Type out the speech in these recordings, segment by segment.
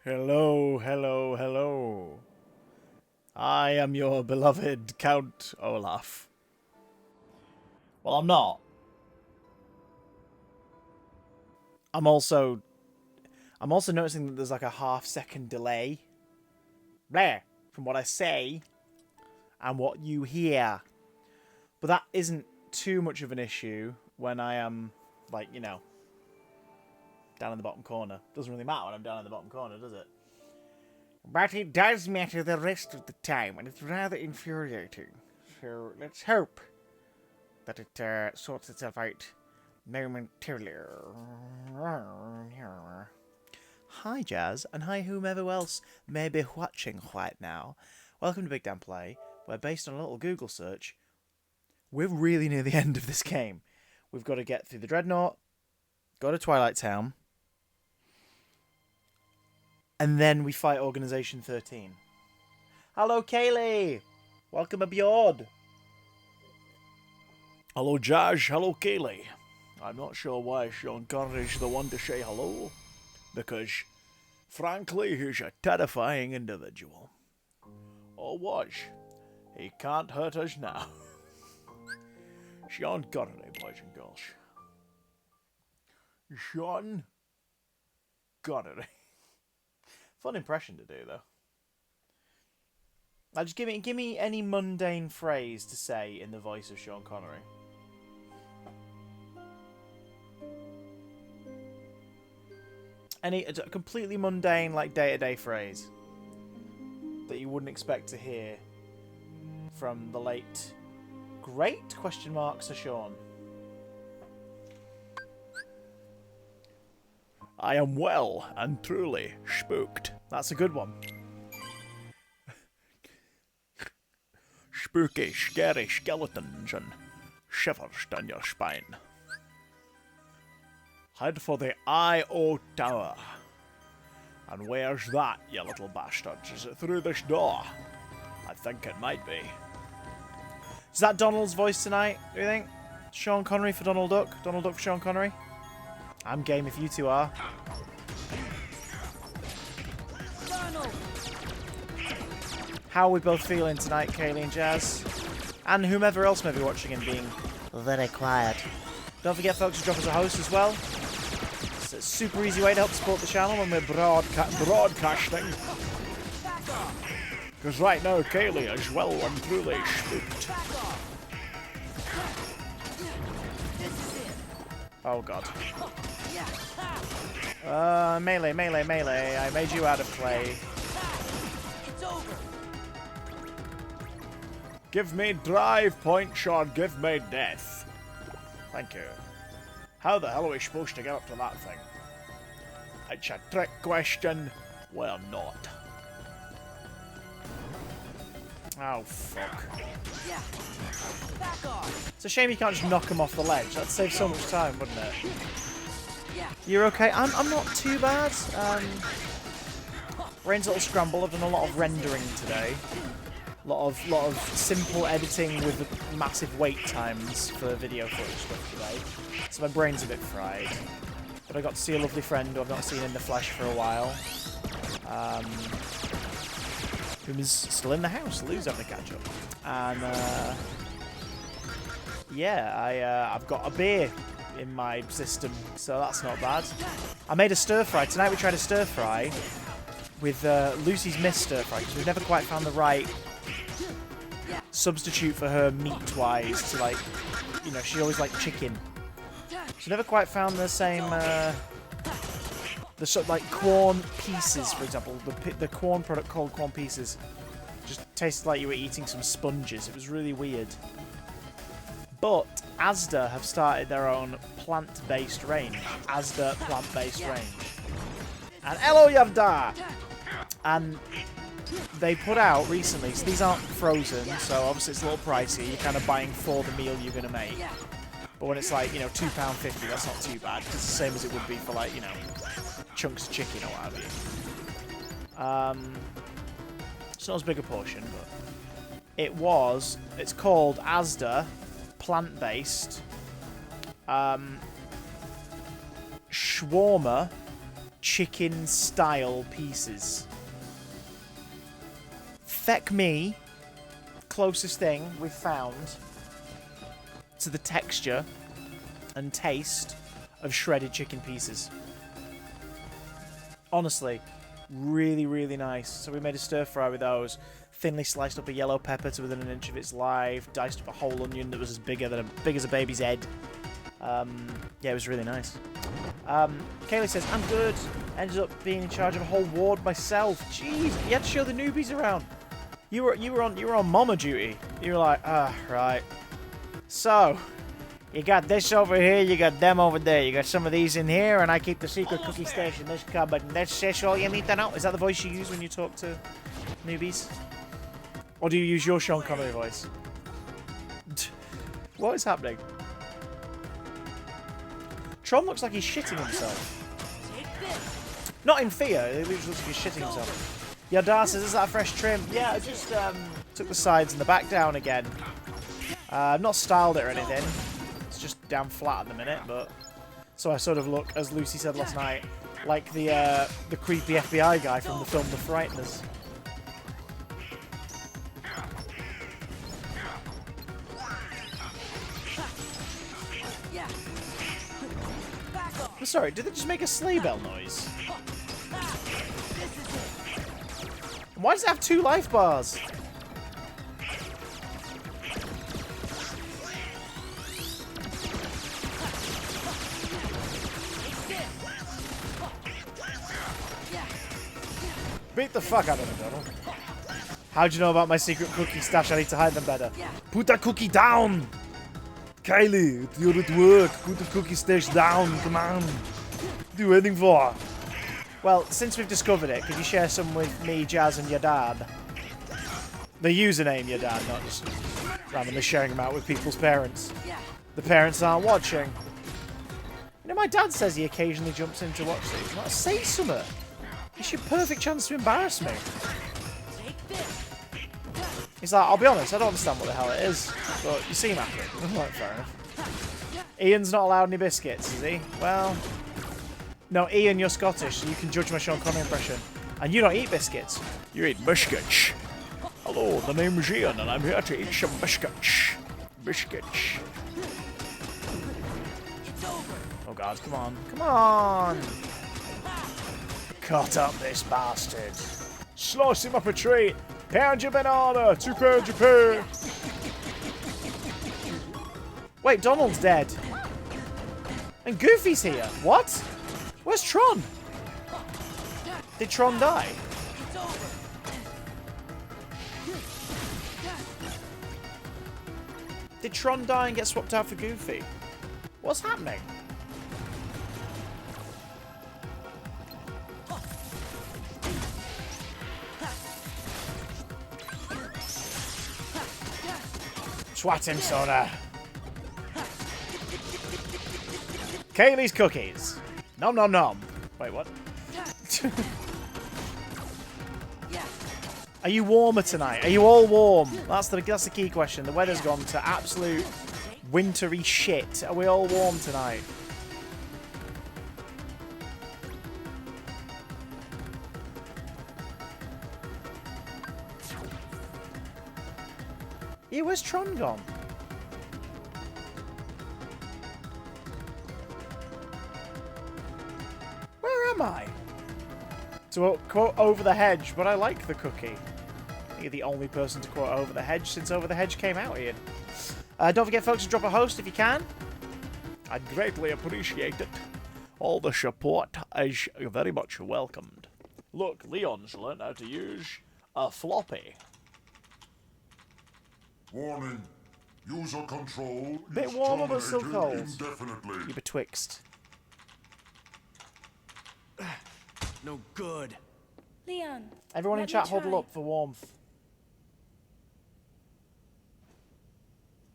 Hello, hello, hello. I am your beloved Count Olaf. Well, I'm not. I'm also noticing that there's like a half-second delay there from what I say and what you hear. But that isn't too much of an issue when I am, like, you know, down in the bottom corner. Doesn't really matter when I'm down in the bottom corner, does it? But it does matter the rest of the time, and it's rather infuriating. So let's hope that it sorts itself out momentarily. Hi, Jazz, and hi whomever else may be watching right now. Welcome to Big Dan Play, where based on a little Google search, we're really near the end of this game. We've got to get through the Dreadnought, go to Twilight Town, and then we fight Organization 13. Hello, Kaylee! Welcome aboard! Hello, Jazz. Hello, Kaylee. I'm not sure why Sean Connery's the one to say hello, because, frankly, he's a terrifying individual. Or was. He can't hurt us now. Sean Connery, boys and girls. Sean Connery. Fun impression to do, though. Now, just give me any mundane phrase to say in the voice of Sean Connery. Any completely mundane, like day-to-day phrase that you wouldn't expect to hear from the late great ? Sir Sean. I am well and truly spooked. That's a good one. Spooky, scary skeletons and shivers down your spine. Head for the I.O. Tower. And where's that, you little bastards? Is it through this door? I think it might be. Is that Donald's voice tonight, do you think? Sean Connery for Donald Duck? Donald Duck for Sean Connery? I'm game if you two are. How are we both feeling tonight, Kaylee and Jazz? And whomever else may be watching and being very quiet. Don't forget, folks, to drop us a host as well. It's a super easy way to help support the channel when we're broadcasting. Because right now, Kaylee is well and truly spooked. Oh, God. Melee. I made you out of clay. Give me drive points or give me death. Thank you. How the hell are we supposed to get up to that thing? It's a trick question. Well, not. Oh, fuck. It's a shame you can't just knock him off the ledge. That'd save so much time, wouldn't it? You're okay? I'm not too bad. Brain's a little scramble. I've done a lot of rendering today. A lot of simple editing with massive wait times for video footage stuff today. So my brain's a bit fried. But I got to see a lovely friend who I've not seen in the flesh for a while. Who is still in the house. Lou's having a catch up. And yeah, I've got a beer in my system, so that's not bad. I made a stir fry. Tonight we tried a stir fry with Lucy's missed stir fry because we've never quite found the right substitute for her meat-wise to, like, you know, she always liked chicken. She never quite found the same, the sort of, like, corn pieces, for example. The corn product called corn pieces just tasted like you were eating some sponges. It was really weird. But Asda have started their own plant-based range. Asda plant-based range. And hello, Yavda! And they put out recently, so these aren't frozen, so obviously it's a little pricey. You're kind of buying for the meal you're going to make. But when it's like, you know, £2.50, that's not too bad. It's the same as it would be for, like, you know, chunks of chicken or what have you. It's not as big a portion, but it's called Asda plant-based shawarma chicken-style pieces. Feck me, closest thing we've found to the texture and taste of shredded chicken pieces. Honestly, really, really nice. So we made a stir fry with those. Thinly sliced up a yellow pepper to within an inch of its life. Diced up a whole onion that was as big as a baby's head. Yeah, it was really nice. Kaylee says, I'm good. Ended up being in charge of a whole ward myself. Jeez, you had to show the newbies around. You were on mama duty. You were like, right. So, you got this over here, you got them over there. You got some of these in here, and I keep the secret cookie stash in this cupboard. And that's all you need to know. Is that the voice you use when you talk to newbies? Or do you use your Sean Connery voice? What is happening? Tron looks like he's shitting himself. Not in fear, it looks like he's shitting himself. Yadar says, is that a fresh trim? Yeah, I just took the sides and the back down again. I've not styled it or anything. It's just down flat at the minute, but... So I sort of look, as Lucy said last night, like the creepy FBI guy from the film The Frighteners. I'm sorry, did they just make a sleigh bell noise? Why does it have 2 life bars? Beat the fuck out of him, Donald. How'd you know about my secret cookie stash? I need to hide them better. Put that cookie down! Kylie, you're at work. Put the cookie stash down. Come on. Do anything for. Well, since we've discovered it, could you share some with me, Jazz, and your dad? The username, your dad, not just randomly sharing them out with people's parents. The parents aren't watching. You know, my dad says he occasionally jumps in to watch these. Not say something. It's your perfect chance to embarrass me. He's like, I'll be honest, I don't understand what the hell it is, but you seem happy. I'm like, fair enough. Ian's not allowed any biscuits, is he? Well, no, Ian, you're Scottish, so you can judge my Sean Connery impression. And you don't eat biscuits. You eat biscuits. Hello, the name is Ian, and I'm here to eat some biscuits. Biscuits. Oh God, come on. Come on! Cut up this bastard. Slice him up a treat. Pound your banana. 2 pounds your pear. Wait, Donald's dead. And Goofy's here. What? Where's Tron? Did Tron die? Did Tron die and get swapped out for Goofy? What's happening? Swat him, Sona. Kaylee's cookies. Nom nom nom. Wait, what? Are you warmer tonight? Are you all warm? That's the key question. The weather's gone to absolute wintry shit. Are we all warm tonight? Yeah, where's Tron gone? Where am I? To quote Over the Hedge, but I like the cookie. You're the only person to quote Over the Hedge since Over the Hedge came out, Ian. Don't forget, folks, to drop a host if you can. I'd greatly appreciate it. All the support is very much welcomed. Look, Leon's learned how to use a floppy. Warning. User control Bit is warmer but still terminated cold. indefinitely. You betwixt. No good. Leon. Everyone in let me chat huddle try. up for warmth.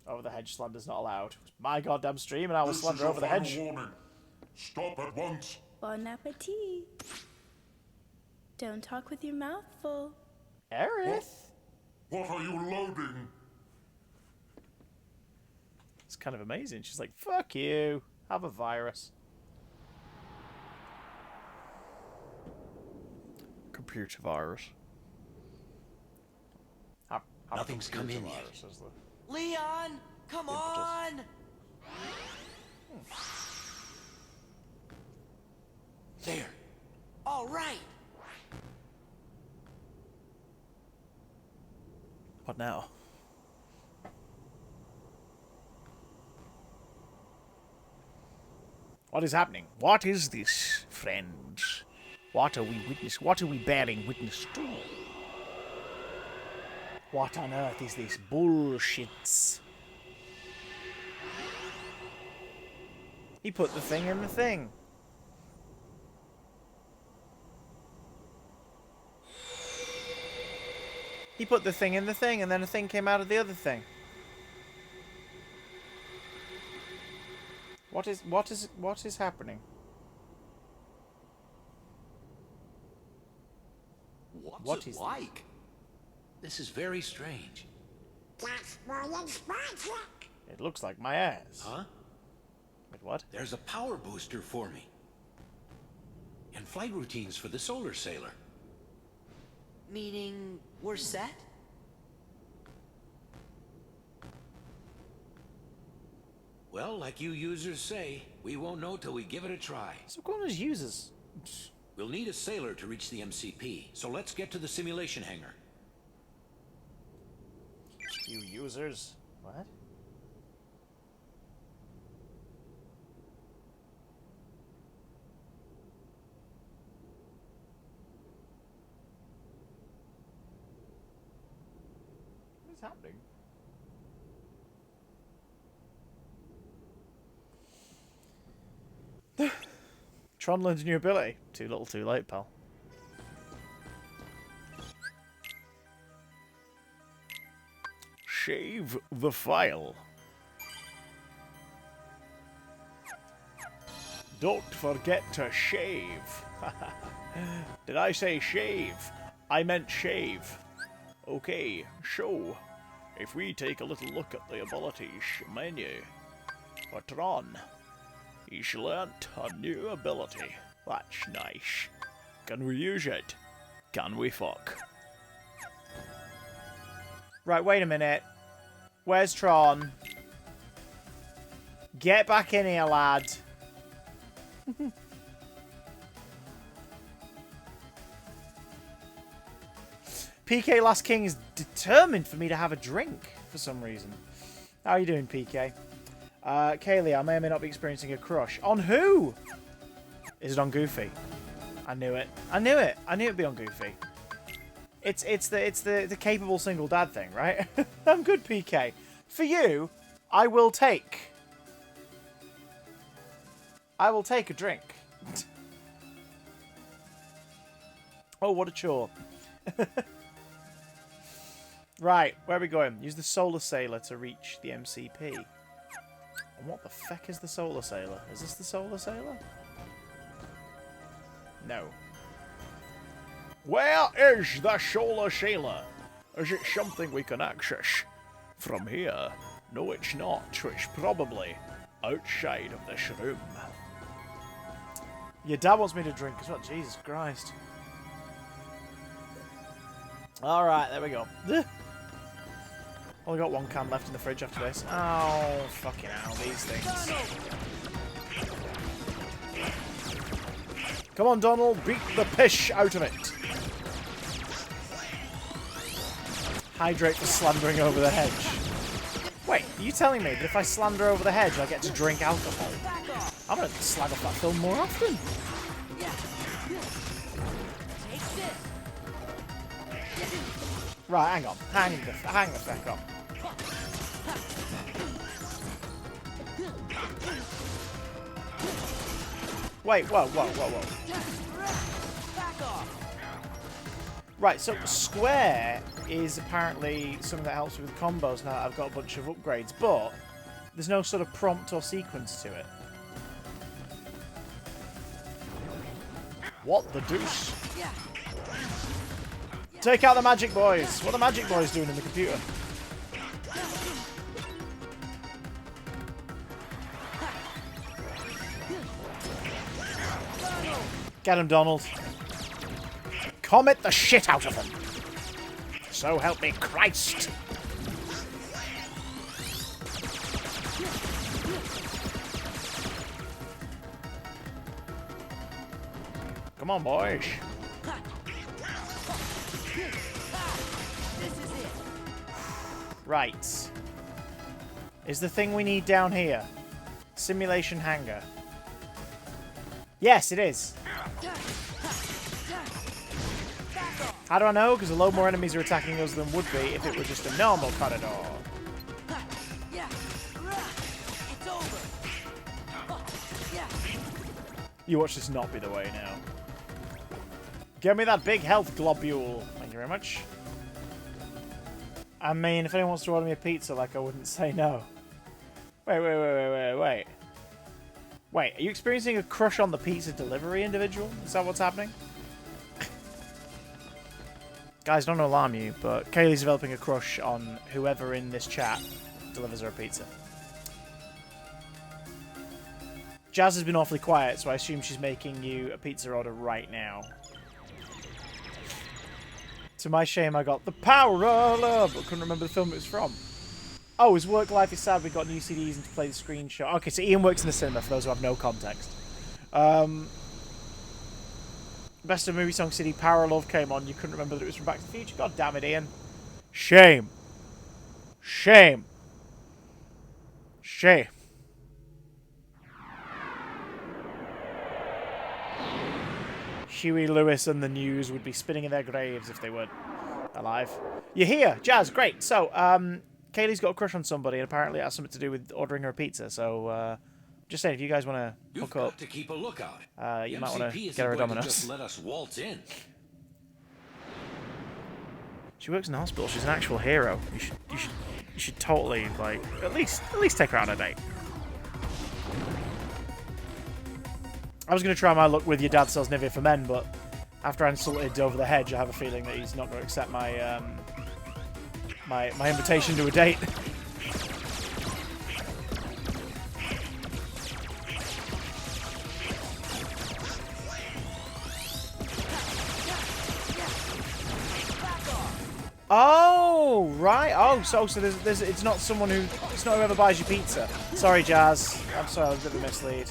Over the Hedge slander's not allowed. It's my goddamn stream and I will This is slander your Over the final Hedge. warning. Stop at once. Bon appetit. Don't talk with your mouth full. Aerith? What are you loading? It's kind of amazing. She's like, fuck you. Have a virus. computer virus. Nothing's come in yet. Is the Leon, come on! There. All right. What now? What is happening? What is this, friends? What are we witness? What are we bearing witness to? What on earth is this bullshit? He put the thing in the thing. He put the thing in the thing, and then a thing came out of the other thing. What is happening? What's it like? This is very strange. It looks like my ass. Huh? Wait, what? There's a power booster for me. And flight routines for the solar sailor. Meaning we're set? Well, like you users say, we won't know till we give it a try. So going as users. We'll need a sailor to reach the MCP, so let's get to the simulation hangar. You users. What? What is happening? Tron learns a new ability. Too little, too late, pal. Shave the file. Don't forget to shave. Did I say shave? I meant shave. Okay, so if we take a little look at the abilities menu for Tron, he's learnt a new ability. That's nice. Can we use it? Can we fuck? Right, wait a minute. Where's Tron? Get back in here, lad. PK Last King is determined for me to have a drink for some reason. How are you doing, PK? Kaylee, I may or may not be experiencing a crush. On who? Is it on Goofy? I knew it. I knew it. I knew it'd be on Goofy. It's the capable single dad thing, right? I'm good, PK. For you, I will take a drink. Oh, what a chore. Right, where are we going? Use the Solar Sailor to reach the MCP. And what the feck is the Solar Sailor? Is this the Solar Sailor? No. Where is the Solar Sailor? Is it something we can access from here? No, it's not. It's probably outside of this room. Your dad wants me to drink as well. Jesus Christ. Alright, there we go. Only got one can left in the fridge after this. Oh, fucking hell, these things. Come on, Donald, beat the pish out of it. Hydrate for slandering over the hedge. Wait, are you telling me that if I slander over the hedge, I get to drink alcohol? I'm going to slag off that film more often. Right, hang on. Hang the fuck on. Wait, whoa. Right, so square is apparently something that helps with combos now that I've got a bunch of upgrades, but there's no sort of prompt or sequence to it. What the deuce? Take out the Magic Boys! What are the Magic Boys doing in the computer? Get him, Donald. comet the shit out of them. So help me Christ. Come on, boys. Right. Is the thing we need down here? Simulation hangar. Yes, it is. How do I know? Because a lot more enemies are attacking us than would be if it were just a normal corridor. You watch this not be the way now. Give me that big health globule. Thank you very much. I mean, if anyone wants to order me a pizza, like, I wouldn't say no. Wait. Wait, are you experiencing a crush on the pizza delivery individual? Is that what's happening? Guys, don't alarm you, but Kaylee's developing a crush on whoever in this chat delivers her a pizza. Jazz has been awfully quiet, so I assume she's making you a pizza order right now. To my shame, I got The Power of Love, but couldn't remember the film it was from. Oh, his work life is sad. We got new CDs and to play the screenshot. Okay, so Ian works in the cinema, for those who have no context. Best of Movie Song CD, Power of Love came on. You couldn't remember that it was from Back to the Future. God damn it, Ian. Shame. Shame. Shame. Huey Lewis and the News would be spinning in their graves if they weren't alive. You're here, Jazz, great. So, Kaylee's got a crush on somebody, and apparently it has something to do with ordering her a pizza. So, just saying, if you guys want to hook up, to keep a lookout. You might want to get her a Domino's. Just let us waltz in. She works in the hospital. She's an actual hero. You should totally like at least take her out on a date. I was going to try my luck with your dad sells Nivea for men, but after I insulted Over the Hedge, I have a feeling that he's not going to accept my my invitation to a date. Oh, right. Oh, so there's it's not someone who, it's not whoever buys your pizza. Sorry, Jazz. I'm sorry, I was a bit of a mislead.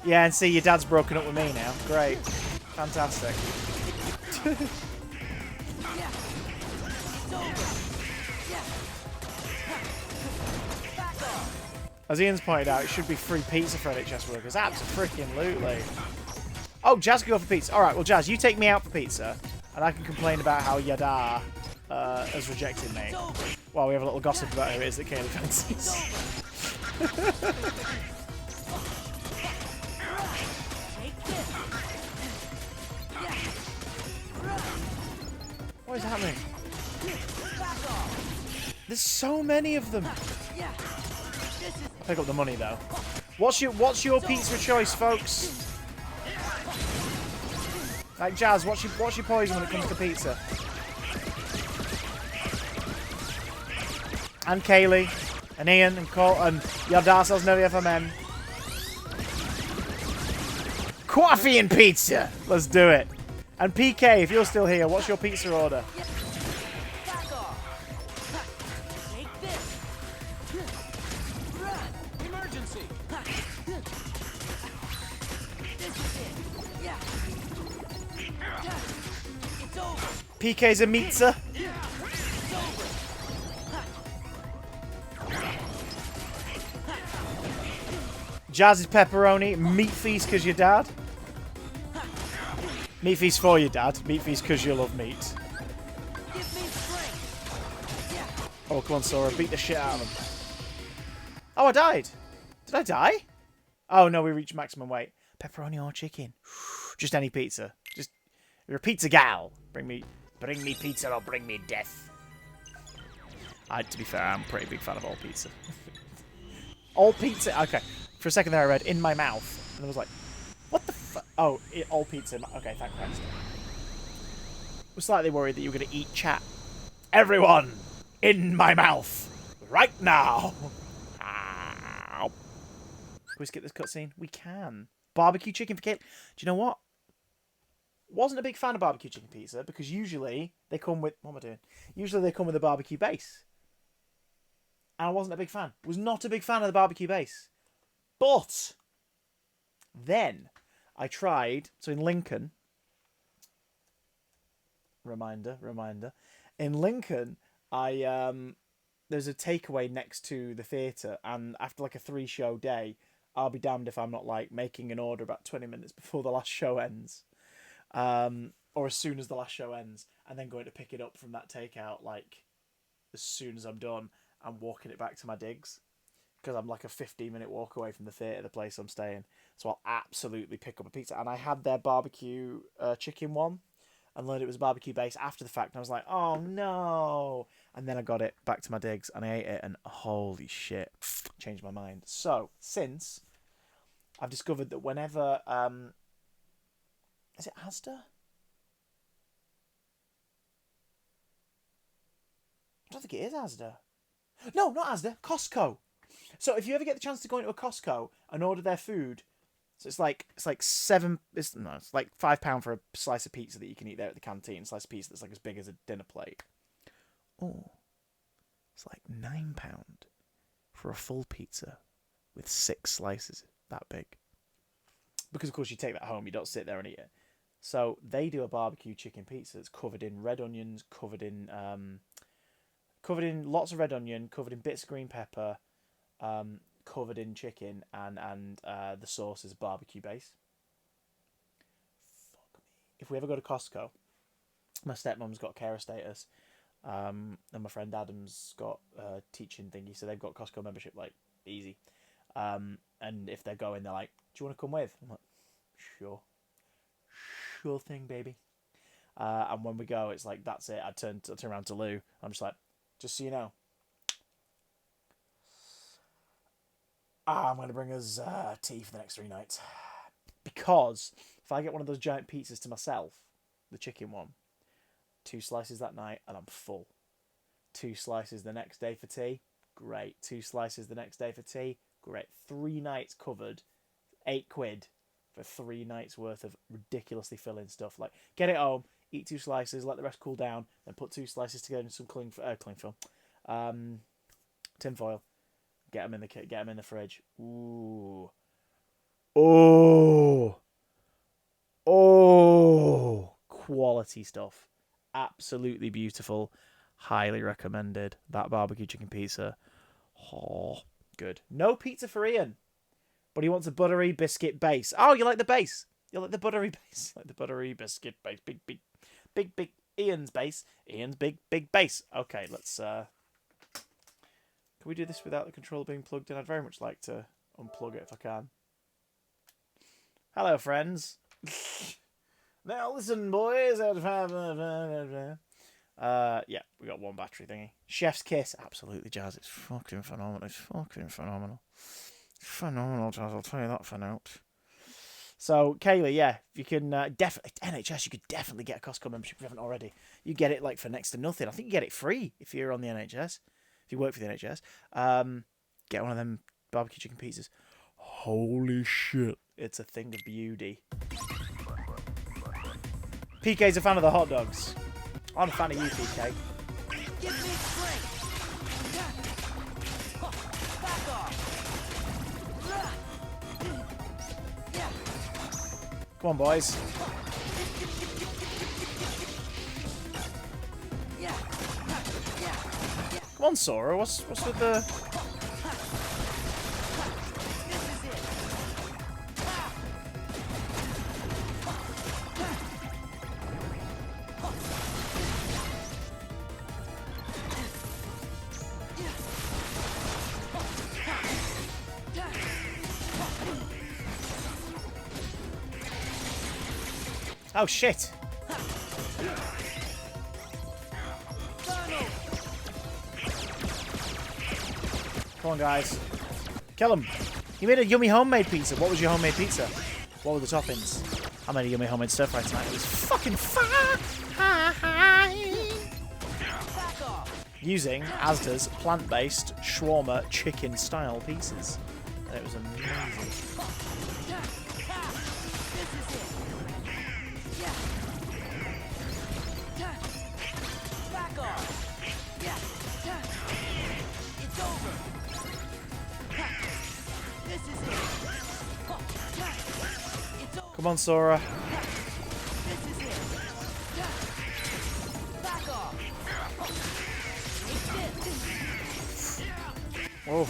Yeah, and see, your dad's broken up with me now. Great. Fantastic. As Ian's pointed out, it should be free pizza for NHS workers. Absolutely. Oh, Jazz can go for pizza. Alright, well, Jazz, you take me out for pizza, and I can complain about how Yada has rejected me. While we have a little gossip about who it is that Kaylee fancies. What is happening? There's so many of them. I'll pick up the money though. What's your pizza choice, folks? Like Jazz, what's your poison when it comes to pizza? And Kaylee, and Ian, and Cole, and Yardar sells Nivea for men. Coffee and pizza. Let's do it. And PK, if you're still here, what's your pizza order? PK's a pizza. Jazz is pepperoni. Meat feast because your dad. Meat feast for your dad. Meat feast because you love meat. Oh, come on, Sora. Beat the shit out of him. Oh, I died. Did I die? Oh, no, we reached maximum weight. Pepperoni or chicken? Just any pizza. Just, you're a pizza gal. Bring me pizza or bring me death. To be fair, I'm a pretty big fan of all pizza. All pizza? Okay. For a second there I read, in my mouth. And I was like, what the fuck? Oh, all pizza. Okay, thank Christ. I was slightly worried that you were going to eat chat. Everyone, in my mouth. Right now. Ow. Can we skip this cutscene? We can. Barbecue chicken for Kate. Do you know what? Wasn't a big fan of barbecue chicken pizza because usually they come with... What am I doing? Usually they come with a barbecue base. And I wasn't a big fan. Was not a big fan of the barbecue base. But then I tried... So in Lincoln... Reminder. In Lincoln, there's a takeaway next to the theatre, and after like a 3-show day, I'll be damned if I'm not like making an order about 20 minutes before the last show ends, or as soon as the last show ends, and then going to pick it up from that takeout like as soon as I'm done and walking it back to my digs, because I'm like a 15-minute walk away from the theatre, the place I'm staying. So I'll absolutely pick up a pizza, and I had their barbecue chicken one. And learned it was barbecue base after the fact, and I was like, oh no! And then I got it back to my digs, and I ate it, and holy shit, changed my mind. So, since, I've discovered that whenever, is it Asda? I don't think it is Asda. No, not Asda, Costco. So if you ever get the chance to go into a Costco and order their food, so it's like it's like £5 for a slice of pizza that you can eat there at the canteen. A slice of pizza that's like as big as a dinner plate. Oh, it's like £9 for a full pizza with 6 slices that big. Because of course you take that home, you don't sit there and eat it. So they do a barbecue chicken pizza that's covered in red onions, covered in lots of red onion, covered in bits of green pepper. Covered in chicken, and the sauce is barbecue base. Fuck me. If we ever go to Costco, my stepmom's got carer status, and my friend Adam's got a teaching thingy, so they've got Costco membership, like, easy. And if they're going, they're like, do you want to come with? I'm like, sure. Sure thing, baby. And when we go, it's like, that's it. I turn around to Lou. I'm just like, just so you know, I'm going to bring us tea for the next 3 nights. Because if I get one of those giant pizzas to myself, the chicken one, 2 slices that night and I'm full. 2 slices the next day for tea, great. 2 slices the next day for tea, great. 3 nights covered, £8 for 3 nights worth of ridiculously filling stuff. Like, get it home, eat 2 slices, let the rest cool down, then put 2 slices together in some cling film, tin foil. Get them in the fridge. Ooh. Oh. Quality stuff. Absolutely beautiful. Highly recommended. That barbecue chicken pizza. Oh, good. No pizza for Ian. But he wants a buttery biscuit base. Oh, you like the base? You like the buttery base? Like the buttery biscuit base. Big. Ian's base. Ian's big base. Okay, let's... Can we do this without the controller being plugged in? I'd very much like to unplug it if I can. Hello, friends. Now listen, boys. Yeah, we got 1 battery thingy. Chef's kiss. Absolutely, Jazz. It's fucking phenomenal. Phenomenal, Jazz. I'll tell you that for now. So, Kaylee, yeah, if you can NHS, you could definitely get a Costco membership if you haven't already. You get it like for next to nothing. I think you get it free if you're on the NHS. If you work for the NHS, get one of them barbecue chicken pizzas. Holy shit. It's a thing of beauty. PK's a fan of the hot dogs. I'm a fan of you, PK. Give me strength. Back off. Come on, boys. Come on, Sora. What's with the... Oh, shit. Come on, guys. Kill him. You made a yummy homemade pizza. What was your homemade pizza? What were the toppings? I made a yummy homemade stir fry tonight. It was fucking fine. Using Asda's plant-based shawarma chicken-style pieces. And it was amazing. Come on, Sora. This is it. Back off. Take this. Oh.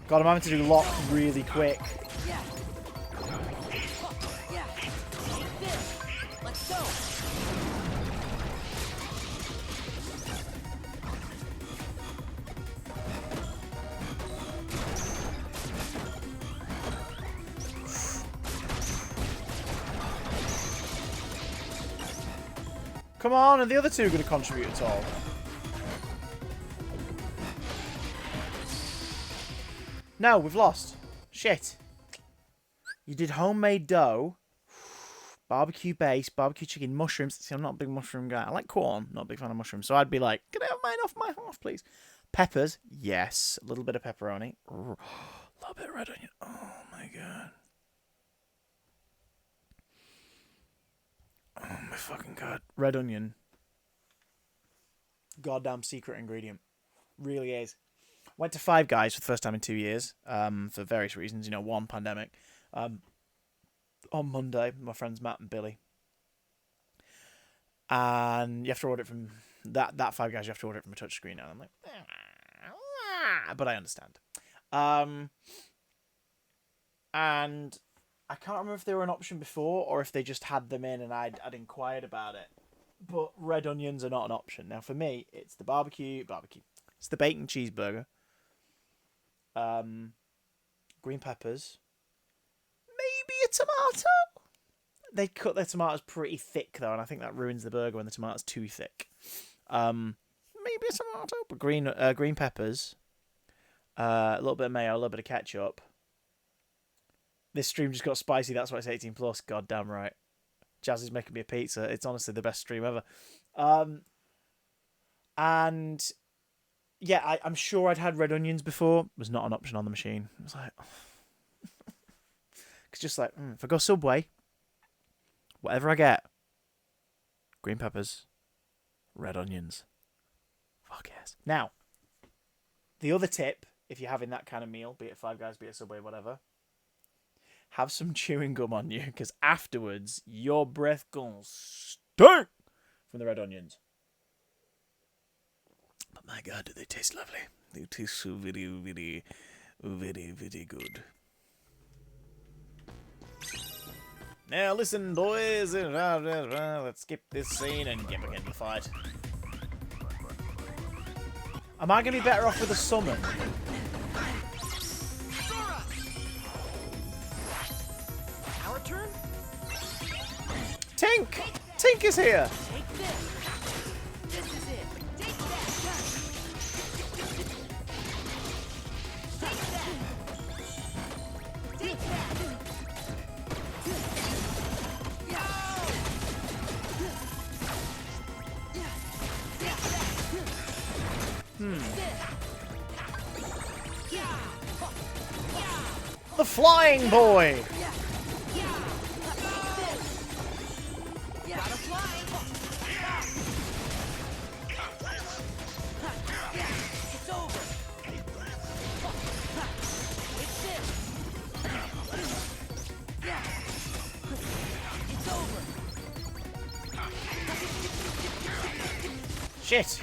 God, I'm having to do lock really quick. Yeah. Yeah. Take this. Let's go. Come on, are the other two going to contribute at all? No, we've lost. Shit. You did homemade dough, barbecue base, barbecue chicken, mushrooms. See, I'm not a big mushroom guy. I like corn, not a big fan of mushrooms. So I'd be like, can I have mine off my half, please? Peppers, yes. A little bit of pepperoni. A little bit of red onion. Oh, my God. Oh, my fucking God. Red onion. Goddamn secret ingredient. Really is. Went to Five Guys for the first time in 2 years, for various reasons. You know, one, pandemic. On Monday, my friends Matt and Billy. And you have to order it from... That Five Guys, you have to order it from a touchscreen. And I'm like... But I understand. And... I can't remember if they were an option before or if they just had them in and I'd inquired about it. But red onions are not an option. Now, for me, it's the barbecue. It's the bacon cheeseburger. Green peppers. Maybe a tomato. They cut their tomatoes pretty thick, though, and I think that ruins the burger when the tomato's too thick. Maybe a tomato, but green peppers. A little bit of mayo, a little bit of ketchup. This stream just got spicy. That's why it's 18 plus. God damn right. Jazz is making me a pizza. It's honestly the best stream ever. And yeah, I'm sure I'd had red onions before. It was not an option on the machine. It was like, it's just like, if I go Subway, whatever I get, green peppers, red onions. Fuck yes. Now, the other tip, if you're having that kind of meal, be it Five Guys, be it Subway, whatever, have some chewing gum on you, because afterwards, your breath gonna stink from the red onions. But my God, do they taste lovely. They taste so very, very, very, very good. Now listen, boys, let's skip this scene and get back into the fight. Am I going to be better off with a summon? Our turn? Tink! Tink is here! Take this. This is it. Take that. Take that. Take that. The flying boy! It's over. It's this. It's over. Shit!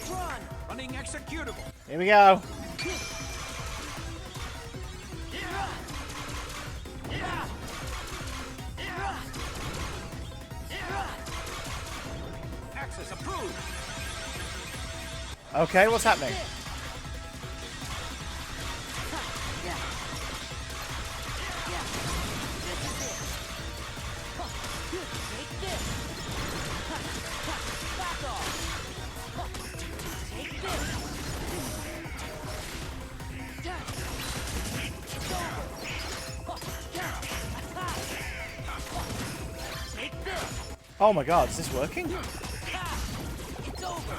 Tron. Running executable. Here we go. Access approved. Okay, what's happening? Take this. Back off. Take this. It's over. Take this. Oh my God, is this working? It's over.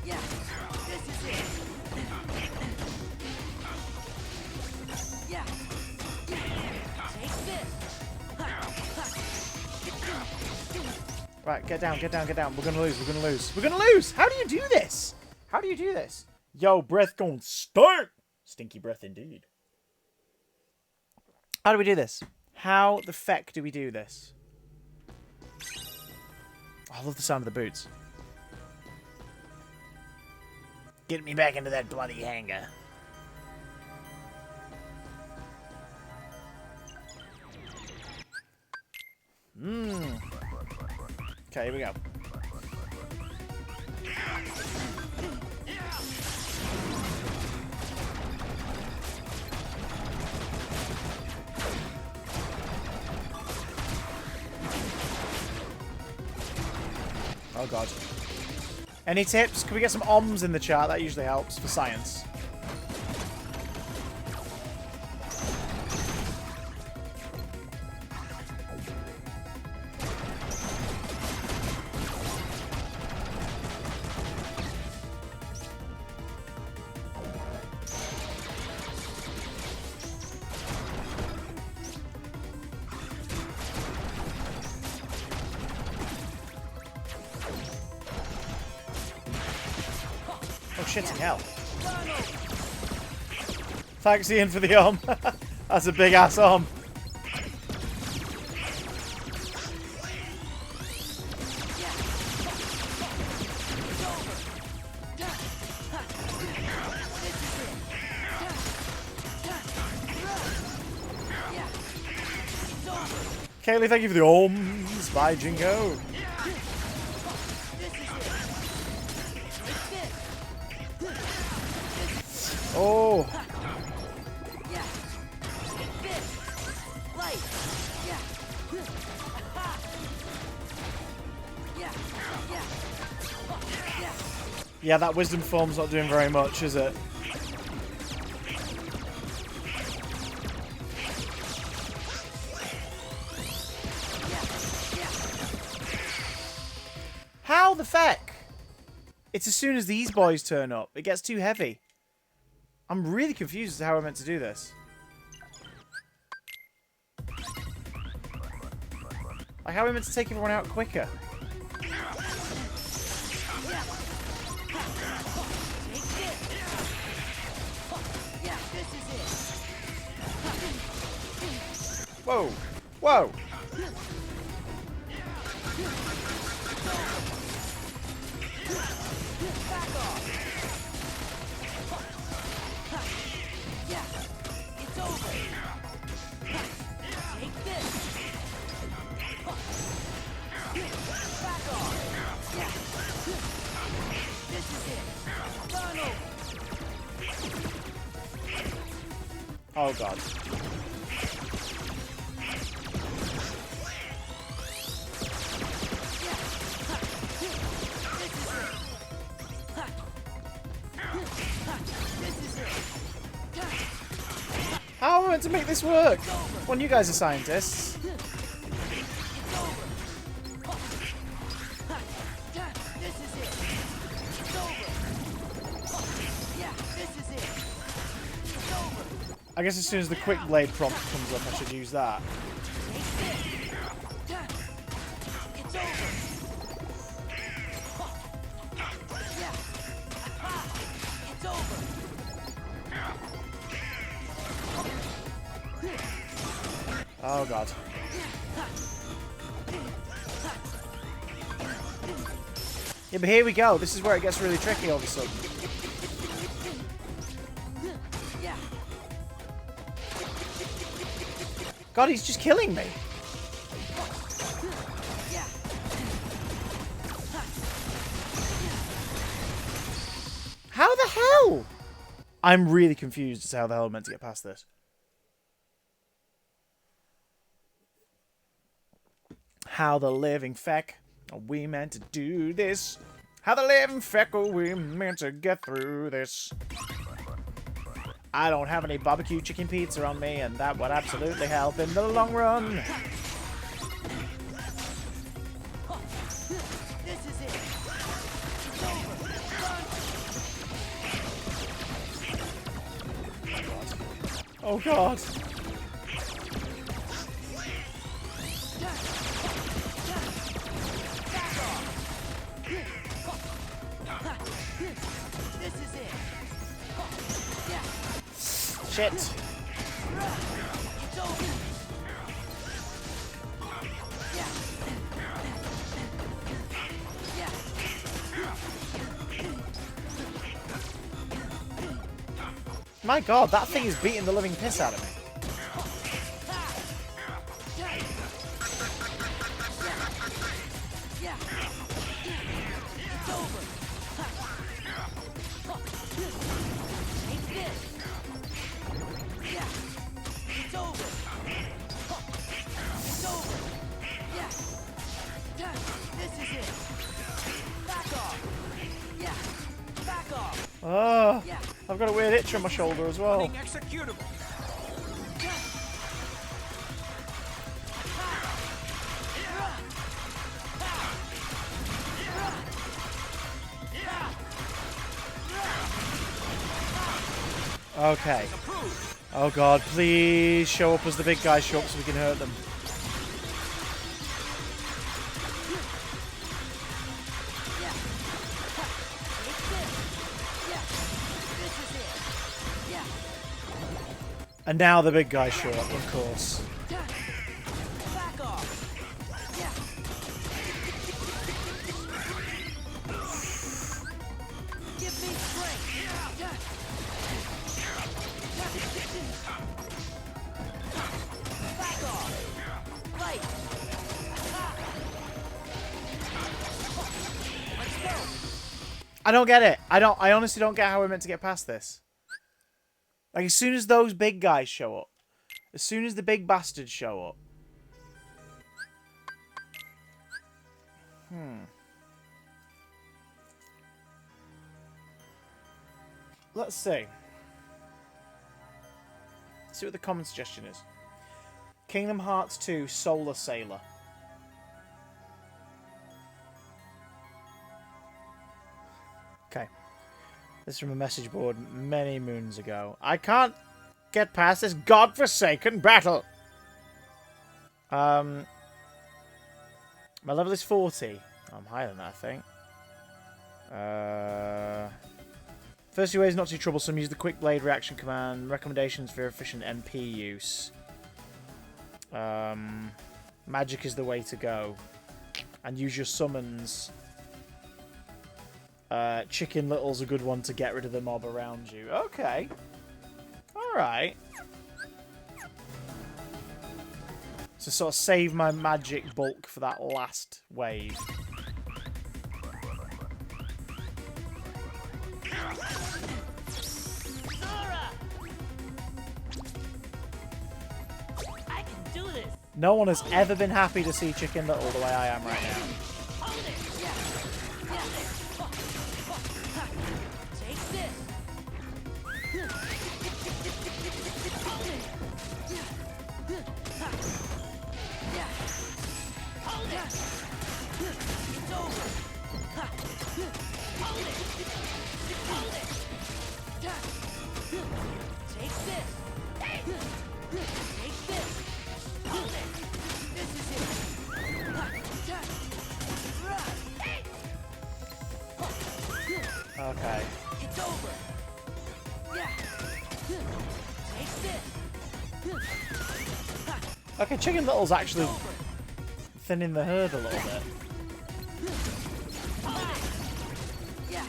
Yeah, this is it. Yeah. Take this. Right, get down, get down, get down. We're gonna lose, we're gonna lose. We're gonna lose! How do you do this? How do you do this? Yo, breath going stink. Stinky breath indeed. How do we do this? How the feck do we do this? I love the sound of the boots. Get me back into that bloody hangar. Okay, here we go. Oh god. Any tips? Can we get some OMs in the chat? That usually helps for science. Oh shit, hell. Thanks Ian for the That's a big ass Kaylee, thank you for the ohms. Bye, Jingo. Oh. Yeah, that wisdom form's not doing very much, is it? How the feck? It's as soon as these boys turn up. It gets too heavy. I'm really confused as to how we're meant to do this. Like, how are we meant to take everyone out quicker? Whoa! Whoa! Oh god. How am I meant to make this work? Well, you guys are scientists. I guess as soon as the quick blade prompt comes up, I should use that. Oh god. Yeah, but here we go. This is where it gets really tricky all of a sudden. God, he's just killing me. How the hell? I'm really confused as to how the hell I'm meant to get past this. How the living feck are we meant to do this? How the living feck are we meant to get through this? I don't have any barbecue chicken pizza on me, and that would absolutely help in the long run. Oh god. Shit. My god, that thing is beating the living piss out of me. Oh, I've got a weird itch on my shoulder as well. Executable. Okay. Oh god, please show up as the big guys show up so we can hurt them. And now the big guys show up, of course. I don't get it. I honestly don't get how we're meant to get past this. Like, as soon as those big guys show up, as soon as the big bastards show up. Let's see. Let's see what the common suggestion is. Kingdom Hearts 2 Solar Sailor. Okay. This is from a message board many moons ago. I can't get past this godforsaken battle. My level is 40. I'm higher than that, I think. First few ways not too troublesome. Use the quick blade reaction command. Recommendations for efficient MP use. Magic is the way to go. And use your summons. Chicken Little's a good one to get rid of the mob around you. Okay. Alright. So sort of save my magic bulk for that last wave. I can do this. No one has ever been happy to see Chicken Little the way I am right now. Okay. It's over. Yeah. Take this. Okay, Chicken Little's actually thinning the herd a little bit. Yeah.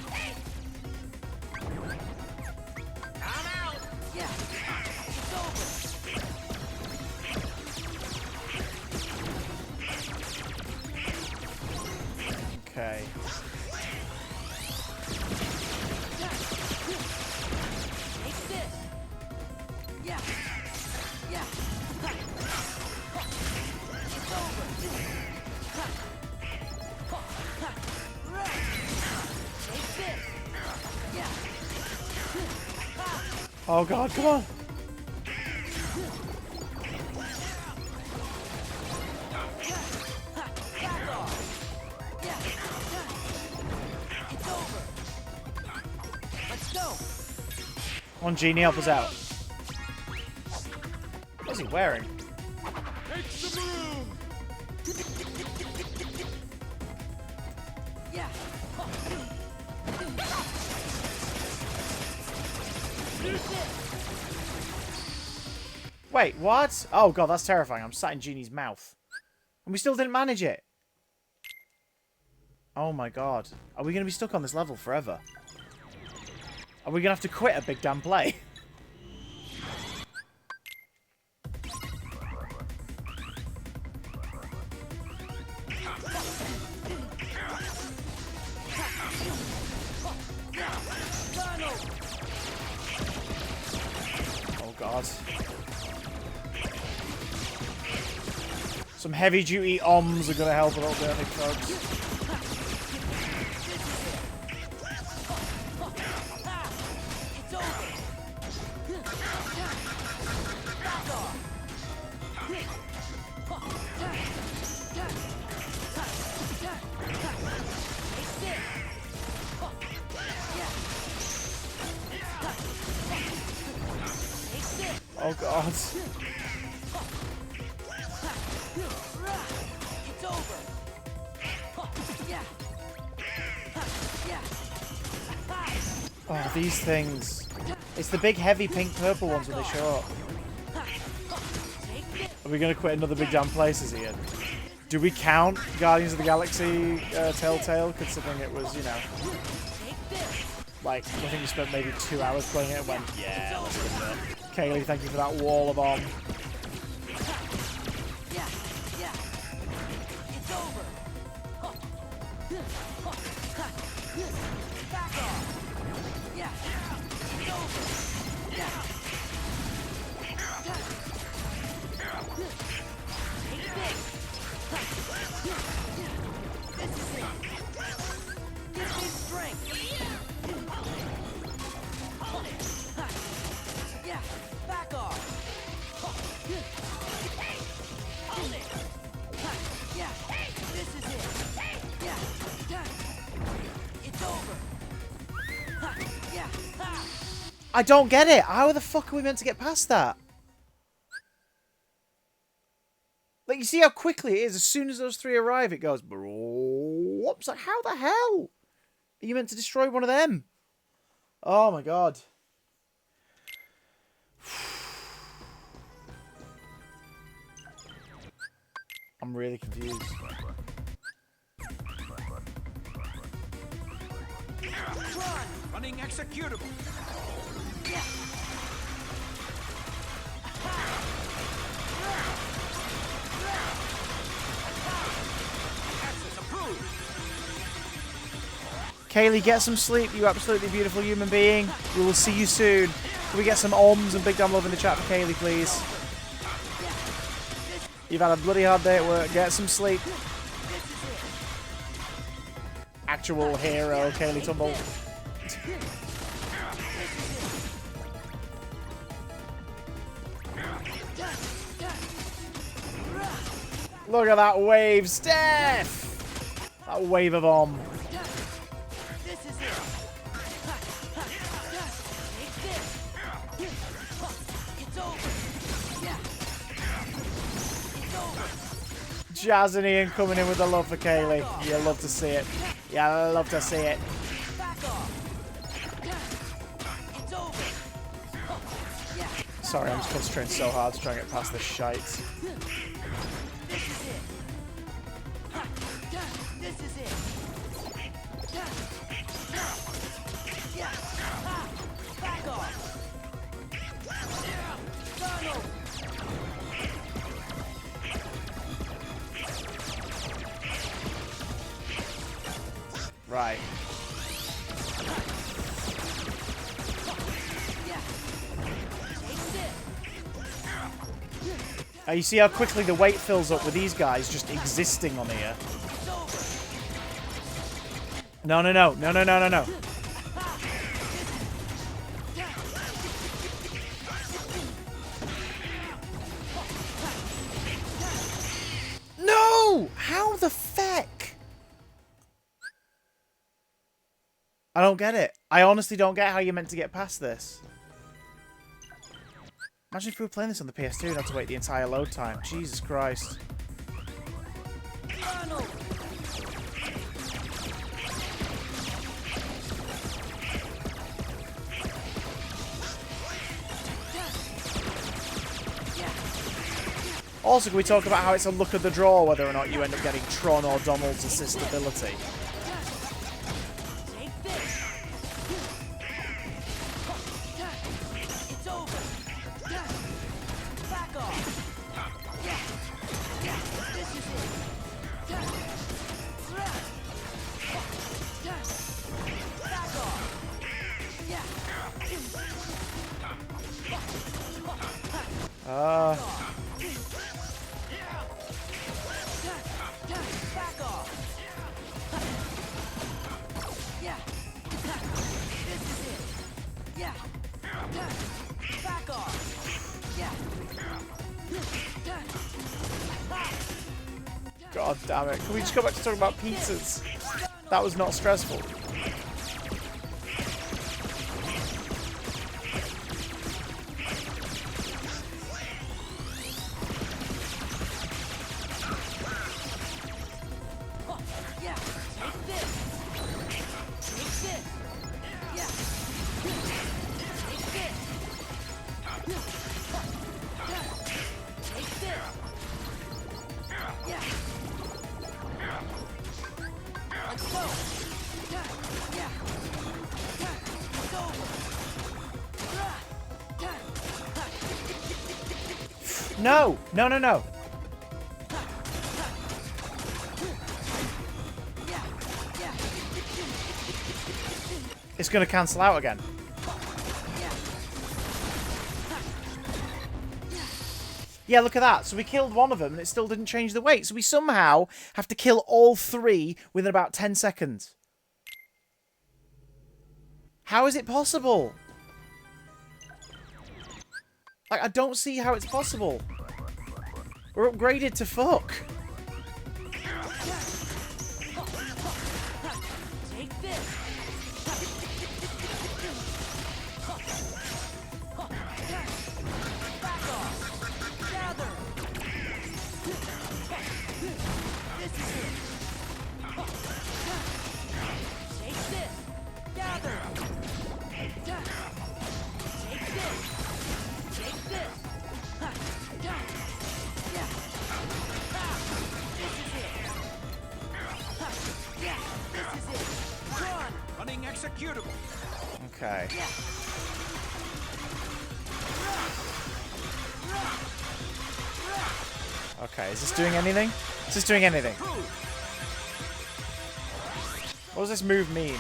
I'm out. Yeah. It's over. Okay. Take this. Yeah. Yeah. It's over. Take this. Yeah. Oh god, come on. Back off. Yeah. It's over. Let's go. Come on, Genie, help us out. What's he wearing? Yeah. Use this. Wait, what? Oh god, that's terrifying. I'm sat in Genie's mouth. And we still didn't manage it. Oh my god. Are we going to be stuck on this level forever? Are we going to have to quit a big damn play? Oh god. Some heavy duty ohms are going to help a little bit, I think, folks. Oh god. It's over. Yeah. Oh, these things. It's the big heavy pink purple ones when they show up. Are we going to quit another big damn places here? Do we count Guardians of the Galaxy Telltale, considering it was, you know, like, I think we spent maybe 2 hours playing it and went, yeah, let's give it. Kaylee, thank you for that wall of bomb. It's over. Back off. Yeah. It's over. Yeah. Take this. This is it. Give me strength. Yeah. Back off. Yeah. This is it. Yeah. It's over. Yeah. I don't get it. How the fuck are we meant to get past that? Like, you see how quickly it is? As soon as those three arrive, it goes, whoops. Like, how the hell are you meant to destroy one of them? Oh my god. I'm really confused. Tron, running executable. Access approved. Kaylee, get some sleep, you absolutely beautiful human being. We will see you soon. Can we get some ohms and big damn love in the chat for Kaylee, please? You've had a bloody hard day at work. Get some sleep. Actual hero, Kaylee Tumble. Look at that wave, Steph! That wave of om. This is it. Take this. It's over. Yeah. It's over. Jazz and Ian coming in with the love for Kaylee. You love to see it. Yeah, I love to see it. Back off. It's over. Yeah. Sorry, I'm just concentrating so hard to try and get past this shite. This is it. This is it. Yeah. Back off. Donald. Right. Yeah. Take this. You see how quickly the weight fills up with these guys just existing on here? It's over. No, no, no. No, no, no, no, no. No! How the feck? I don't get it. I honestly don't get how you're meant to get past this. Imagine if we were playing this on the PS2 and had to wait the entire load time. Jesus Christ. Donald. Yeah. Also, can we talk about how it's a luck of the draw whether or not you end up getting Tron or Donald's assist ability? Take this. It's over. Back off. This is it. Back off. Back off. Yeah. This is it. Yeah. Back off. Yeah. God damn it. Can we just go back to talking about pizzas? That was not stressful. Yeah. Take this. Take this. Yeah. Take this. Take this. Yeah. Let's go. Yeah. It's over. No! No, no, no. Yeah. Yeah. It's going to cancel out again. Yeah, look at that. So we killed one of them and it still didn't change the weight. So we somehow have to kill all three within about 10 seconds. How is it possible? Like, I don't see how it's possible. We're upgraded to fuck. Take this. Back off. Gather. This is it. Take this. Gather. Take this. Take this. Yeah. This is it. Yeah, this is it. Tron. Running executable. Okay. Okay, is this doing anything? Is this doing anything? What does this move mean?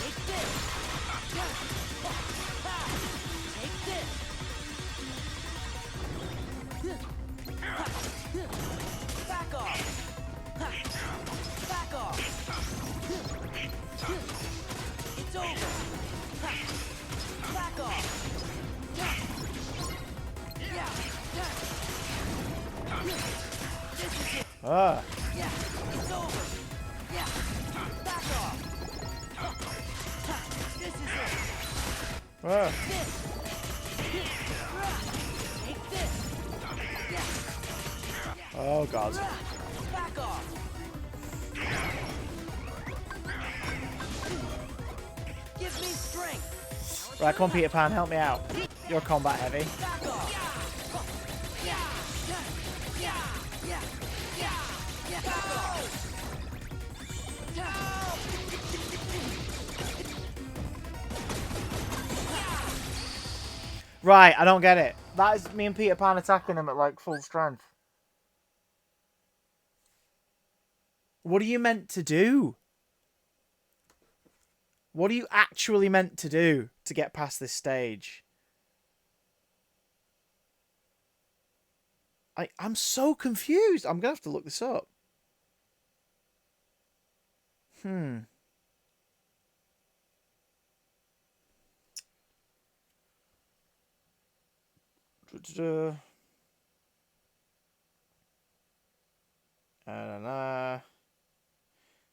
Take this. Take this. Back off. Back off. It's over. Back off. Yeah. This is it. Ah. Yeah. It's over. Yeah. Back off. This is it. Ah. This. Take this. Yeah. Oh, God. Back off. Give me strength. Right, come on, Peter Pan, help me out. You're combat heavy. Back off. Yeah. Yeah. Yeah. Yeah. Yeah. Back off. Right, I don't get it. That is me and Peter Pan attacking him at, like, full strength. What are you meant to do? What are you actually meant to do to get past this stage? I'm so confused. I'm going to have to look this up. I don't know.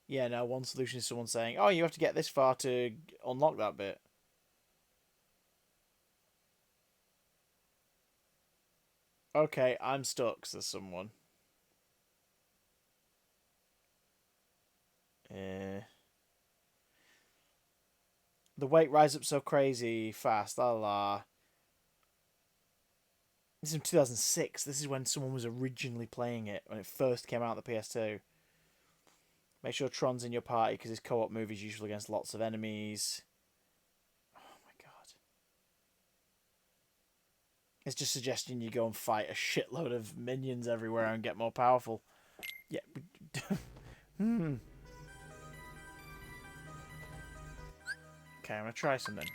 Yeah, no, one solution is someone saying, oh, you have to get this far to unlock that bit. Okay, I'm stuck, says someone. The weight rises up so crazy fast, la la. This is in 2006. This is when someone was originally playing it, when it first came out on the PS2. Make sure Tron's in your party because his co-op move is usually against lots of enemies. Oh my god. It's just suggesting you go and fight a shitload of minions everywhere and get more powerful. Yeah. Okay, I'm gonna try something.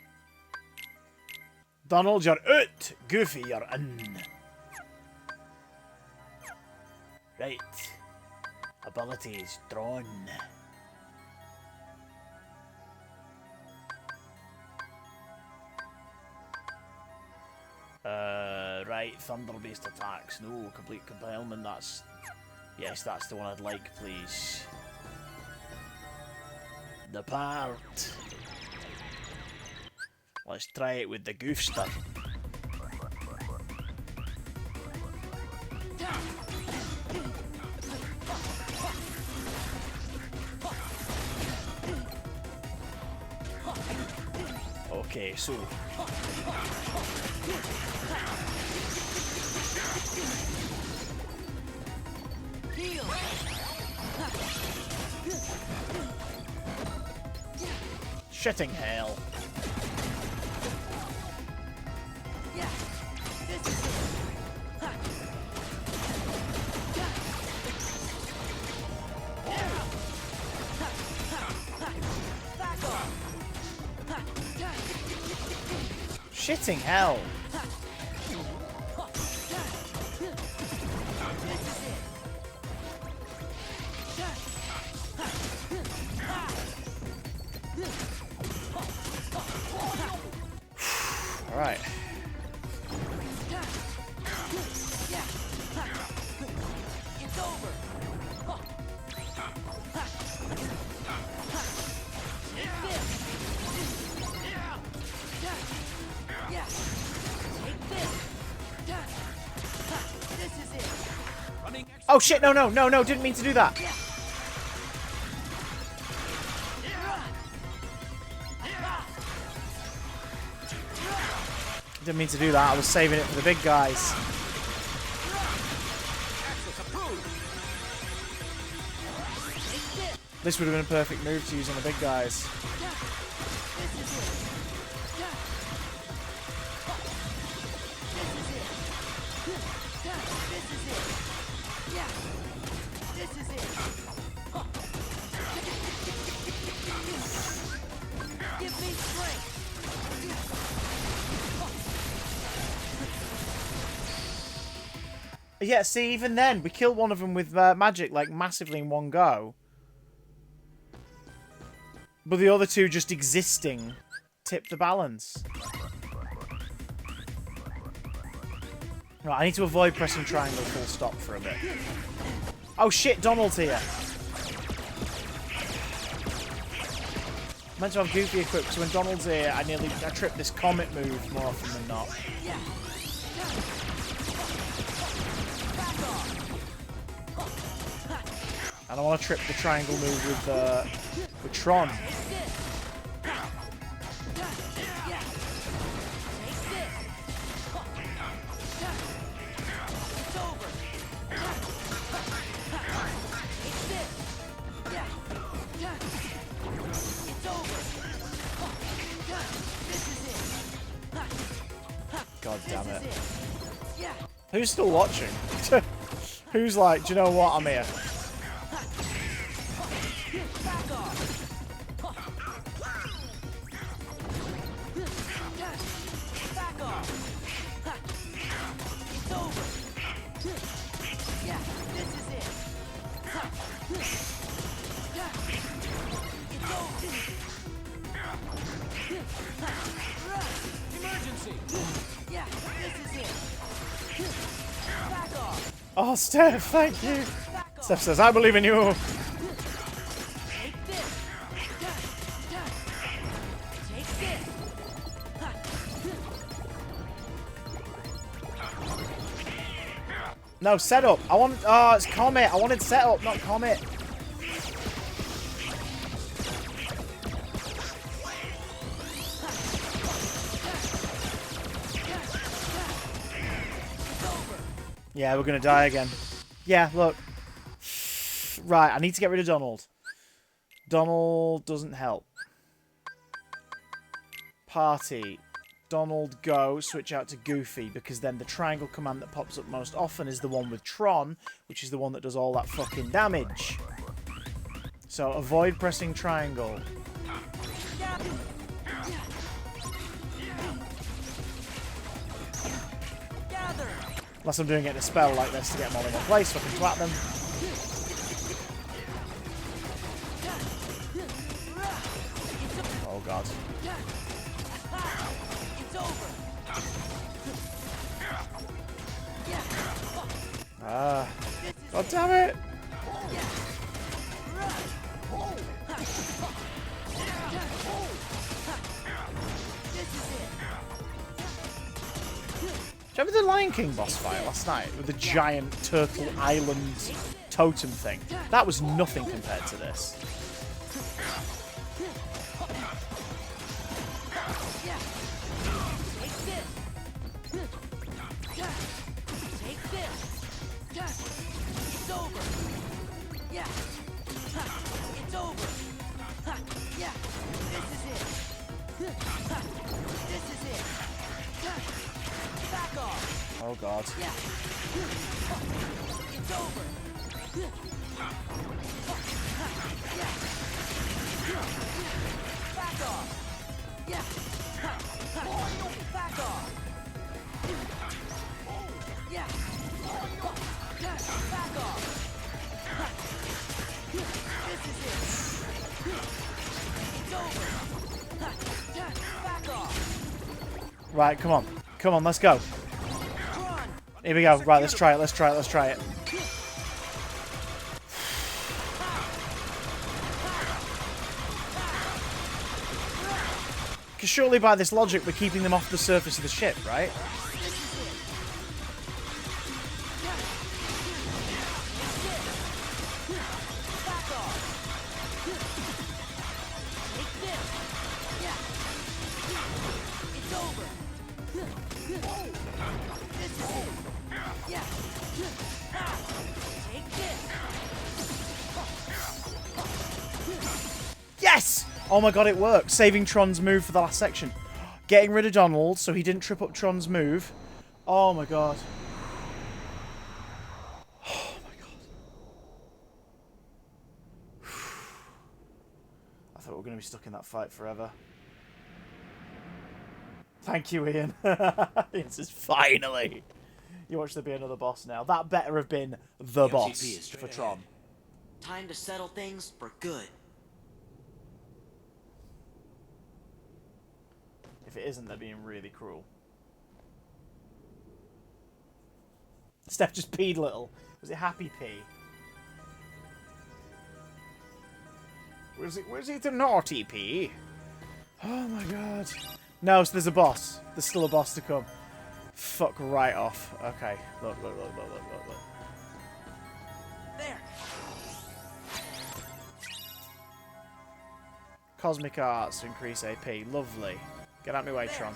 Donald, you're out. Goofy, you're in. Right. Abilities, Tron. Right, thunder-based attacks. No, complete complement, that's... Yes, that's the one I'd like, please. The part. Let's try it with the goofster. Okay, so... Shitting hell. Shitting hell. All right. It's over. Yeah. Take this. This is it. Oh shit! No! Didn't mean to do that. Didn't mean to do that. I was saving it for the big guys. This would have been a perfect move to use on the big guys. Yeah, see, even then, we killed one of them with magic, like, massively in one go. But the other two just existing tipped the balance. Right, I need to avoid pressing triangle full stop for a bit. Oh shit, Donald's here. I meant to have Goofy equipped, so when Donald's here, I trip this comet move more often than not. And I want to trip the triangle move with Tron. God damn it. Who's still watching? Who's like, do you know what, I'm here? Oh, Steph, thank you. Steph says, I believe in you. No, setup. I want... Oh, it's Comet. I wanted setup, not Comet. Yeah, we're going to die again. Yeah, look. Right, I need to get rid of Donald. Donald doesn't help. Party. Donald, go. Switch out to Goofy, because then the triangle command that pops up most often is the one with Tron, which is the one that does all that fucking damage. So, avoid pressing triangle. Unless I'm doing it in a spell like this to get them all in one place so I can twat them. Oh god. Ah. God damn it! Do you remember the Lion King boss fight last night with the giant turtle island totem thing? That was nothing compared to this. Oh god. It's over. Back off. Yeah. Back off. Yeah. Back off. This is it. It's over. Back off. Right, come on. Come on, let's go. Here we go. Right, let's try it. Let's try it. Let's try it. Because surely by this logic, we're keeping them off the surface of the ship, right? Yes! Oh my god, it worked. Saving Tron's move for the last section. Getting rid of Donald so he didn't trip up Tron's move. Oh my god. Oh my god. I thought we were going to be stuck in that fight forever. Thank you, Ian. This is finally. You watch there be another boss now. That better have been the boss for Tron. Time to settle things for good. If it isn't, they're being really cruel. Steph just peed little. Was it happy pee? Was it the naughty pee? Oh my god. No, so there's a boss. There's still a boss to come. Fuck right off. Okay. Look. There. Cosmic Arts to increase AP. Lovely. Get out of my way, Tron.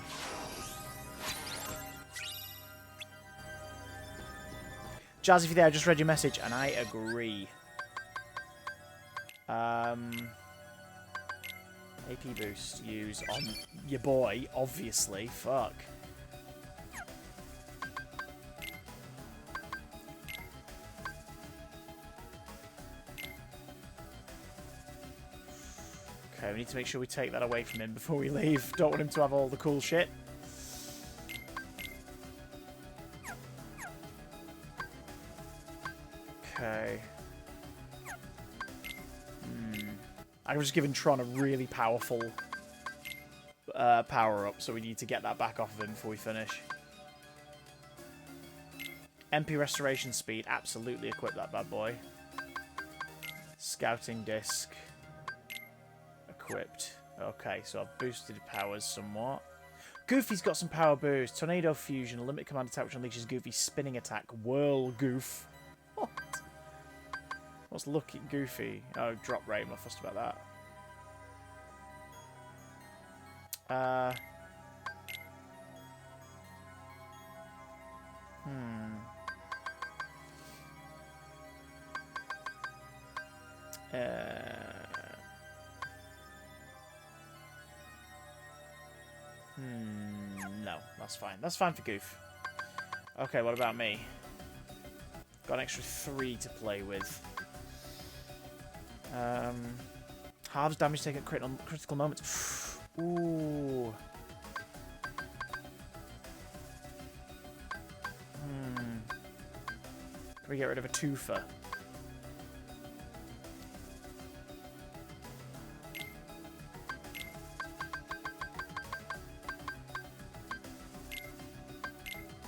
Jazz, if you're there, I just read your message, and I agree. AP boost use on your boy, obviously. Fuck. Okay, we need to make sure we take that away from him before we leave. Don't want him to have all the cool shit. Okay. I'm just giving Tron a really powerful power-up, so we need to get that back off of him before we finish. MP Restoration Speed, absolutely equip that bad boy. Scouting Disc. Equipped. Okay, so I've boosted powers somewhat. Goofy's got some power boost. Tornado Fusion, a limit command attack which unleashes Goofy's spinning attack. Whirl Goof. What? What's Lucky Goofy? Oh, drop rate. I'm not fussed about that. No, that's fine. That's fine for Goof. Okay, what about me? Got an extra 3 to play with. Halves damage taken at critical moments. Ooh. Can we get rid of a twofer?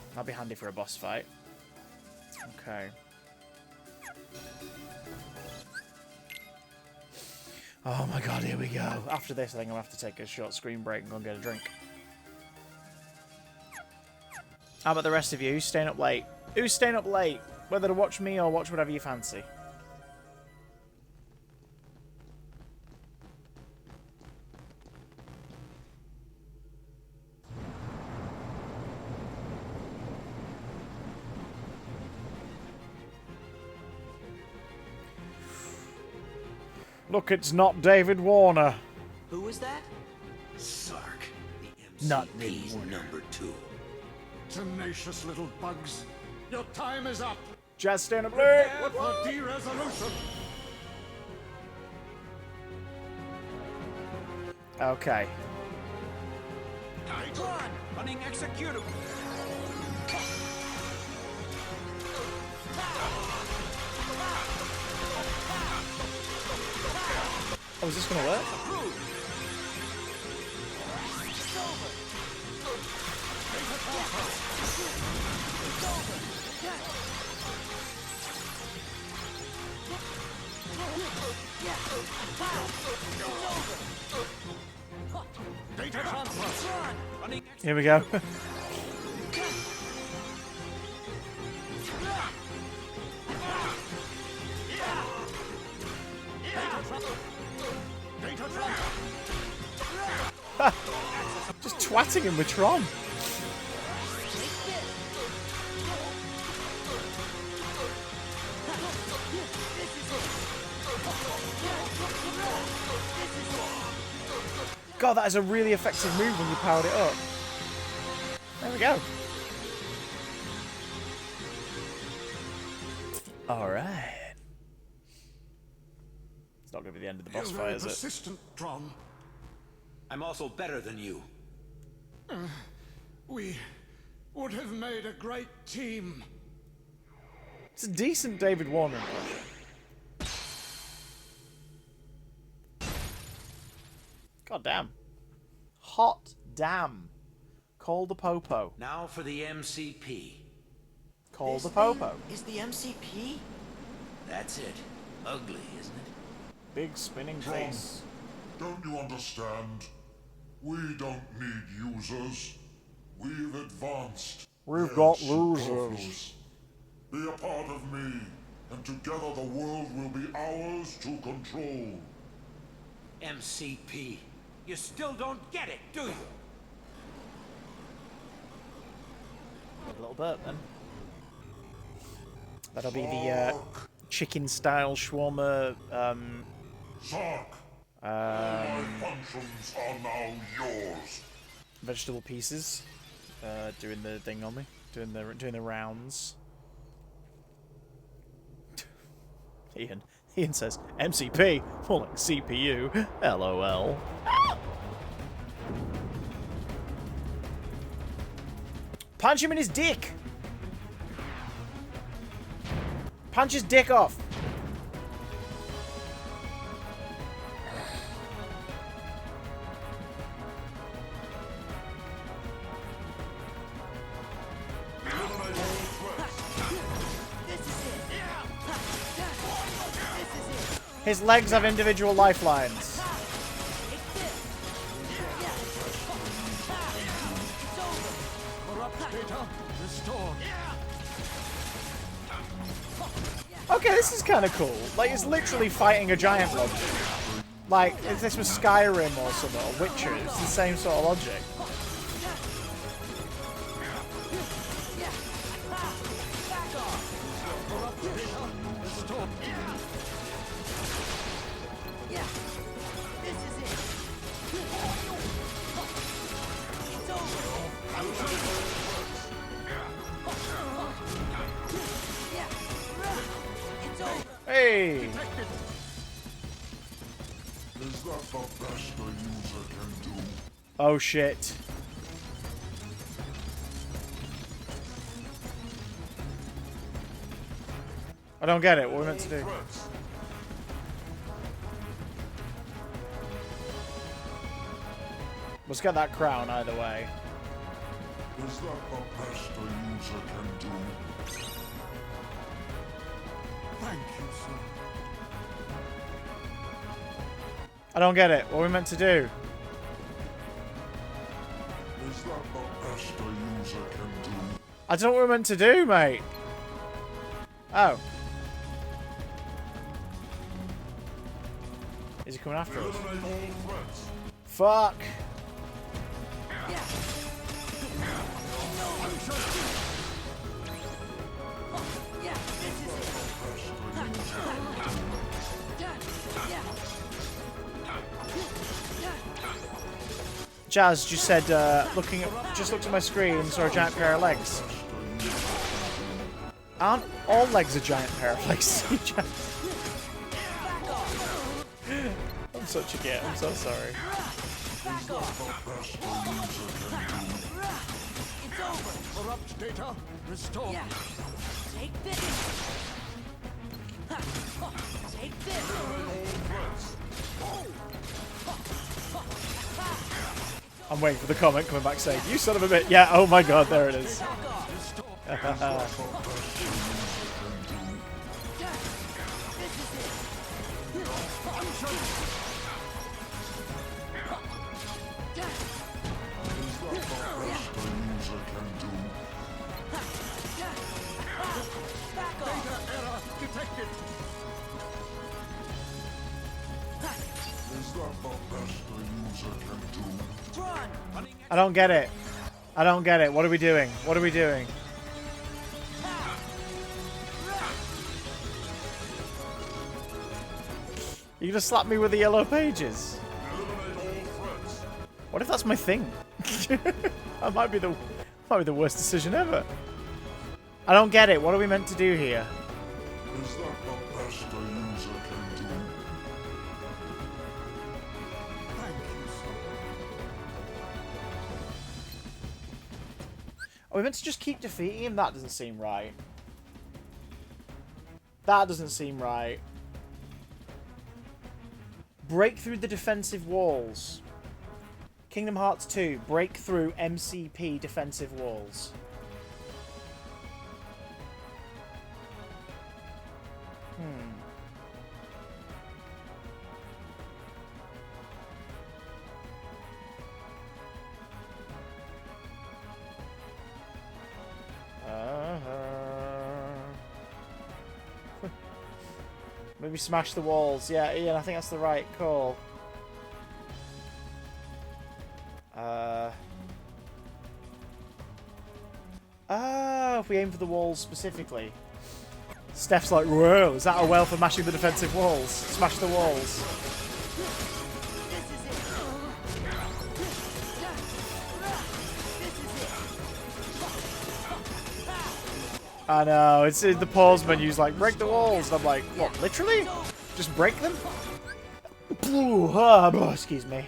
That'll be handy for a boss fight. Okay. Oh my god, here we go. After this, I think I'm going to have to take a short screen break and go and get a drink. How about the rest of you? Who's staying up late? Who's staying up late? Whether to watch me or watch whatever you fancy. Look, it's not David Warner. Who was that? Sark, the Not MCP's Warner. number 2. Tenacious little bugs. Your time is up. Jazz, stand up late. Prepare for de-resolution. Okay. Tron, running executable. Oh, is this gonna work? Data transfer. Running Here we go. Data transfer. Just twatting him with Tron. God, that is a really effective move when you powered it up. There we go. Alright. It's not going to be the end of the boss You're fight, very is it? persistent, Tron. I'm also better than you. We would have made a great team. It's a decent David Warner impression. God damn. Hot damn. Call the popo. Now for the MCP. Call This the popo. thing is the MCP? That's it. Ugly, isn't it? Big spinning face. Don't you understand? We don't need users. We've advanced. We've Yes, got superfluous. losers. Be a part of me, and together the world will be ours to control. MCP. You still don't get it, do you? A little burp then. That'll be the chicken style shawarma Sark, my functions are now yours. vegetable pieces. Doing the thing on me. Doing the rounds. Ian says, MCP? More like CPU. LOL. Punch him in his dick! Punch his dick off! His legs have individual lifelines. Corrupt data restored. Okay, this is kind of cool. Like, it's literally fighting a giant logic. Like, if this was Skyrim or something, or Witcher, it's the same sort of logic. Hey! Is that the best a user can do? Oh shit. I don't get it. What are we meant to do? Threats. Let's get that crown either way. Is that the best a user can do? Thank you, sir. I don't get it. What are we meant to do? Is that the best a user can do? I don't know what we're meant to do, mate. Oh. Is he coming after us? Eliminate all threats. Fuck. Jazz just said, just looked at my screen and saw a giant pair of legs. Aren't all legs a giant pair of legs? I'm such a git. I'm so sorry. Corrupt data restored. Take this. Take this. I'm waiting for the comment coming back saying, "You son of a bitch!" Yeah. Oh my god, there it is. Data error detected. Is that the best a user can do? Tron. I don't get it. I don't get it. What are we doing? What are we doing? You gonna slap me with the yellow pages? What if that's my thing? That might be the worst decision ever. I don't get it. What are we meant to do here? Is that the best a user can do? Thank you, sir. Are we meant to just keep defeating him? That doesn't seem right. That doesn't seem right. Break through the defensive walls. Kingdom Hearts 2. Break through MCP defensive walls. Maybe smash the walls. Yeah, Ian, I think that's the right call. If we aim for the walls specifically. Steph's like, whoa, is that a well for mashing the defensive walls? Smash the walls. I know, it's in the pause menu's like, break the walls. And I'm like, what, literally? Just break them? Excuse me.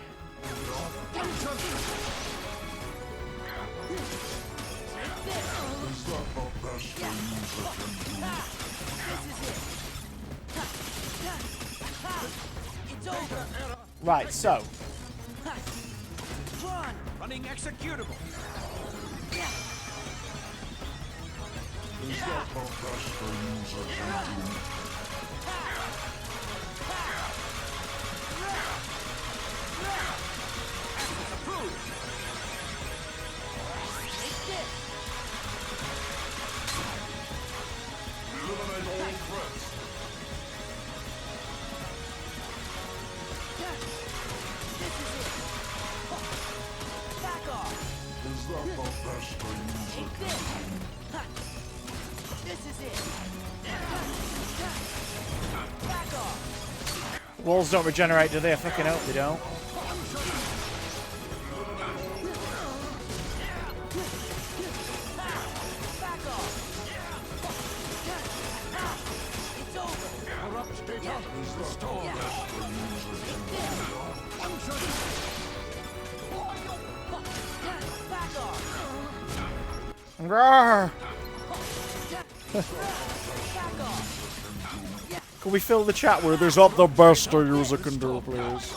Is that the best a user can do? It's over. Right, so. Tron. Running executable. Is that the best a user can do? Eliminate all threats. Back off. Is that the best a user can do? This is it. Back off. Walls don't regenerate, do they? I fucking hope they don't. Restore. Back off. Rawr. Back off. Can we fill the chat with "Is that the best a user can do, please"?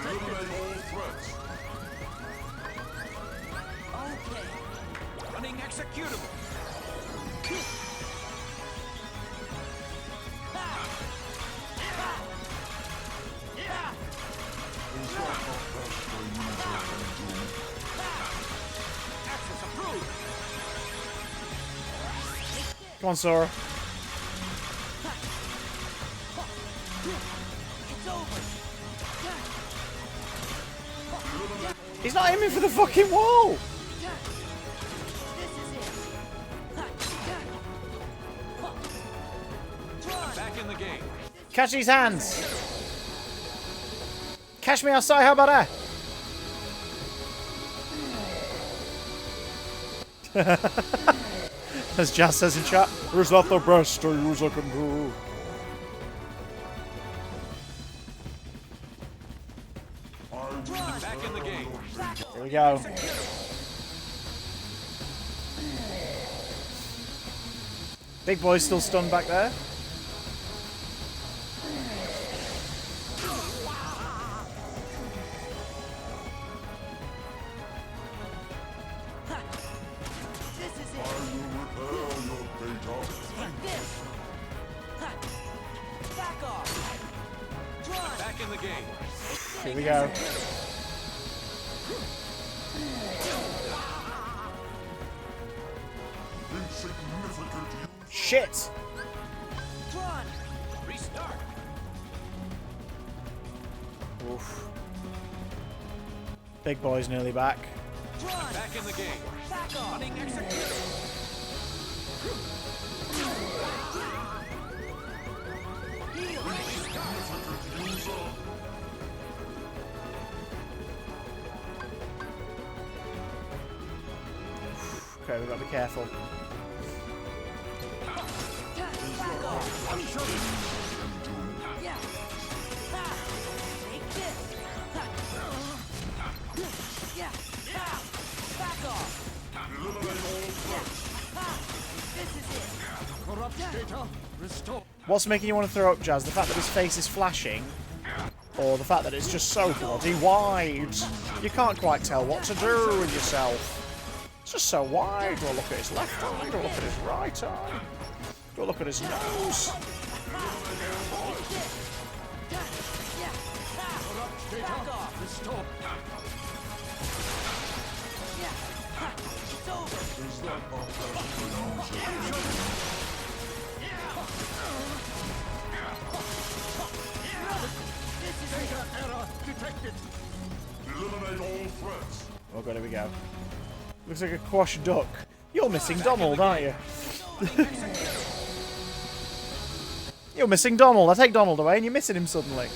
Eliminate all threats. Okay. Running executable. Access approved. Come on, Sora. It's over. He's not aiming for the fucking wall. This is it. Back in the game. Catch these hands. Catch me outside. How about that? As Jazz says in chat, "Is that the best a user can do?" Back in the game. Here we go. Big boy's still stunned back there. This is I it. will repair your data. Take this. Back off. Tron. Back in the game. Here we go. Insignificant use. Shit! Tron. Restart. Oof. Big boy's nearly back. Tron. Back in the game. Back off. Running executable. Okay, we've got to be careful. Back off. Yeah. Ha. Take this. Ha. Yeah. Ha. Back off. Eliminate all threats. Ha. This is it. Corrupt data. Restore. What's making you want to throw up, Jazz? The fact that his face is flashing? Or the fact that it's just so bloody wide? You can't quite tell what to do with yourself. It's just so wide. Do I look at his left eye? Do I look at his right eye? Do I look at his nose? Back off. Restore. Yeah. Ha. It's over. Is that not best for user? This is it. Data error detected. Eliminate all threats. Oh god, here we go. Looks like a quash duck. You're missing Donald, aren't you? You're missing Donald. I take Donald away and you're missing him suddenly.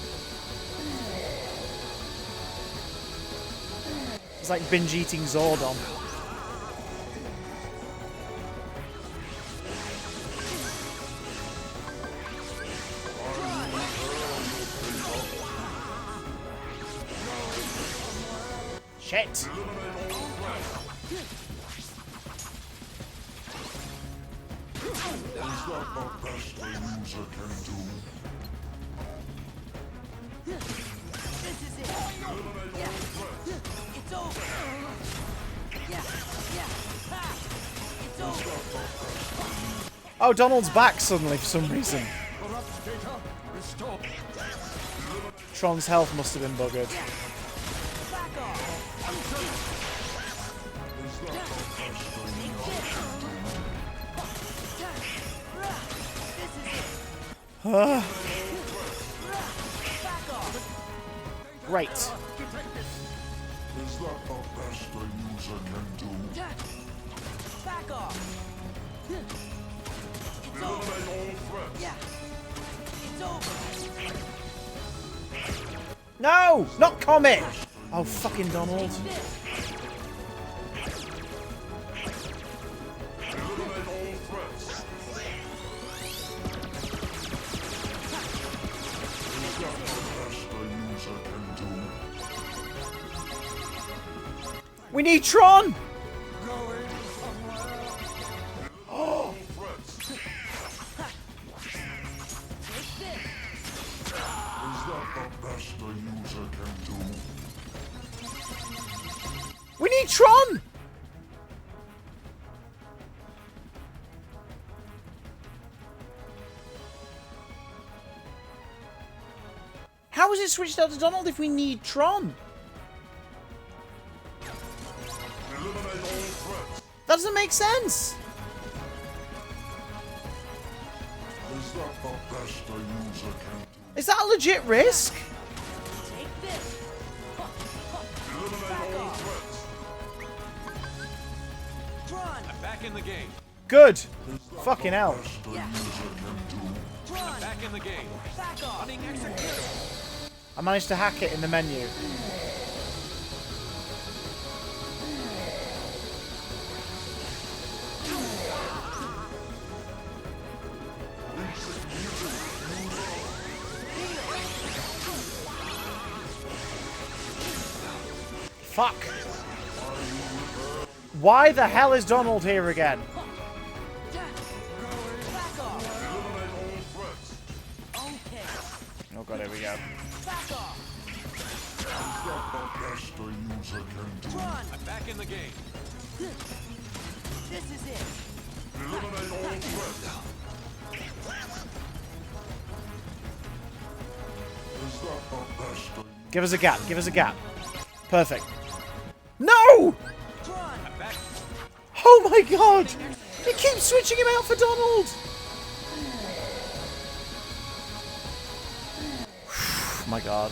It's like binge eating Zordon. Shit! Is that the best a user can do? This is it. Yeah. It's over. Yeah. Yeah. Ha. It's over. Oh, Donald's back suddenly for some reason. Corrupt data. Restore. Tron's health must have been buggered. Back off. Is that the best a user can do? This is it. Ah, Back off. great. Detected. Is that the best a user can do? Back off. It's over. Eliminate all threats. Yeah. It's It's over. No! Not Comet! Oh, fucking Donald. Eliminate all threats. Is that the best a user can do? We need Tron! Going somewhere. All threats. Take this. Is that the best a user can do? We need Tron! How is it switched out to Donald if we need Tron? Eliminate all threats. That doesn't make sense! Is that the best a user can do? Is that a legit risk? Take this. Eliminate all threats. Tron. I'm back in the game. Good. Fucking hell. Best a user can do. Tron. Back in the game. Back off. Running execute. I managed to hack it in the menu. Fuck. Why the hell is Donald here again? Back off. Eliminate all threats. Okay. Oh god, here we go. Back off. Is that the best a user can do? Tron. I'm back in the game. This is it. Eliminate all threats. Is that the best a Give us a gap. Give us a gap. Perfect. No! Tron. I'm back. Oh my god! He keeps switching him out for Donald! Oh my god.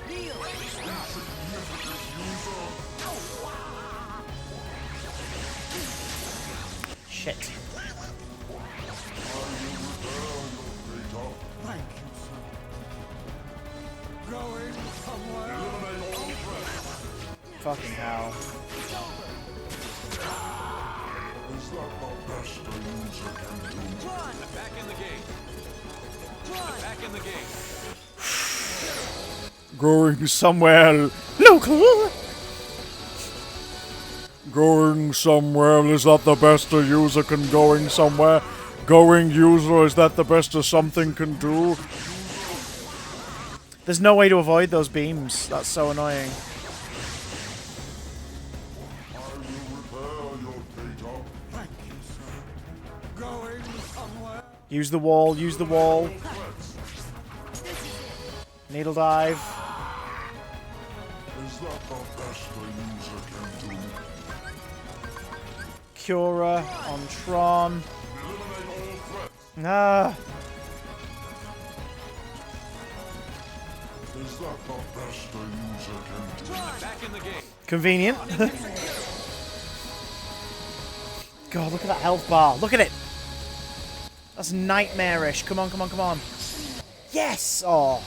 Deal. Shit. Thank you, sir. Going somewhere. Eliminate all threats. Fucking hell. Is that the best a user can do? Tron. I'm back in the game. Tron. Back in the game. Going somewhere local. Going somewhere, is that the best a user can going somewhere? Going user, is that the best a something can do? There's no way to avoid those beams. That's so annoying. I will repair your data. Thank you, sir. Going somewhere. Use the wall, use the wall. Threats. Needle dive. Is that the best a user can do? Cura on Tron. Eliminate all threats. Ah. Is that the best a user can do? Back in the game. Convenient. God, look at that health bar. Look at it. That's nightmarish. Come on, come on, come on. Yes! Oh.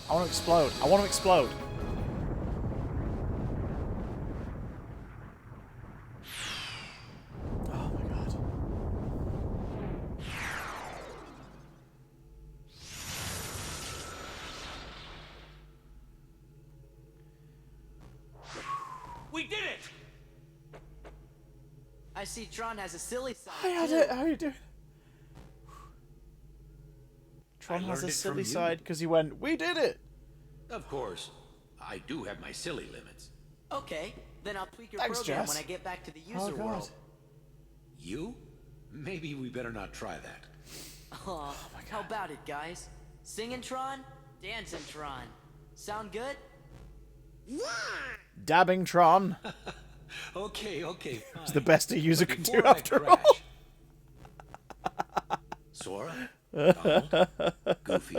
I want to explode. I want to explode. Oh my god. We did it! I see Tron has a silly side. Hi, too. how you doing? Tron has learned a it from silly you. side because he went, we did it! Of course. I do have my silly limits. Okay, then I'll tweak your Thanks, program Jess. when I get back to the Oh, user God. world. You? Maybe we better not try that. Aw, how about it, guys? Singing Tron, dancing Tron. Sound good? Dabbing Tron. Okay, okay, fine. It's the best a user But can do before I after all. crash- Sora, Donald, Goofy,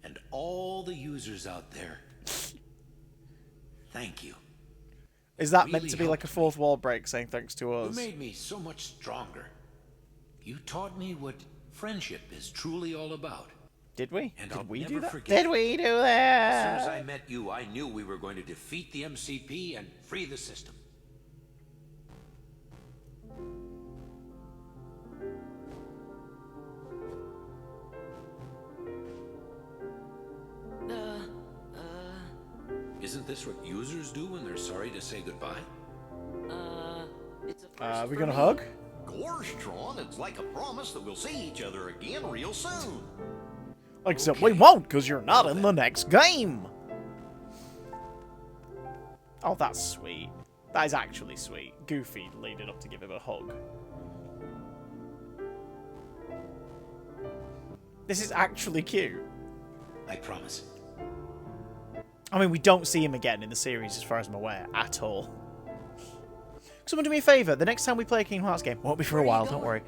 and all the users out there. Thank you. Is that Really meant to be like a helped fourth wall break saying thanks to You us? made me so much stronger. You taught me what friendship is truly all about. Did we? And Did I'll we never do that? forget Did it. we do As soon as that? I met you, I knew we were going to defeat the MCP and free the system. Isn't this what users do when they're sorry to say goodbye? It's a Are first we for gonna me. hug? Gosh, Tron, it's like a promise that we'll see each other again real soon. Except we won't, because you're not in the next game. Oh, that's sweet. That is actually sweet. Goofy leading up to give him a hug. This is actually cute. I promise. I mean, we don't see him again in the series, as far as I'm aware, at all. Someone do me a favour. The next time we play a Kingdom Hearts game, won't be for a while, don't worry.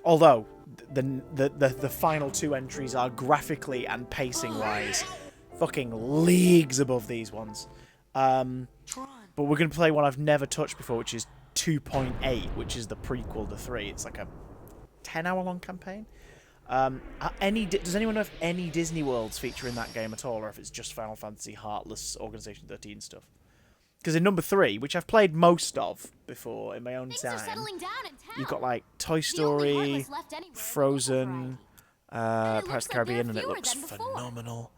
Although, the final two entries are graphically and pacing-wise fucking leagues above these ones. Tron. But we're going to play one I've never touched before, which is 2.8, which is the prequel to 3. It's like a 10-hour-long campaign. Does anyone know if any Disney worlds feature in that game at all, or if it's just Final Fantasy Heartless Organization 13 stuff? Because in number 3, which I've played most of before in my own Things are time, settling down in town. you've got like Toy The only Story, Heartless left anywhere is Frozen, And it Pirates of the looks like there are Caribbean, and it fewer looks than before. phenomenal.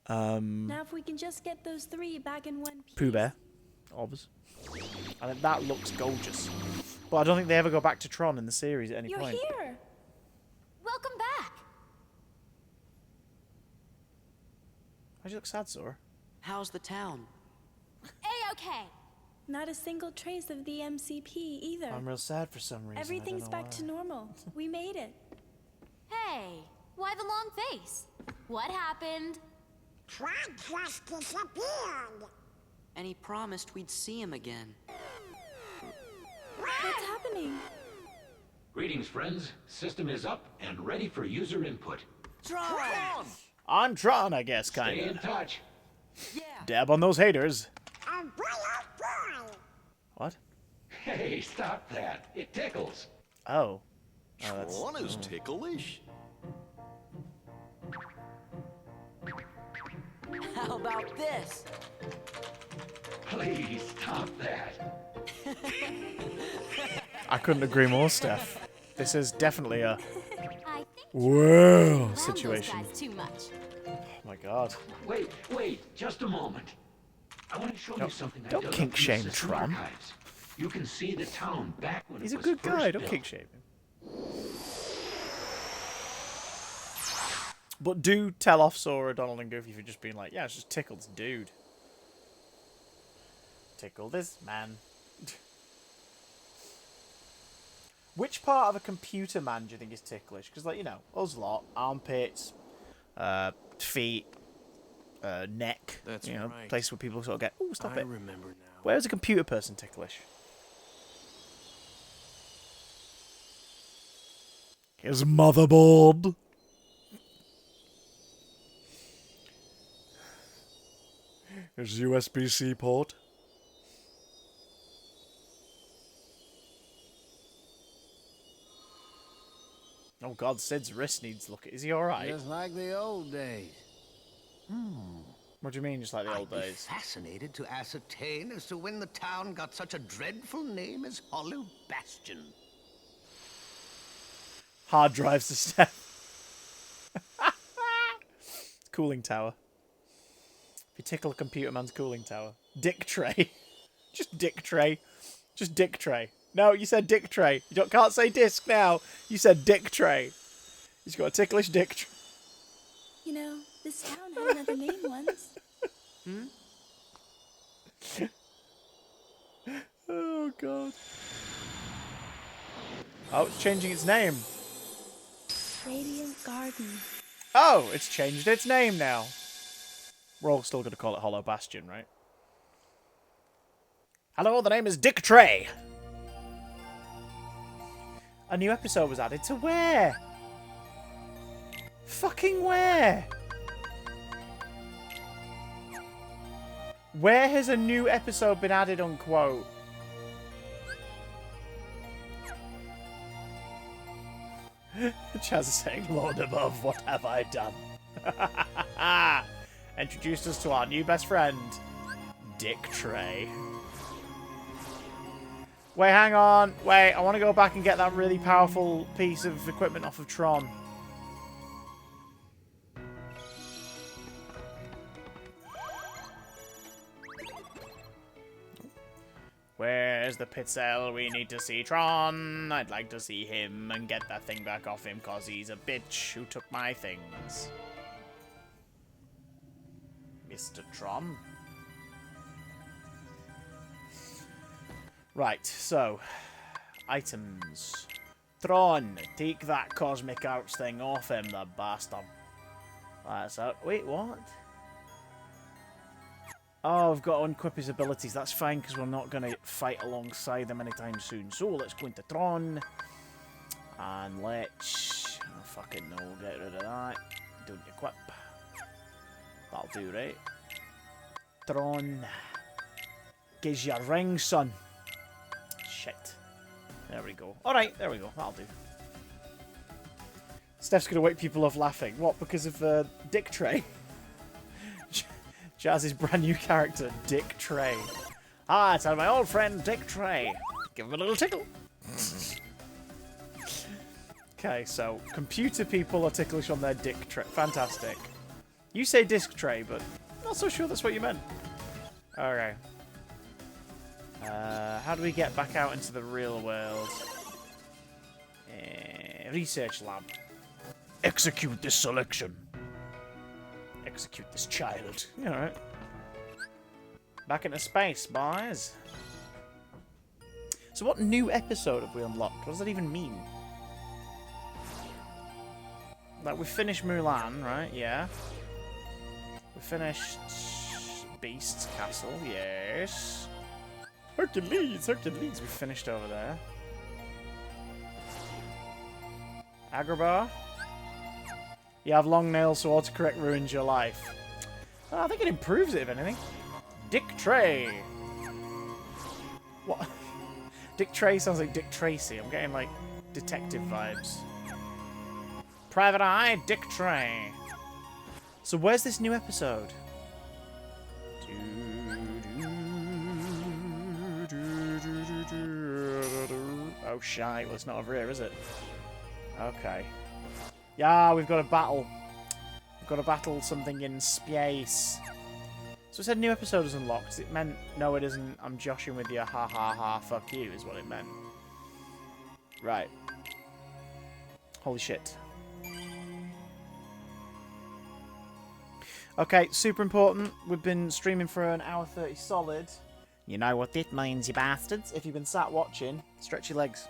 Now if we can just get those 3 back in one piece. Pooh Bear, obviously. I think that looks gorgeous. But I don't think they ever go back to Tron in the series at any You're point. here. Welcome back. Why do you look sad, Zora? How's the town? A-okay. Not a single trace of the MCP either. I'm real sad for some reason. Everything's back to normal. We made it. Hey, why the long face? What happened? Tron just disappeared. And he promised we'd see him again. What's happening? Greetings, friends. System is up and ready for user input. Tron! I'm Tron, I guess, Stay in kinda. touch. Yeah. Dab on those haters. Oh boy, oh boy. What? Hey, stop that. It tickles. Oh. Tron is ticklish. How about this? Please stop that. I couldn't agree more, Steph. This is definitely a I think well around those situation. guys too much. Oh my god. Wait, just a moment. I want to show you something I don't dug up kink from the shame system Tron. archives. You can see the town back when He's it a was good guy, first don't built. kick shame him. But do tell off Sora, Donald, and Goofy for just being like, yeah, it's just tickle this dude. Tickle this man. Which part of a computer man do you think is ticklish? Because, like, you know, us lot, armpits, feet, neck. That's you know, right. places where people sort of get, oh, stop I it. remember now. Where's a computer person ticklish? His motherboard. His USB-C port. Oh god, Sid's wrist needs looking. Is he alright? Just like the old days. What do you mean, just like the old I'd be days? fascinated to ascertain as to when the town got such a dreadful name as Hollow Bastion. Hard drives to step. Cooling tower. If you tickle a computer man's cooling tower. Dick tray. Just dick tray. Just dick tray. No, you said dick tray. You can't say disc now. You said dick tray. He's got a ticklish dick tray. You know, this town had another name once. Oh, God. Oh, it's changing its name. Radiant Garden. Oh, it's changed its name now. We're all still going to call it Hollow Bastion, right? Hello, the name is Dick Tray. A new episode was added to where? Fucking where? Where has a new episode been added, unquote? Chaz is saying, Lord above, what have I done? Introduced us to our new best friend, Dick Trey. Wait, hang on. Wait, I want to go back and get that really powerful piece of equipment off of Tron. Where's the pit cell? We need to see Tron. I'd like to see him and get that thing back off him because he's a bitch who took my things. Mr. Tron. Right, so. Items. Tron, take that cosmic arch thing off him, the bastard. That's out. Wait, what? Oh, I've got to unequip his abilities. That's fine, because we're not going to fight alongside them anytime soon. So, let's go into Tron. And let's... Oh, fucking no, get rid of that. Don't equip. That'll do, right? Tron. Gives you a ring, son. Shit. There we go. Alright, there we go. That'll do. Steph's going to wake people off laughing. What, because of Dick Trey? Jazz's brand new character, Dick Trey. Ah, it's my old friend Dick Trey. Give him a little tickle. Okay, so computer people are ticklish on their Dick Trey. Fantastic. You say disc tray, but I'm not so sure that's what you meant. Okay. How do we get back out into the real world? Research lab. Execute this selection. Execute this child. Yeah, alright. Back into space, boys. So what new episode have we unlocked? What does that even mean? Like, we finished Mulan, right? Yeah. We finished Beast's Castle, yes. Hercules, Hercules. We finished over there. Agrabah. You have long nails, so autocorrect ruins your life. I think it improves it, if anything. Dick Trey. What? Dick Trey sounds like Dick Tracy. I'm getting, like, detective vibes. Private Eye, Dick Trey. So where's this new episode? Oh, shite. Well, it's not over here, is it? Okay. Yeah, we've got a battle. We've got to battle something in space. So it said new episode is unlocked. It meant, no it isn't, I'm joshing with you, ha ha ha, fuck you, is what it meant. Right. Holy shit. Okay, super important. We've been streaming for an hour 30 solid. You know what it means, you bastards. If you've been sat watching, stretch your legs.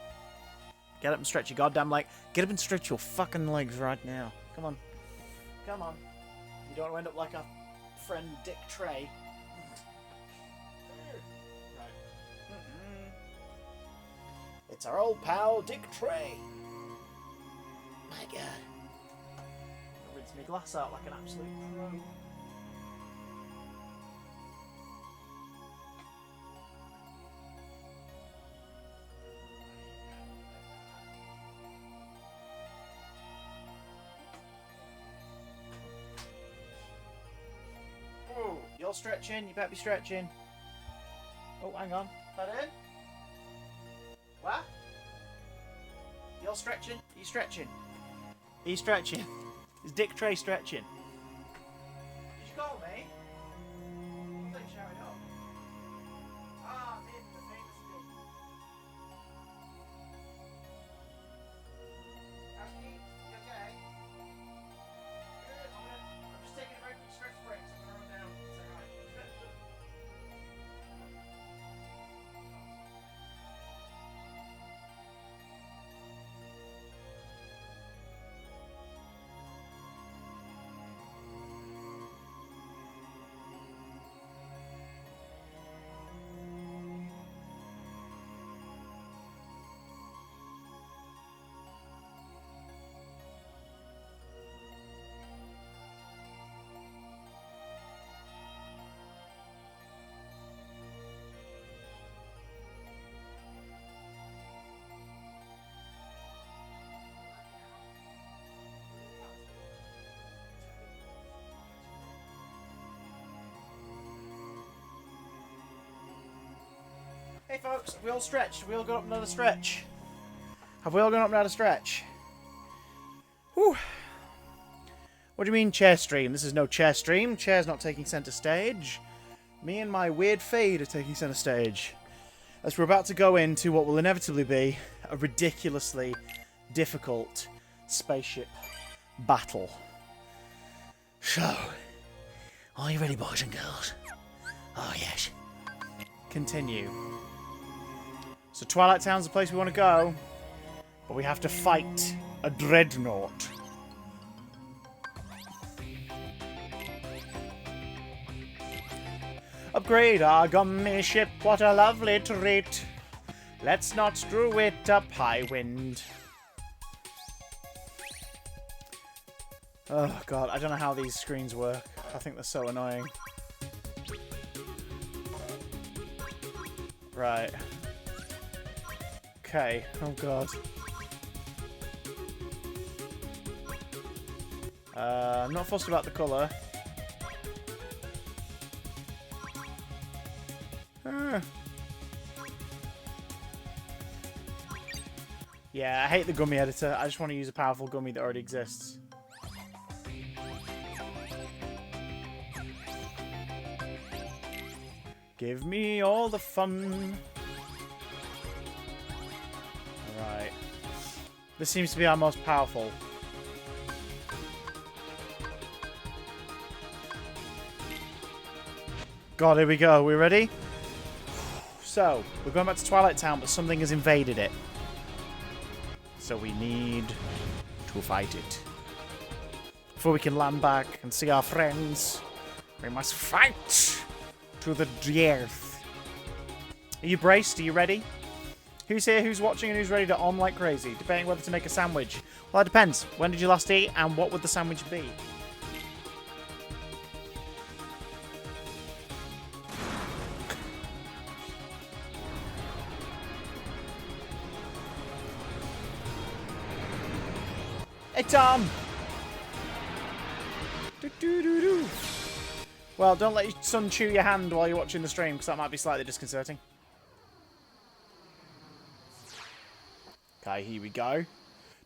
Get up and stretch your goddamn leg. Get up and stretch your fucking legs right now. Come on. Come on. You don't want to end up like our friend Dick Trey. Right. It's our old pal Dick Trey. My god. I'll rinse my glass out like an absolute pro. You're stretching, you better be stretching. Oh, hang on. That in? What? You're stretching? Are you stretching? Are you stretching? Is Dick Trey stretching? Did you call me? I thought you shouted up. Ah, Min, the famous Min. Ashley, you okay? Good. I'm just taking a very quick stretch break, so I'm going to run down and say hi. Hey folks, have we all stretched? Have we all got up another stretch? Have we all gone up another stretch? Whew. What do you mean chair stream? This is no chair stream. Chair's not taking centre stage. Me and my weird fade are taking centre stage. As we're about to go into what will inevitably be a ridiculously difficult spaceship battle. So, are you ready, boys and girls? Oh yes. Continue. So Twilight Town's the place we want to go, but we have to fight a dreadnought. Upgrade our gummy ship, what a lovely treat. Let's not screw it up, high wind. Oh god, I don't know how these screens work. I think they're so annoying. Right. Okay, oh god. I'm not fussed about the colour. Yeah, I hate the gummy editor. I just want to use a powerful gummy that already exists. Give me all the fun. Alright. This seems to be our most powerful. God, here we go. We ready? So, we're going back to Twilight Town, but something has invaded it. So we need to fight it. Before we can land back and see our friends, we must fight to the death. Are you braced? Are you ready? Who's here, who's watching, and who's ready to on like crazy? Debating whether to make a sandwich. Well, it depends. When did you last eat, and what would the sandwich be? Hey, Tom! Do-do-do-do. Well, don't let your son chew your hand while you're watching the stream, because that might be slightly disconcerting. Okay, here we go.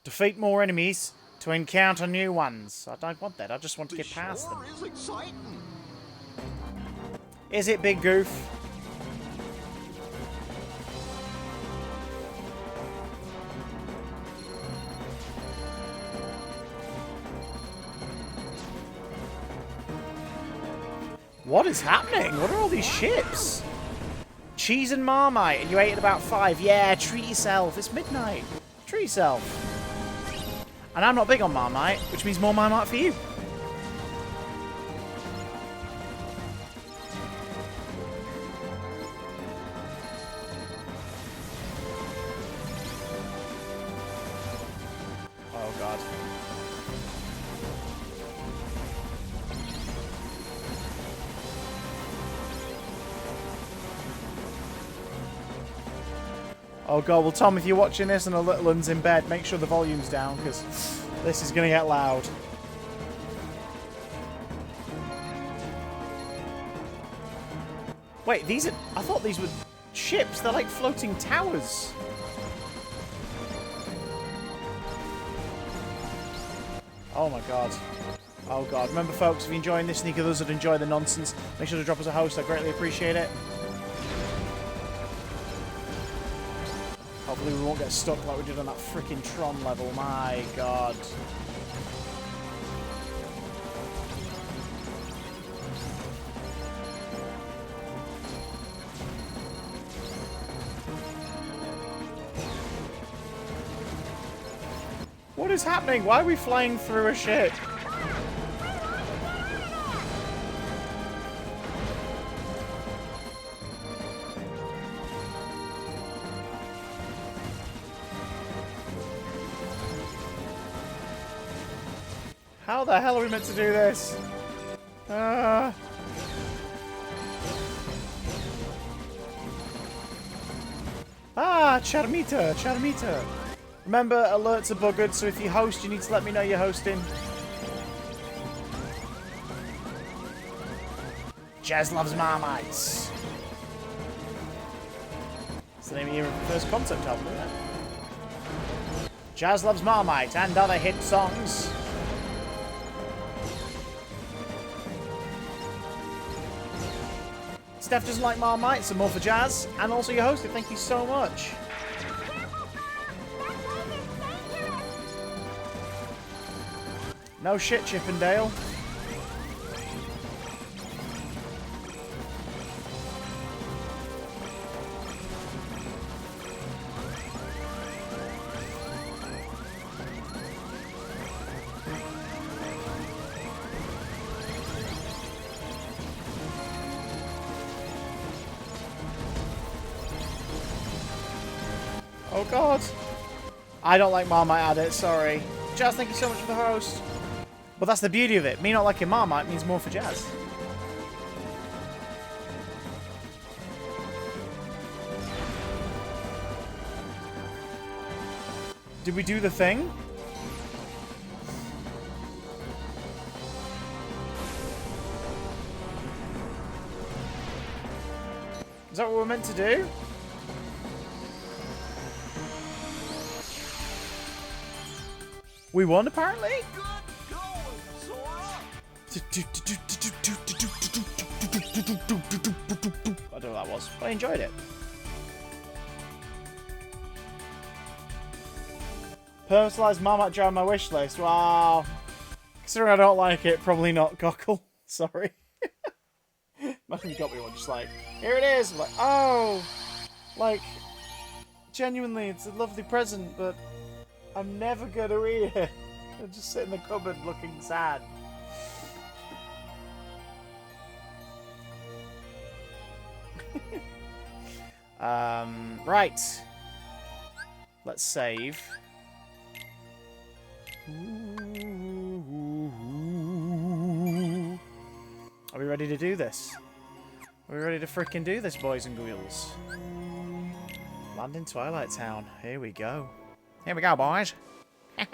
Defeat more enemies to encounter new ones. I don't want that. I just want to get past them. Is exciting. Is it, Big Goof? What is happening? What are all these ships? Cheese and Marmite, and you ate at about 5. Yeah, treat yourself. It's midnight. Treat yourself. And I'm not big on Marmite, which means more Marmite for you. Oh, God. Oh god, well Tom, if you're watching this and a little one's in bed, make sure the volume's down, because this is going to get loud. Wait, these are... I thought these were ships. They're like floating towers. Oh my god. Oh god. Remember folks, if you're enjoying this and you think others would enjoy the nonsense, make sure to drop us a host. I greatly appreciate it. Hopefully we won't get stuck like we did on that freaking Tron level. My god. What is happening? Why are we flying through a ship? How the hell are we meant to do this? Charmita, Charmita. Remember, alerts are buggered, so if you host, you need to let me know you're hosting. Jazz loves Marmites. That's the name of your first concept album, isn't it? Jazz loves Marmite and other hit songs. Steph doesn't like Marmite, so more for Jazz. And also your hosted, thank you so much. No shit, Chippendale. Oh god. I don't like Marmite at it, sorry. Jazz, thank you so much for the host. But that's the beauty of it. Me not liking Marmite means more for Jazz. Did we do the thing? Is that what we're meant to do? We won, apparently? I don't know what that was, but I enjoyed it. Personalised Marmite jar on my wish list. Wow. Considering I don't like it, probably not Cockle. Sorry. Imagine you got me one, just like, here it is. I'm like, oh. Like, genuinely, it's a lovely present, but I'm never going to eat it. I'll just sit in the cupboard looking sad. Right. Let's save. Are we ready to do this? Are we ready to frickin' do this, boys and girls? Land in Twilight Town. Here we go. Here we go, boys. Did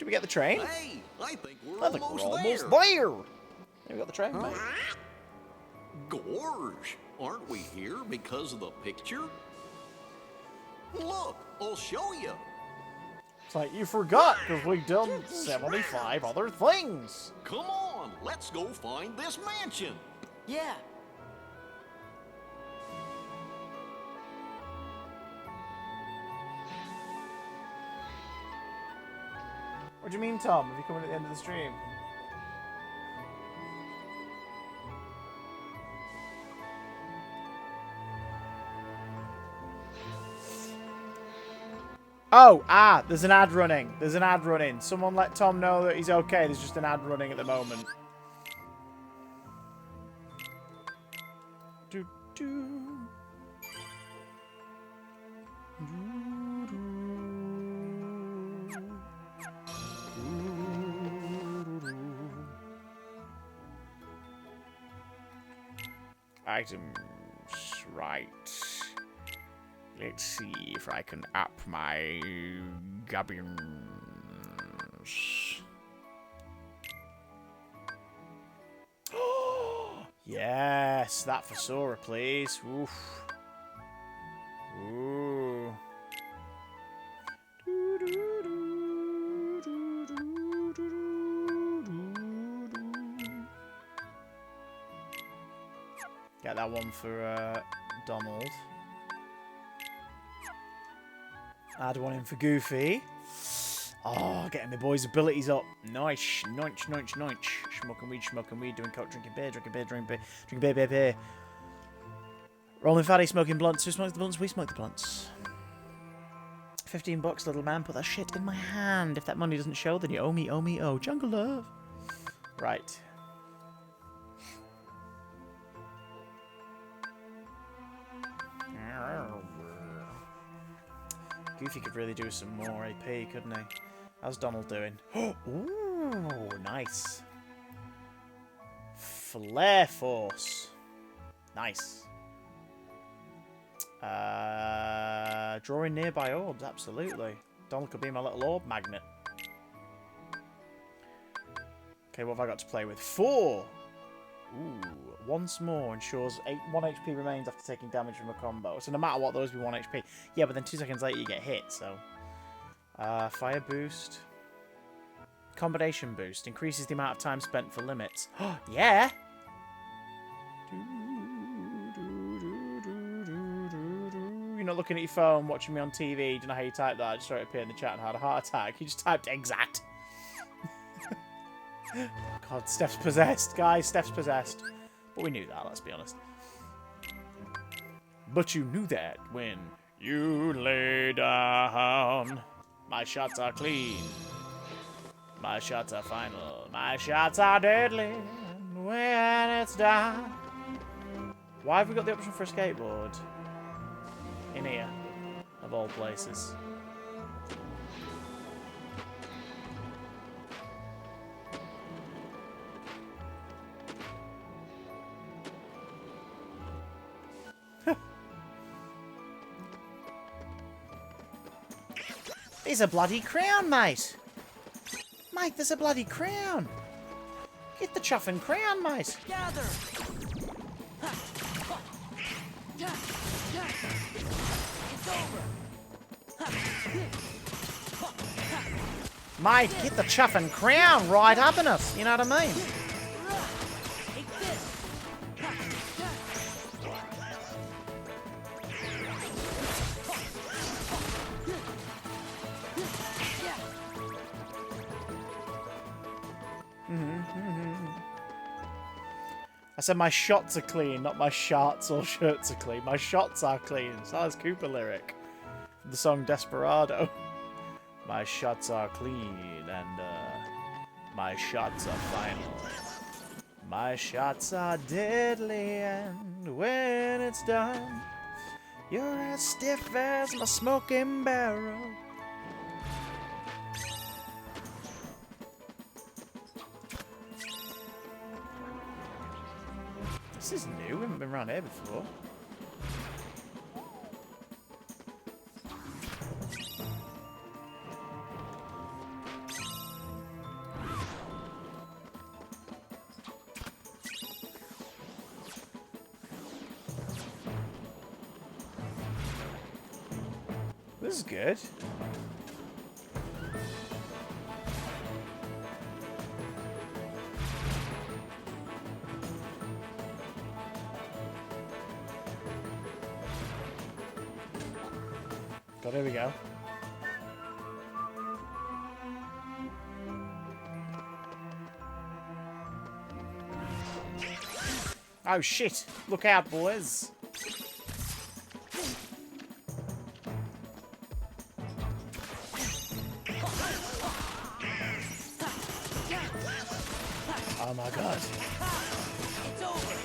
we get the train? Hey, I think we're almost there. Yeah, we got the train, mate. Gorge, aren't we here because of the picture? Look, I'll show you. It's like you forgot because we've done 75 other things. Come on, let's go find this mansion. Yeah. What do you mean, Tom? Have you come in at the end of the stream? Oh, there's an ad running. There's an ad running. Someone let Tom know that he's okay. There's just an ad running at the moment. Do, do. Items, right. Let's see if I can up my gubbins. Yes, that for Sora, please. Oof. Ooh. Get that one for Donald. Add one in for Goofy. Oh, getting my boys' abilities up. Nice. Noinch, noinch, noinch. Smoking weed, doing coke, drinking beer, drinking beer. Rolling fatty, smoking blunts. Who smokes the blunts? We smoke the blunts. $15, little man. Put that shit in my hand. If that money doesn't show, then you owe me, oh. Jungle love. Right. Goofy could really do some more AP, couldn't he? How's Donald doing? Ooh, nice. Flare Force. Nice. Drawing nearby orbs, absolutely. Donald could be my little orb magnet. Okay, what have I got to play with? 4. Ooh. Once more ensures 1 HP remains after taking damage from a combo. So no matter what, those be 1 HP. Yeah, but then 2 seconds later you get hit, so... fire boost. Combination boost. Increases the amount of time spent for limits. Yeah! You're not looking at your phone, watching me on TV. Don't know how you type that. I just saw it appear in the chat and had a heart attack. You just typed exact. God, Steph's possessed. Guys, Steph's possessed. But we knew that, let's be honest. But you knew that when you lay down. My shots are clean. My shots are final. My shots are deadly. When it's done. Why have we got the option for a skateboard? In here. Of all places. There's a bloody crown, mate. Mate, there's a bloody crown. Get the chuffing crown, mate. Gather. It's over. Mate, get the chuffing crown right up in us. You know what I mean? Take this. I said my shots are clean, not my sharts or shirts are clean. My shots are clean. Silas Cooper lyric. From the song Desperado. My shots are clean and my shots are final. My shots are deadly and when it's done, you're as stiff as my smoking barrel. This is new, we haven't been around here before. This is good. Oh, there we go. Oh shit! Look out, boys! Oh my god. It's over.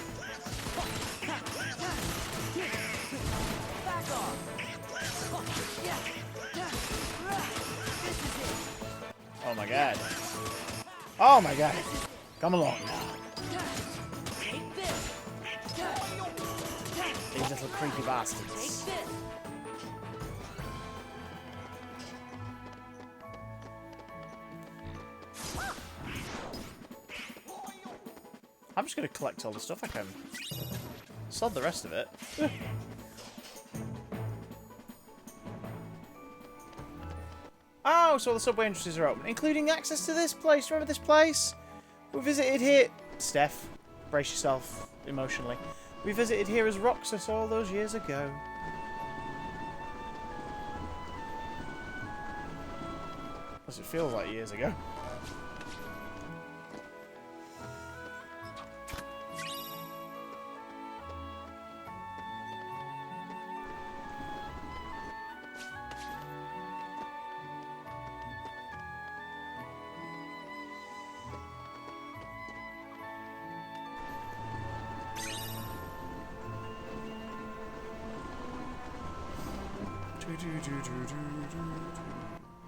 Back off. Oh my god. Oh my god. Come along now. Take this. These little creepy bastards. Take this. I'm just going to collect all the stuff I can. Sod the rest of it. Oh, so all the subway entrances are open, including access to this place. Remember this place? We visited here. Steph, brace yourself emotionally. We visited here as Roxas all those years ago. As it feels like years ago.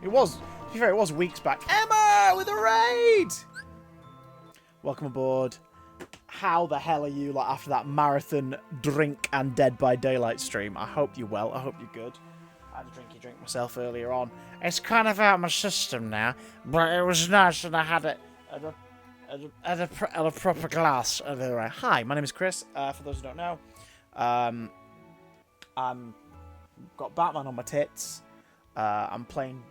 It was, to be fair, it was weeks back. Emma with a raid! Welcome aboard. How the hell are you like after that marathon drink and Dead by Daylight stream? I hope you're well. I hope you're good. I had a drinky drink myself earlier on. It's kind of out of my system now, but it was nice and I had it. at a proper glass. Hi, my name is Chris. For those who don't know, I'm got Batman on my tits. I'm playing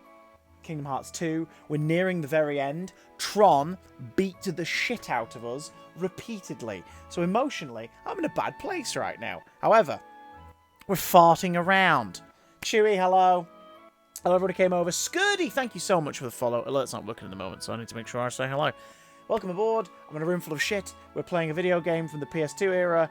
Kingdom Hearts 2. We're nearing the very end. Tron beat the shit out of us repeatedly. So emotionally, I'm in a bad place right now. However, we're farting around. Chewy, hello. Hello, everybody came over. Skirdy, thank you so much for the follow. Alert's not working at the moment, so I need to make sure I say hello. Welcome aboard. I'm in a room full of shit. We're playing a video game from the PS2 era.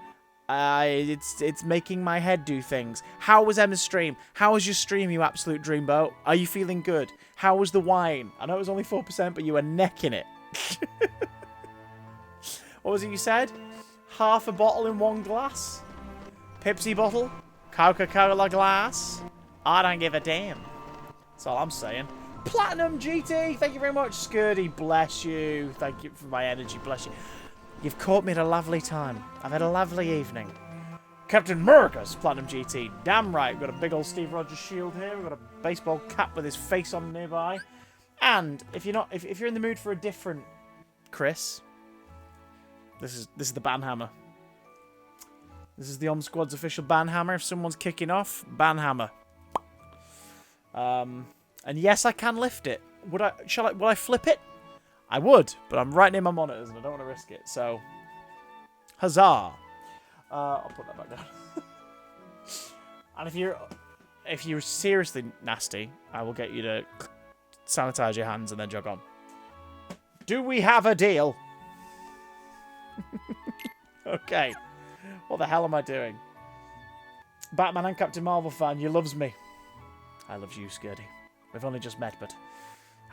It's making my head do things. How was Emma's stream? How was your stream, you absolute dreamboat? Are you feeling good? How was the wine? I know it was only 4%, but you were necking it. What was it you said? Half a bottle in one glass? Pepsi bottle? Coca-Cola glass? I don't give a damn. That's all I'm saying. Platinum GT, thank you very much. Skirdy, bless you. Thank you for my energy, bless you. You've caught me at a lovely time. I've had a lovely evening. Captain America's Platinum GT. Damn right. We've got a big old Steve Rogers shield here. We've got a baseball cap with his face on nearby. And if you're in the mood for a different Chris, this is the Banhammer. This is the Om Squad's official Banhammer. If someone's kicking off, Banhammer. And yes, I can lift it. Will I flip it? I would, but I'm right near my monitors and I don't want to risk it. So, huzzah! I'll put that back down. And if you're seriously nasty, I will get you to sanitize your hands and then jog on. Do we have a deal? Okay. What the hell am I doing? Batman and Captain Marvel fan, you loves me. I love you, Skirdy. We've only just met, but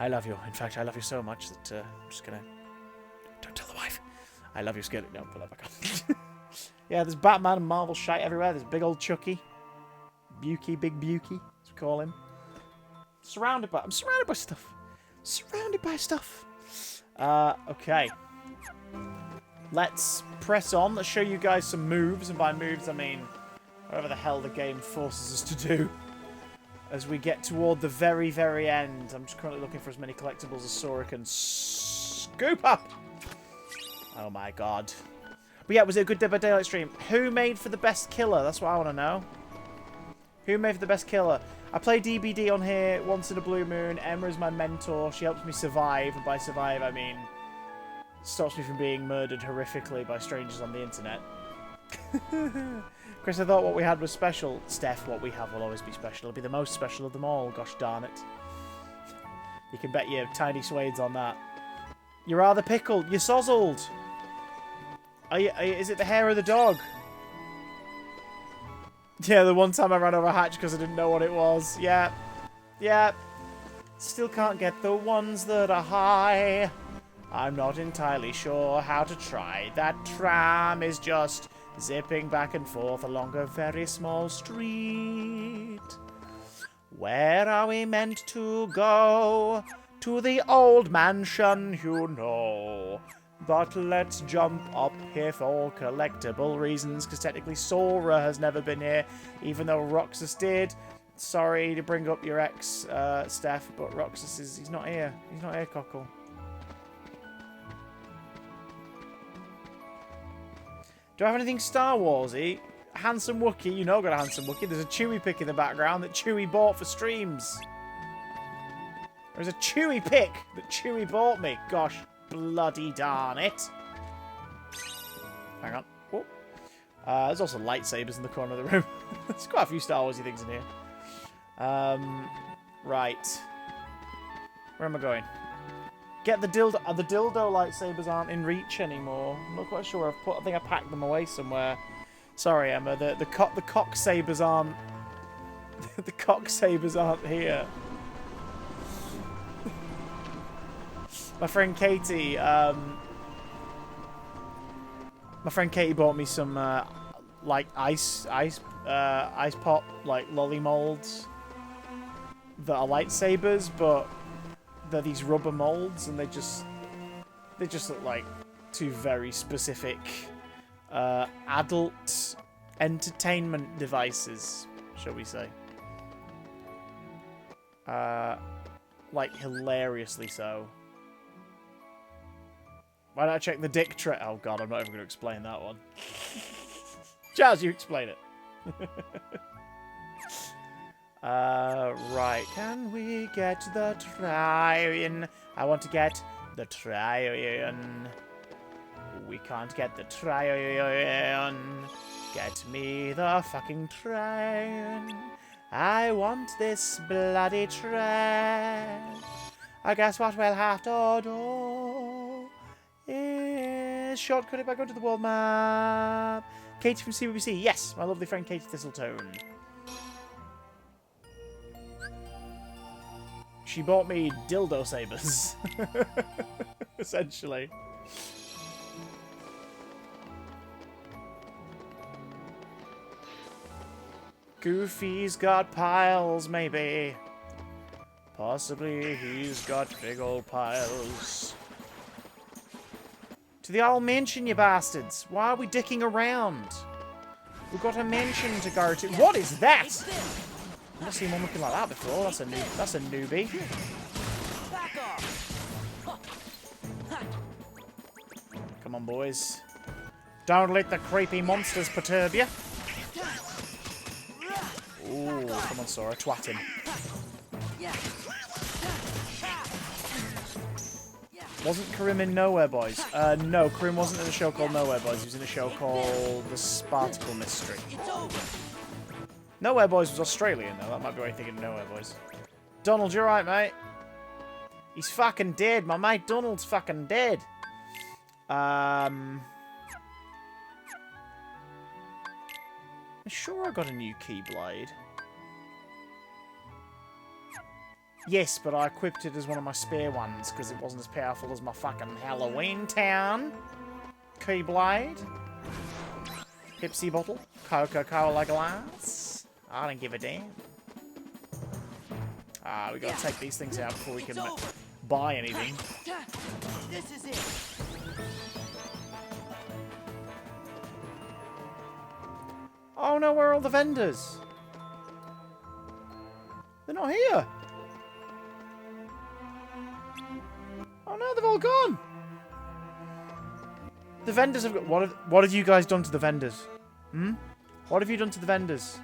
I love you. In fact, I love you so much that I'm just gonna... Don't tell the wife. I love you, Skirdy. No, put that back on. Yeah, there's Batman and Marvel shite everywhere. There's big old Chucky. Bukey, big Bukey, as we call him. I'm surrounded by stuff. Surrounded by stuff. Okay. Let's press on. Let's show you guys some moves. And by moves, I mean whatever the hell the game forces us to do. As we get toward the very, very end. I'm just currently looking for as many collectibles as Sora can scoop up. Oh my god. But yeah, was it a good Dead by Daylight stream? Who made for the best killer? That's what I want to know. Who made for the best killer? I play DBD on here once in a blue moon. Emma is my mentor. She helps me survive. And by survive, I mean stops me from being murdered horrifically by strangers on the internet. Chris, I thought what we had was special. Steph, what we have will always be special. It'll be the most special of them all. Gosh darn it. You can bet your tiny swades on that. You're rather pickled. You're sozzled. Is it the hair of the dog? Yeah, the one time I ran over a hatch because I didn't know what it was. Yeah. Yeah. Still can't get the ones that are high. I'm not entirely sure how to try. That tram is just zipping back and forth along a very small street. Where are we meant to go? To the old mansion, you know. But let's jump up here for collectible reasons, because technically Sora has never been here, even though Roxas did. Sorry to bring up your ex, Steph, but Roxas he's not here. He's not here, Cockle. Do I have anything Star Warsy? Handsome Wookiee, you know I've got a Handsome Wookiee. There's a Chewie pick in the background that Chewie bought for streams. There's a Chewie pick that Chewie bought me. Gosh, bloody darn it. Hang on. Oh. There's also lightsabers in the corner of the room. There's quite a few Star Warsy things in here. Right. Where am I going? Get the dildo. The dildo lightsabers aren't in reach anymore. I'm not quite sure where I've put. I think I packed them away somewhere. Sorry, Emma. The cock sabers aren't. The cock sabers aren't here. My friend Katie. My friend Katie bought me some like ice pop like lolly molds that are lightsabers, but they're these rubber molds, and they just look like two very specific adult entertainment devices, shall we say? Like hilariously so. Why don't I check the dick tray? Oh god, I'm not even going to explain that one. Jazz, you explain it. Right. Can we get the Tryon? I want to get the Tryon. We can't get the Tryon. Get me the fucking Tryon. I want this bloody trash. I guess what we'll have to do is shortcut it by going to the world map. Katie from CBBC. Yes, my lovely friend Katie Thistletone. She bought me dildo sabers. Essentially. Goofy's got piles, maybe. Possibly he's got big old piles. To the old mansion, you bastards. Why are we dicking around? We've got a mansion to go to. What is that? I've never seen one looking like that before. That's a newbie. Come on, boys. Don't let the creepy monsters perturb you. Ooh, come on, Sora, twat him. Wasn't Karim in Nowhere Boys? No, Karim wasn't in a show called Nowhere Boys. He was in a show called The Spartacle Mystery. Nowhere Boys was Australian, though. That might be why you're thinking of Nowhere Boys. Donald, you're right, mate. He's fucking dead. My mate Donald's fucking dead. I'm sure I got a new Keyblade. Yes, but I equipped it as one of my spare ones because it wasn't as powerful as my fucking Halloween Town Keyblade. Pepsi bottle. Coca-Cola glass. I don't give a damn. We gotta take these things out before we can buy anything. This is it. Oh no, where are all the vendors? They're not here. Oh no, they've all gone. The vendors have got... What have you guys done to the vendors? What have you done to the vendors?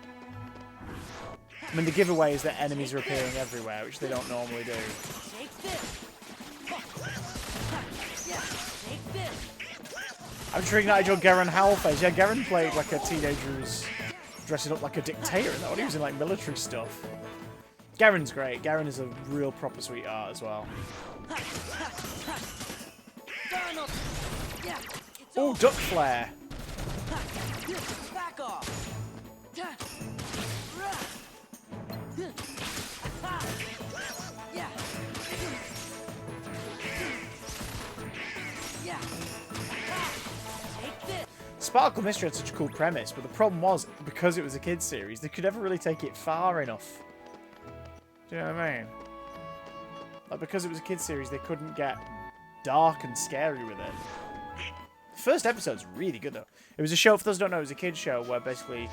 I mean, the giveaway is that enemies are appearing everywhere, which they don't normally do. I'm intrigued that I enjoyed Garen Howlface. Yeah, Garen played like a teenager who's dressing up like a dictator. Isn't that what he was in, like military stuff? Garen's great. Garen is a real proper sweetheart as well. Oh, duck flare. Back off. Sparkle Mystery had such a cool premise, but the problem was, because it was a kid's series, they could never really take it far enough. Do you know what I mean? Like, because it was a kid's series, they couldn't get dark and scary with it. The first episode's really good, though. It was a show, for those who don't know, it was a kid's show where basically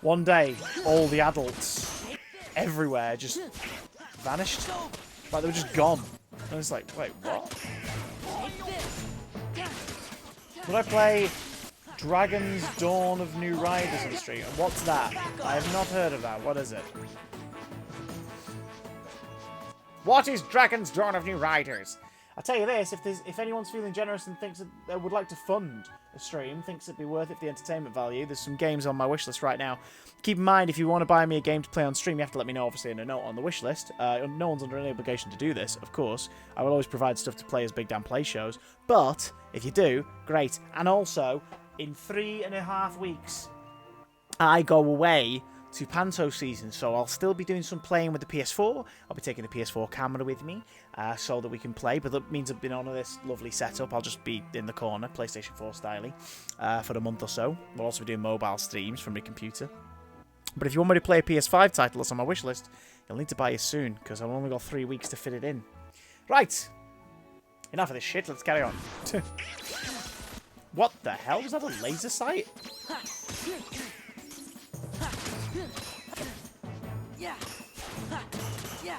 one day, all the adults everywhere just vanished. Like, they were just gone. And it's like, wait, what? Would I play Dragon's Dawn of New Riders on stream? And what's that? I have not heard of that. What is it? What is Dragon's Dawn of New Riders? I'll tell you this, if anyone's feeling generous and thinks that they would like to fund a stream, thinks it'd be worth it for the entertainment value, there's some games on my wishlist right now. Keep in mind, if you want to buy me a game to play on stream, you have to let me know, obviously, in a note on the wishlist. No one's under any obligation to do this, of course. I will always provide stuff to play as Big Dan Play shows. But, if you do, great. And also, in 3.5 weeks, I go away to Panto season, so I'll still be doing some playing with the PS4. I'll be taking the PS4 camera with me so that we can play, but that means I've been on this lovely setup. I'll just be in the corner, PlayStation 4 styling, for a month or so. We'll also be doing mobile streams from my computer. But if you want me to play a PS5 title that's on my wish list, you'll need to buy it soon, because I've only got 3 weeks to fit it in. Right, enough of this shit, let's carry on. What the hell? Was that a laser sight? Yeah. Take this. Yeah.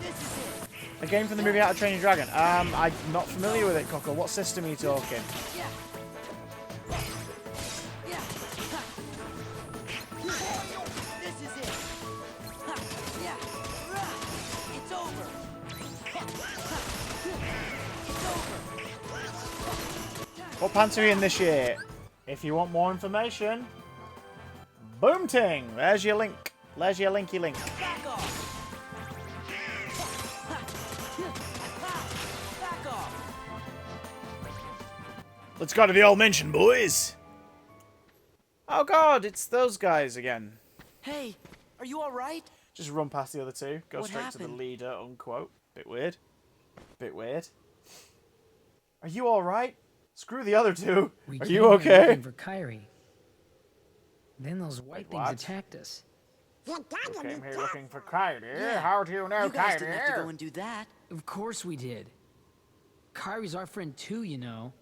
This is it. A game from the movie How to Train Your Dragon. I'm not familiar with it, Cockle. What system are you talking? This is it. It's over. What pants are you in this year? If you want more information, boom ting! There's your link. There's your linky link. Back off. Back off. Let's go to the old mansion, boys. Oh god, it's those guys again. Hey, are you all right? Just run past the other two. Go What straight to the happened? leader, unquote. Bit weird. Bit weird. Are you alright? Screw the other two. We Are came you here okay? looking for Kyrie. Then those white things what? attacked us. You gotta Came be here careful. looking for Kyrie. Yeah. How do you know You guys didn't have to Kyrie? go and do that. Of course we did. Kyrie's our friend too, you know.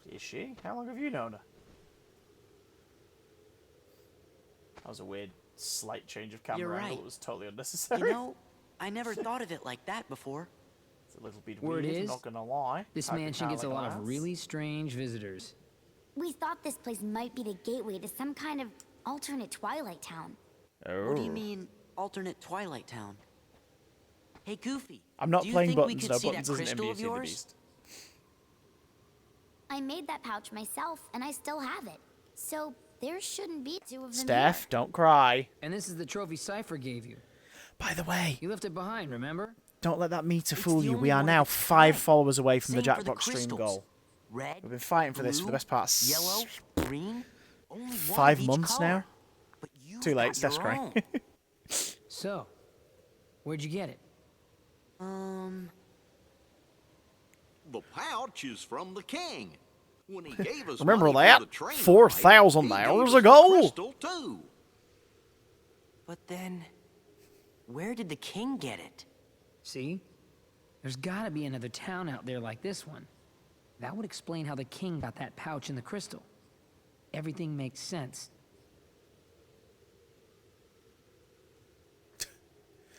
Is she? How long have you known her? That was a weird, slight change of camera You're angle. right. It was totally unnecessary. You know, I never thought of it like that before. It's a little bit Word weird, I'm is, not gonna lie. This Typing mansion gets a kinda lot like of that. really strange visitors. We thought this place might be the gateway to some kind of alternate Twilight town. Oh. What do you mean, alternate Twilight Town? Hey, Goofy. I'm not do you playing think we buttons, could no. see Buttons that isn't in crystal of Beauty and the yours? Beast. I made that pouch myself, and I still have it. So there shouldn't be two of them Steph, here. don't cry. And this is the trophy Cypher gave you. By the way, You left it behind, remember? don't let that meter It's fool the you. only We are one now of its 5 kind. followers away from the Same for Jackbox stream crystals. goal. Red, We've been fighting for this for the blue, best part of yellow, green. Only one 5 of each months color. now. But you've Too late, got Steph's your crying. own. So, where'd you get it? The pouch is from the king. When he gave us Remember money that? for the train 4,000 ride, he hours gave us ago? the crystal too. But then, where did the king get it? See? There's gotta be another town out there like this one. That would explain how the king got that pouch in the crystal. Everything makes sense.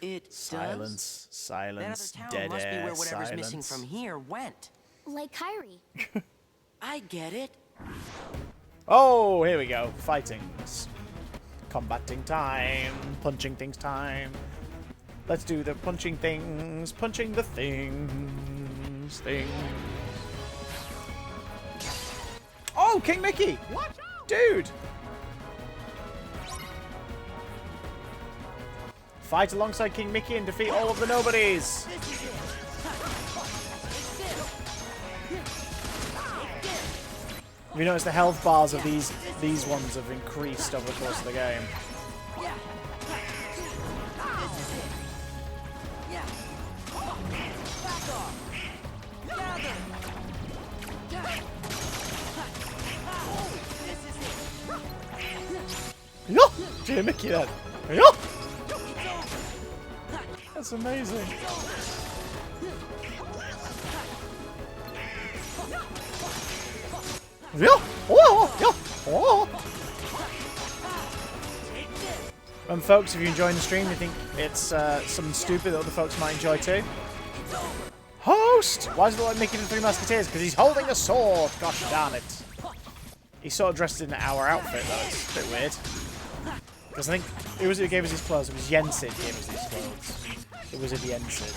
It Silence, does? silence, That other dead town must be air, where whatever's missing silence. from here went. Like Kyrie. I get it. Oh, here we go. Fighting. Combating time. Punching things time. Let's do the punching things. Punching the things. Oh, King Mickey! Dude! Fight alongside King Mickey and defeat all of the nobodies! Have you noticed the health bars of these ones have increased over the course of the game? Yo! Dear Mickey then. Yo! That's amazing. Yo! Oh! Yo! Oh! And folks, if you're enjoying the stream, you think it's something stupid that other folks might enjoy too? Host! Why does it look like Mickey and the Three Musketeers? Because he's holding a sword! Gosh darn it. He's sort of dressed in our outfit though, it's a bit weird. Because I think, who was it who gave us his clothes? It was Yensid who gave us these clothes. It was a Yensid.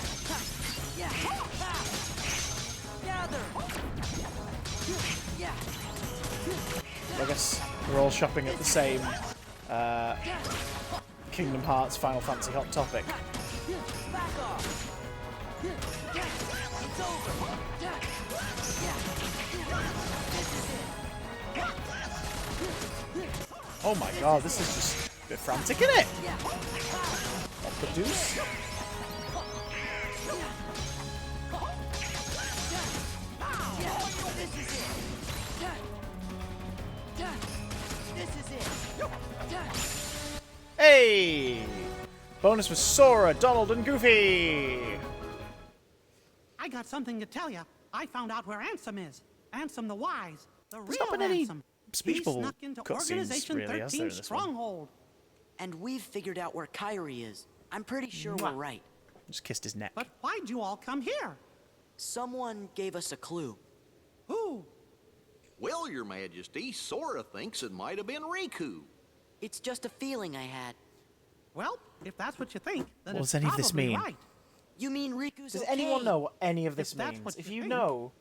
I guess we're all shopping at the same Kingdom Hearts Final Fantasy Hot Topic. Oh my god, this is just a bit frantic, isn't it? What the deuce? Hey! Bonus for Sora, Donald, and Goofy! I got something to tell you. I found out where Ansem is. Ansem the Wise. The There's real not been any Ansem. speech He bubble snuck into cutscenes, Organization really, has there, in 13's this one? stronghold. And we've figured out where Kyrie is. I'm pretty sure we're right. Just kissed his neck. But why'd you all come here? Someone gave us a clue. Who? Well, Your Majesty, Sora thinks it might have been Riku. It's just a feeling I had. Well, if that's what you think, then What it's does any of this probably mean? right. You mean Riku's Does okay? anyone know what any of this If that's means? what If you you think. know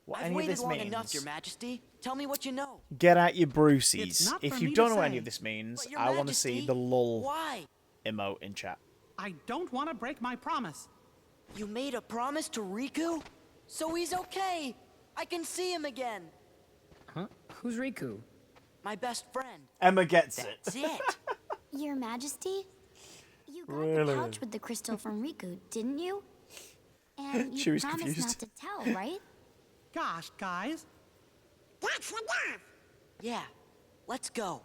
what I've any of waited this long means, enough, Your Majesty. Tell me what you know. get out your It's Bruceys. not If for you me don't to know what any say. of this means, But Your I want to see Majesty, the lull Why? emote in chat. I don't want to break my promise. You made a promise to Riku? So he's okay. I can see him again. Huh? Who's Riku? My best friend. Emma gets That's it. it. Your Majesty, you got Really? the pouch with the crystal from Riku, didn't you? And She you was promised confused. not to tell, right? Gosh, guys. That's enough. Yeah. Let's go.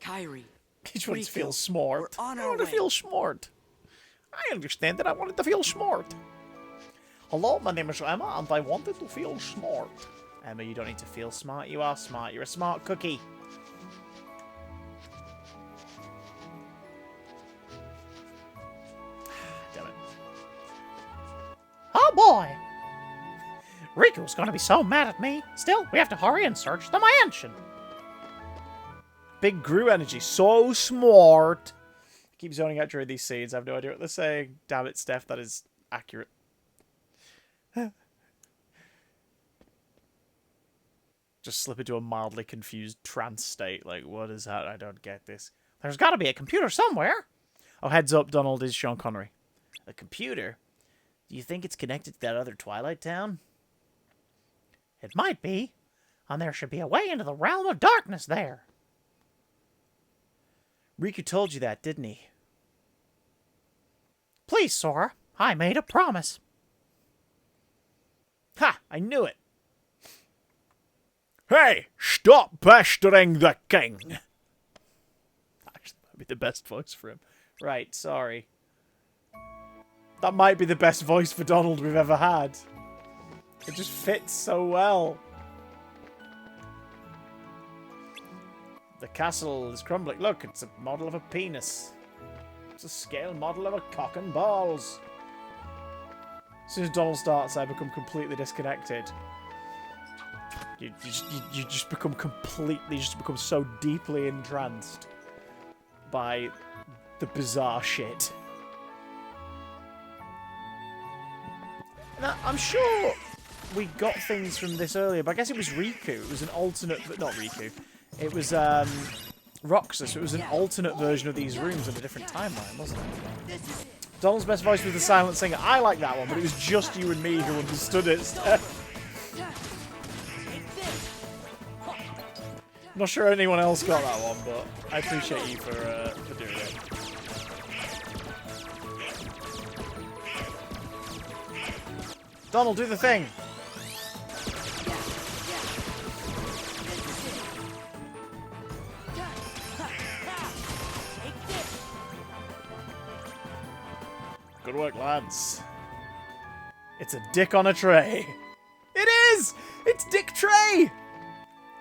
Kyrie. He just wants to Riku, feel smart. we're on I our want to way. feel smart. I understand that I wanted to feel smart. Hello, my name is Emma, and I wanted to feel smart. Emma, you don't need to feel smart. You are smart. You're a smart cookie. Damn it. Oh boy! Riku's gonna be so mad at me. Still, we have to hurry and search the mansion. Big Gru energy, so smart. Keep zoning out during these scenes. I have no idea what they're saying. Damn it, Steph, that is accurate. Just slip into a mildly confused trance state. Like, what is that? I don't get this. There's got to be a computer somewhere. Oh, heads up, Donald is Sean Connery. A computer? Do you think it's connected to that other Twilight town? It might be. And there should be a way into the realm of darkness there. Riku told you that, didn't he? Please, Sora. I made a promise. Ha! I knew it. Hey! Stop pestering the king! Actually, that would be the best voice for him. Right, sorry. That might be the best voice for Donald we've ever had. It just fits so well. The castle is crumbling. Look, it's a model of a penis. It's a scale model of a cock and balls. As soon as Donald starts, I become completely disconnected. You just become so deeply entranced by the bizarre shit. Now, I'm sure we got things from this earlier, but I guess it was Riku. It was an alternate... Not Riku. It was Roxas. It was an alternate version of these rooms in a different timeline, wasn't it? Donald's best voice was the silent singer. I like that one, but it was just you and me who understood it. I'm not sure anyone else got that one, but I appreciate you for doing it. Donald, do the thing! Good work, lads. It's a dick on a tray. It is! It's Dick Tray!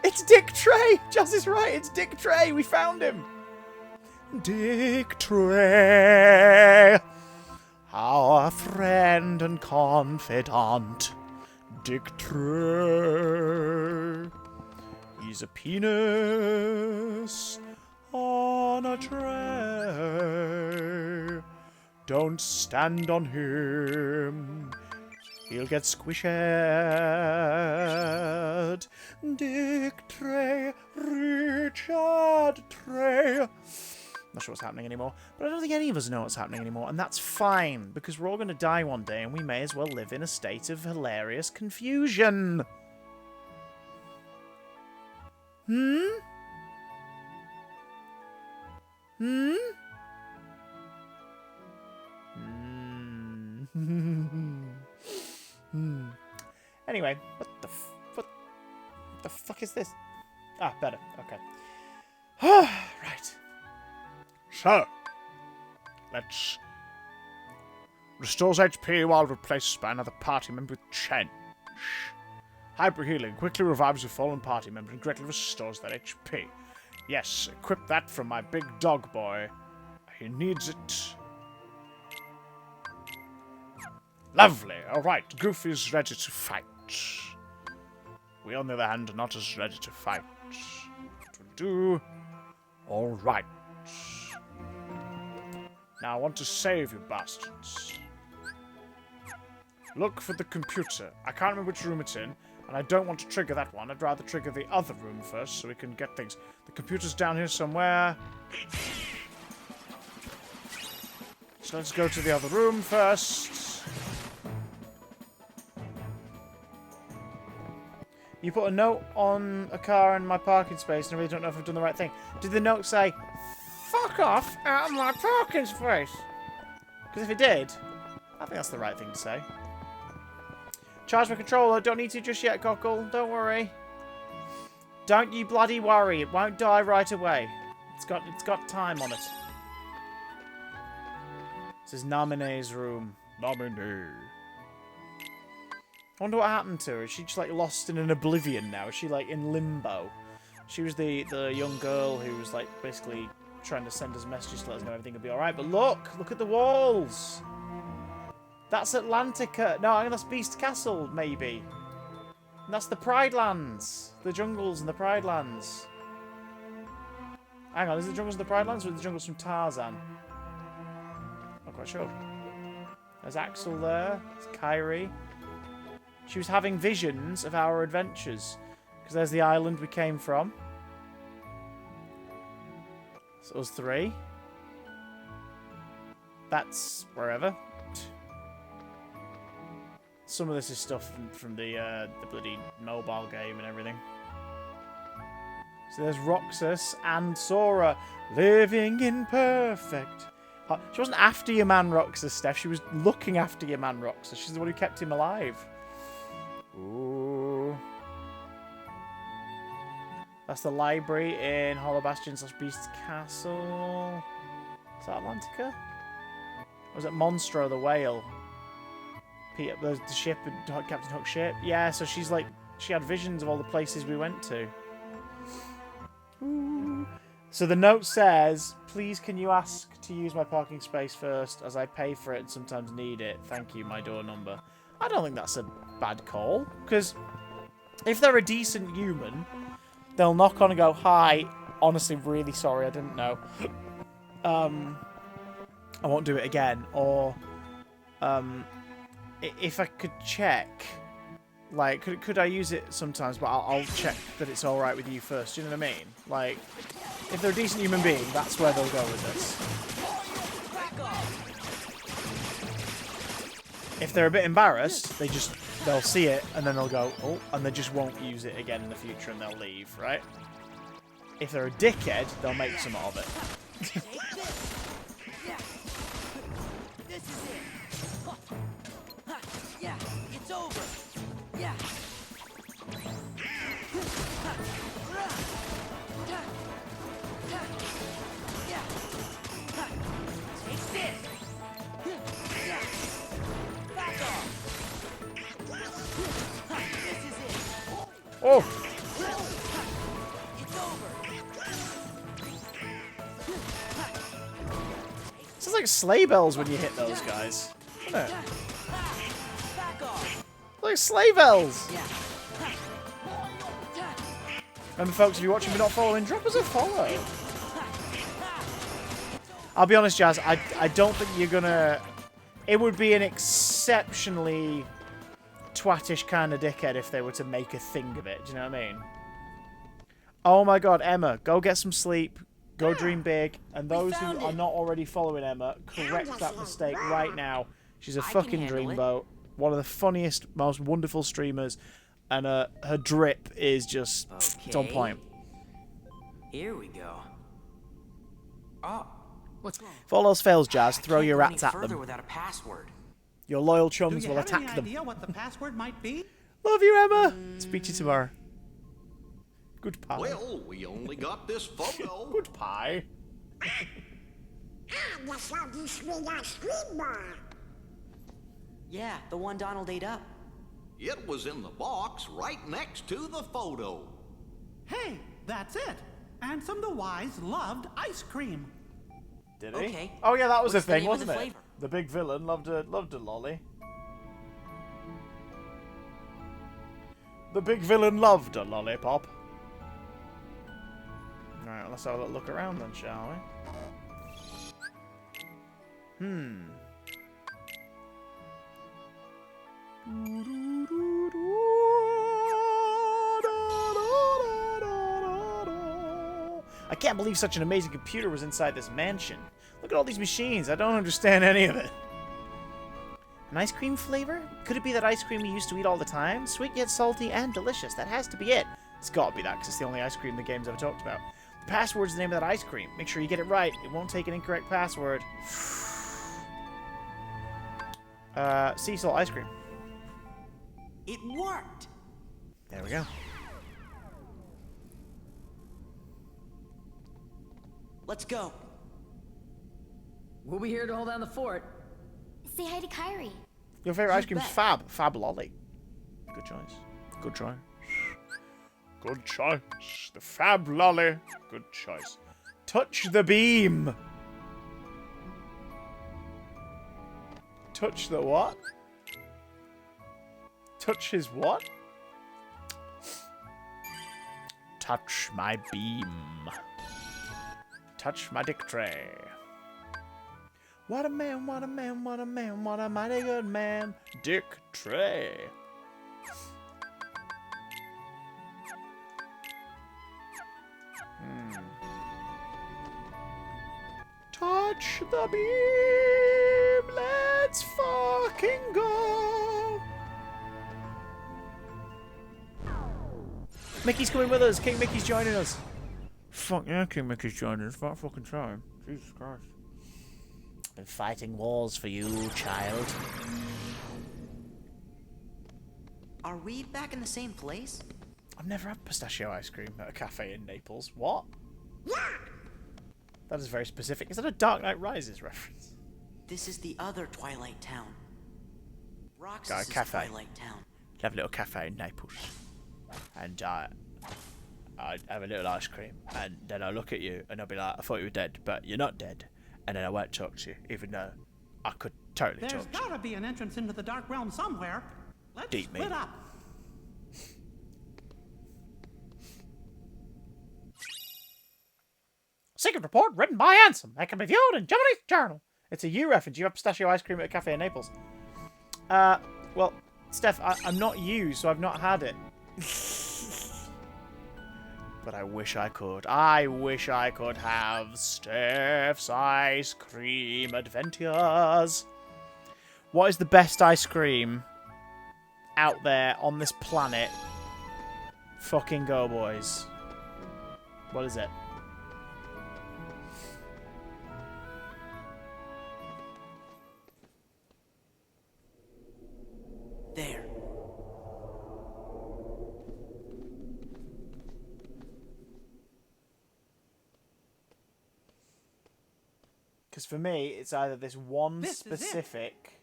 It's Dick Tray! Jazz is right, it's Dick Tray! We found him! Dick Tray! Our friend and confidant. Dick Tray. He's a penis on a tray. Don't stand on him. He'll get squished. Dick Tray, Richard Tray. Not sure what's happening anymore, but I don't think any of us know what's happening anymore, and that's fine, because we're all going to die one day, and we may as well live in a state of hilarious confusion. Hmm? Anyway, what the fuck is this? Ah, better. Okay. Right. So, let's... Restores HP while replaced by another party member with change. Hyper healing quickly revives a fallen party member and greatly restores their HP. Yes, equip that from my big dog boy. He needs it. Lovely. All right, Goofy's ready to fight. We, on the other hand, are not as ready to fight. What we'll do... All right. Now I want to save you bastards. Look for the computer. I can't remember which room it's in, and I don't want to trigger that one. I'd rather trigger the other room first so we can get things. The computer's down here somewhere. So let's go to the other room first. You put a note on a car in my parking space, and I really don't know if I've done the right thing. Did the note say, "Fuck off out of my parking space"? Because if it did, I think that's the right thing to say. Charge my controller. Don't need to just yet, Cockle. Don't worry. Don't you bloody worry. It won't die right away. It's got time on it. This is Namine's room. Namine. I wonder what happened to her. Is she just like lost in an oblivion now? Is she like in limbo? She was the young girl who was like basically trying to send us messages to let us know everything would be alright. But look at the walls. That's Atlantica. No, I think that's Beast Castle, maybe. And that's the Pride Lands. The jungles and the Pride Lands. Hang on, is it the jungles and the Pride Lands or is it the jungles from Tarzan? Not quite sure. There's Axel there. There's Kyrie. She was having visions of our adventures. Because there's the island we came from. So us three. That's wherever. Some of this is stuff from the bloody mobile game and everything. So there's Roxas and Sora living in perfect. She wasn't after your man Roxas, Steph. She was looking after your man Roxas. She's the one who kept him alive. Ooh. That's the library in Hollow Bastion / Beast's Castle. Is that Atlantica? Or was it Monstro the whale? The ship, Captain Hook's ship. Yeah, so she's like, she had visions of all the places we went to. Ooh. So the note says, "Please can you ask to use my parking space first, as I pay for it and sometimes need it. Thank you, my door number." I don't think that's a bad call, because if they're a decent human, they'll knock on and go, "Hi, honestly, really sorry, I didn't know. I won't do it again." Or, if I could check, like, could I use it sometimes, but I'll check that it's alright with you first, do you know what I mean? Like, if they're a decent human being, that's where they'll go with this. If they're a bit embarrassed, they'll see it, and then they'll go, "Oh," and they just won't use it again in the future, and they'll leave, right? If they're a dickhead, they'll make some of it. This is it. Yeah, it's over. Yeah. Take this. Yeah. Back off. This is it. Oh! It's over. Sounds like sleigh bells when you hit those guys. Isn't it? Like sleigh bells! Remember, folks, if you're watching but not following, drop us a follow. I'll be honest, Jazz, I don't think you're gonna... It would be an exceptionally twattish kind of dickhead if they were to make a thing of it. Do you know what I mean? Oh my god, Emma, go get some sleep. Go dream big. And those who are not already following Emma, correct that mistake right now. She's a fucking dreamboat. One of the funniest, most wonderful streamers. And her drip is just... It's on point. Here we go. Oh, what's wrong? If all else fails, Jazz, throw your rats at them. Without a password. Your loyal chums will attack them. Do you have any idea what the password might be? Love you, Emma. Speak to you tomorrow. Goodbye. Well, we only got this photo. Goodbye. Yeah, the one Donald ate up. It was in the box right next to the photo. Hey, that's it. Ansem the Wise loved ice cream. Did he? Okay. Oh yeah, that was What's a the thing, name of the wasn't it? flavor? The big villain loved a lolly. The big villain loved a lollipop. Alright, let's have a look around then, shall we? I can't believe such an amazing computer was inside this mansion. Look at all these machines. I don't understand any of it. An ice cream flavor? Could it be that ice cream we used to eat all the time? Sweet yet salty and delicious. That has to be it. It's got to be that, because it's the only ice cream the game's ever talked about. The password's the name of that ice cream. Make sure you get it right. It won't take an incorrect password. Sea salt ice cream. It worked! There we go. Let's go. We'll be here to hold down the fort. Say hi to Kyrie. Your favorite ice cream is Fab. Fab Lolly. Good choice. Good choice. Good choice. The Fab Lolly. Good choice. Touch the beam. Touch the what? Touch his what? Touch my beam. Touch my dick tray. What a man, what a man, what a man, what a mighty good man. Dick tray. Touch the beam. Let's fucking go. Mickey's coming with us. King Mickey's joining us. Fuck yeah, King Mickey's joining us. About fucking time. Jesus Christ. Been fighting wars for you, child. Are we back in the same place? I've never had pistachio ice cream at a cafe in Naples. What? Yeah. That is very specific. Is that a Dark Knight Rises reference? This is the other Twilight town. Roxas Got a is cafe. Twilight town. Have a little cafe in Naples. And I have a little ice cream. And then I'll look at you and I'll be like, I thought you were dead, but you're not dead. And then I won't talk to you, even though I could totally There's talk to you. gotta be an entrance into the Dark Realm somewhere. Let's Deep split me. up. Secret report written by Ansem. That can be viewed in Germany's journal. It's a you reference. You have pistachio ice cream at a cafe in Naples. Well, Steph, I'm not you, so I've not had it. But I wish I could. I wish I could have Steph's ice cream adventures. What is the best ice cream out there on this planet? Fucking go, boys. What is it? There. Because for me, it's either this one This is it. specific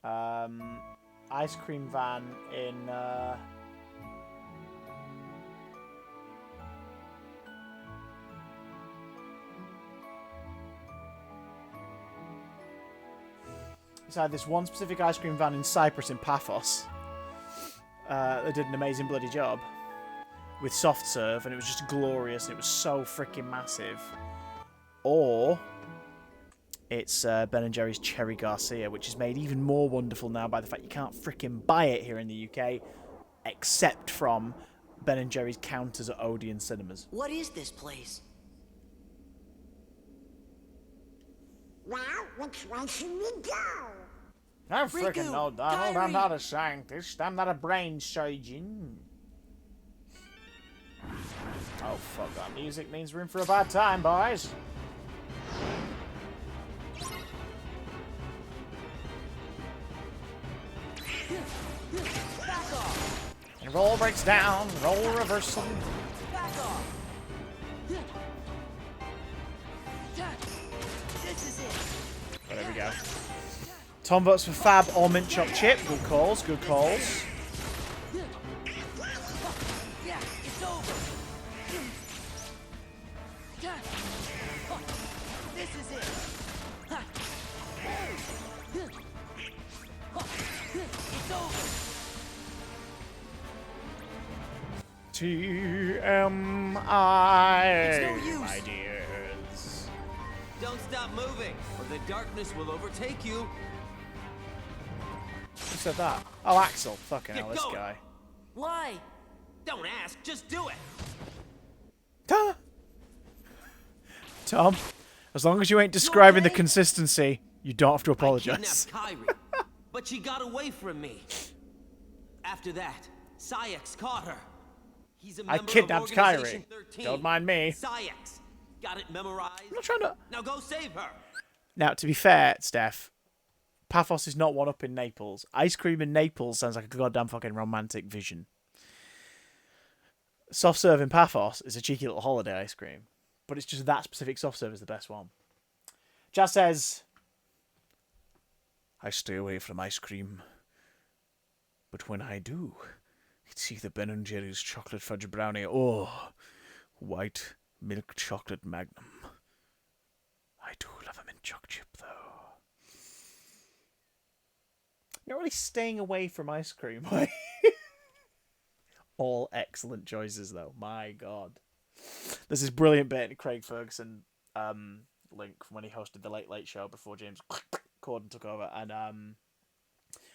ice cream van in it's either this one specific ice cream van in Cyprus in Paphos. They did an amazing bloody job with soft serve, and it was just glorious. And it was so freaking massive. Or it's Ben & Jerry's Cherry Garcia, which is made even more wonderful now by the fact you can't freaking buy it here in the UK, except from Ben & Jerry's counters at Odeon Cinemas. What is this place? Well, which way should we go? I Riku, freaking know, Donald. I'm Kyrie. not a scientist. I'm not a brain surgeon. Oh, fuck. That music means we're in for a bad time, boys. Back off! And roll breaks down, roll reversal. Back off! This is it! Oh, there we go. Tom votes for Fab or Mint Choc Chip. Good calls, good calls. Yeah, it's over! This is it! It's over! TMI, my dears. Don't stop moving, or the darkness will overtake you. Who said that? Oh, Axel. Fucking hell, this guy. Why? Don't ask, just do it. Tom, as long as you ain't describing the consistency, you don't have to apologize. I kidnapped Kyrie, but she got away from me. After that, Sayax caught her. He's a member I kidnapped of Organization Kyrie. 13. Don't mind me. Sayax. Got it memorized? I'm not trying to... Now go save her. Now, to be fair, Steph, Paphos is not one up in Naples. Ice cream in Naples sounds like a goddamn fucking romantic vision. Soft serve in Paphos is a cheeky little holiday ice cream. But it's just that specific soft serve is the best one. Jazz says, I stay away from ice cream. But when I do, it's either Ben & Jerry's chocolate fudge brownie or white milk chocolate magnum. I do love a mint choc chip, though. Not really staying away from ice cream. All excellent choices, though. My God. There's this brilliant bit in Craig Ferguson link from when he hosted the Late Late Show before James Corden took over, and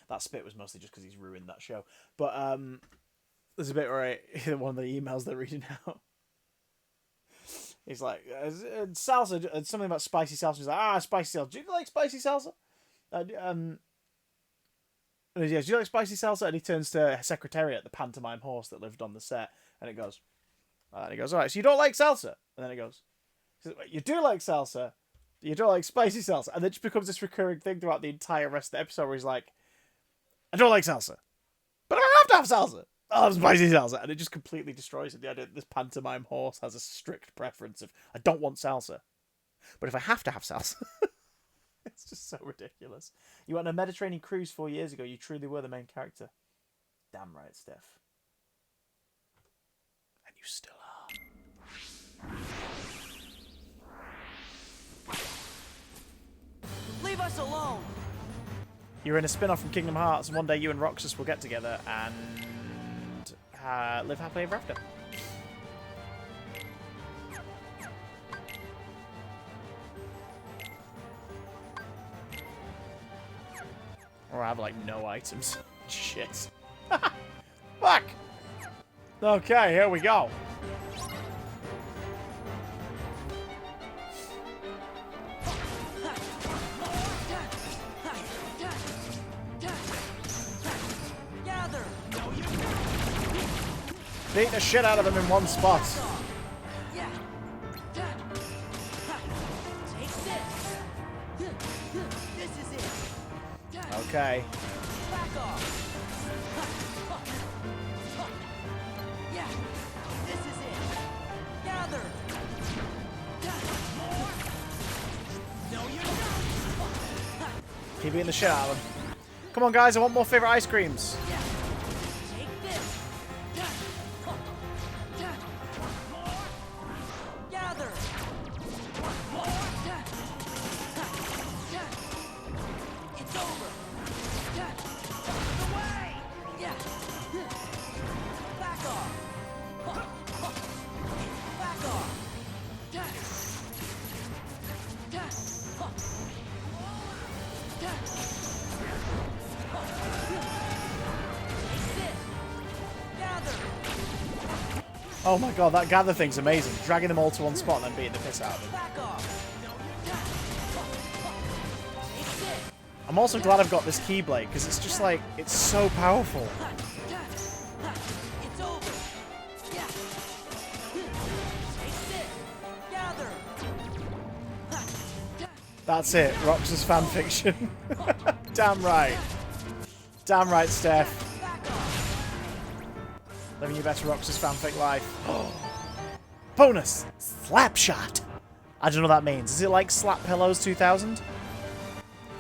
that spit was mostly just because he's ruined that show. But there's a bit where one of the emails they're reading out, he's like, salsa, something about spicy salsa. He's like, spicy salsa. Do you like spicy salsa? And he goes, do you like spicy salsa? And he turns to Secretariat, the pantomime horse that lived on the set, and he goes, all right, so you don't like salsa? And then he goes, you do like salsa, you don't like spicy salsa. And it just becomes this recurring thing throughout the entire rest of the episode where he's like, I don't like salsa, but I have to have salsa. I love spicy salsa. And it just completely destroys it. The idea that this pantomime horse has a strict preference of, I don't want salsa, but if I have to have salsa. It's just so ridiculous. You went on a Mediterranean cruise 4 years ago. You truly were the main character. Damn right, Steph. And you still are. Leave us alone! You're in a spin-off from Kingdom Hearts, and one day you and Roxas will get together and live happily ever after. Or have, like, no items. Shit. Fuck! Okay, here we go. Beat the shit out of them in one spot. Okay. Keep beating the shit out of them. Come on, guys, I want more favorite ice creams. Oh my god, that gather thing's amazing. Dragging them all to one spot and then beating the piss out of them. I'm also glad I've got this Keyblade, because it's just like, it's so powerful. That's it, Roxas fanfiction. Damn right. Damn right, Steph. Living your best Roxas fanfic life. Bonus! Slapshot! I don't know what that means. Is it like Slap Pillows 2000?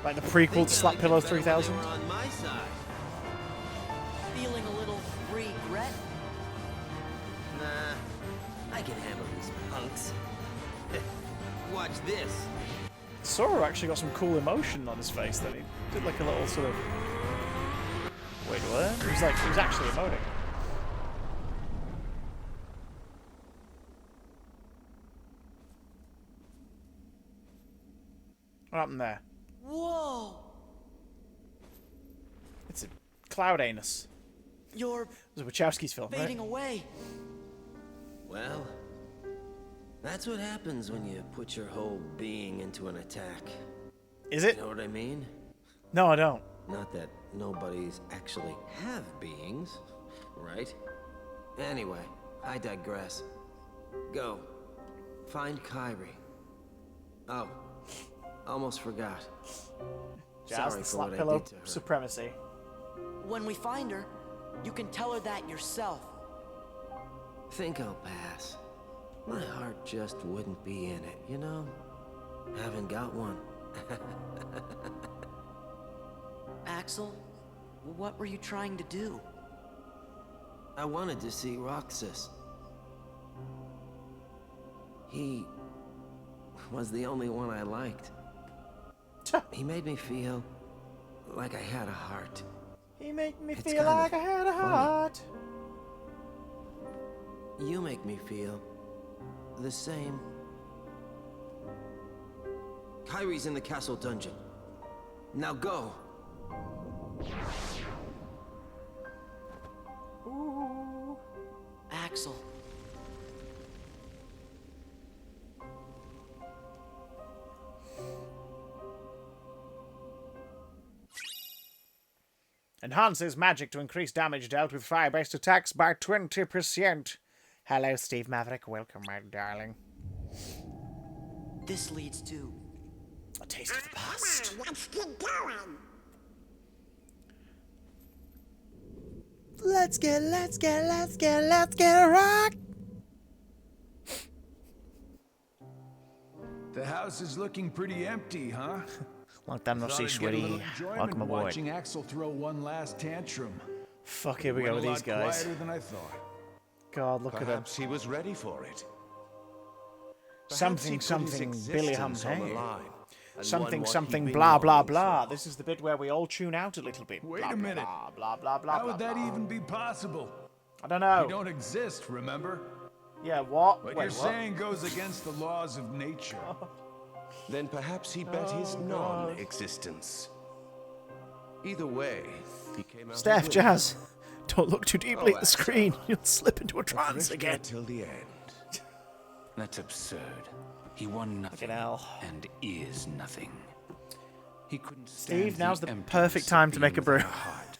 Like the prequel to Slap Pillows 3000? On my side. Feeling a little regret? Nah, I can handle these punks. Watch this. Sora actually got some cool emotion on his face then. He did like a little sort of... Wait, what? He was actually emoting. What happened there? Whoa! It's a cloud anus. You're It was a Wachowski's film, fading right? away. Well, that's what happens when you put your whole being into an attack. Is it? You know what I mean? No, I don't. Not that nobodies actually have beings, right? Anyway, I digress. Go. Find Kyrie. Oh, almost forgot. Jazz, Sorry the for what slap I pillow did to her. supremacy. When we find her, you can tell her that yourself. Think I'll pass. My heart just wouldn't be in it, you know? Haven't got one. Axel, what were you trying to do? I wanted to see Roxas. He was the only one I liked. He made me feel like I had a heart. He made me It's feel kinda like I had a funny. heart. You make me feel the same. Kyrie's in the castle dungeon. Now go. Ooh. Axel. Enhances magic to increase damage dealt with fire-based attacks by 20%. Hello, Steve Maverick. Welcome, my darling. This leads to A taste of the past. Let's get going. Let's get rock. The house is looking pretty empty, huh? Long time no see, Thought I'd get a little sweetie. enjoyment Welcome aboard. watching Axel throw one last tantrum. Fuck, here we Went go with a these lot guys. quieter than I thought. God, look at him. Perhaps he was ready for it. Something, Perhaps he put his something, Billy Hum, existence on the hey. line, and Something, won what something, he'd been blah, blah, longing blah. for. This is the bit where we all tune out a little bit. Wait Blah, a blah, minute. Blah, blah, blah, How blah, would that blah. even be possible? I don't know. You don't exist, remember? Yeah, what? What Wait, you're saying goes against the laws of nature. Then perhaps he bet his non-existence. Either way, he came out. Steph, a winner. Jazz, don't look too deeply Oh, at the screen. You'll slip into a The trance drifter again. till the end. That's absurd. He won nothing hell. and is nothing. He couldn't Steve, stand now's the emptiness perfect of time to being make a brew. without a heart.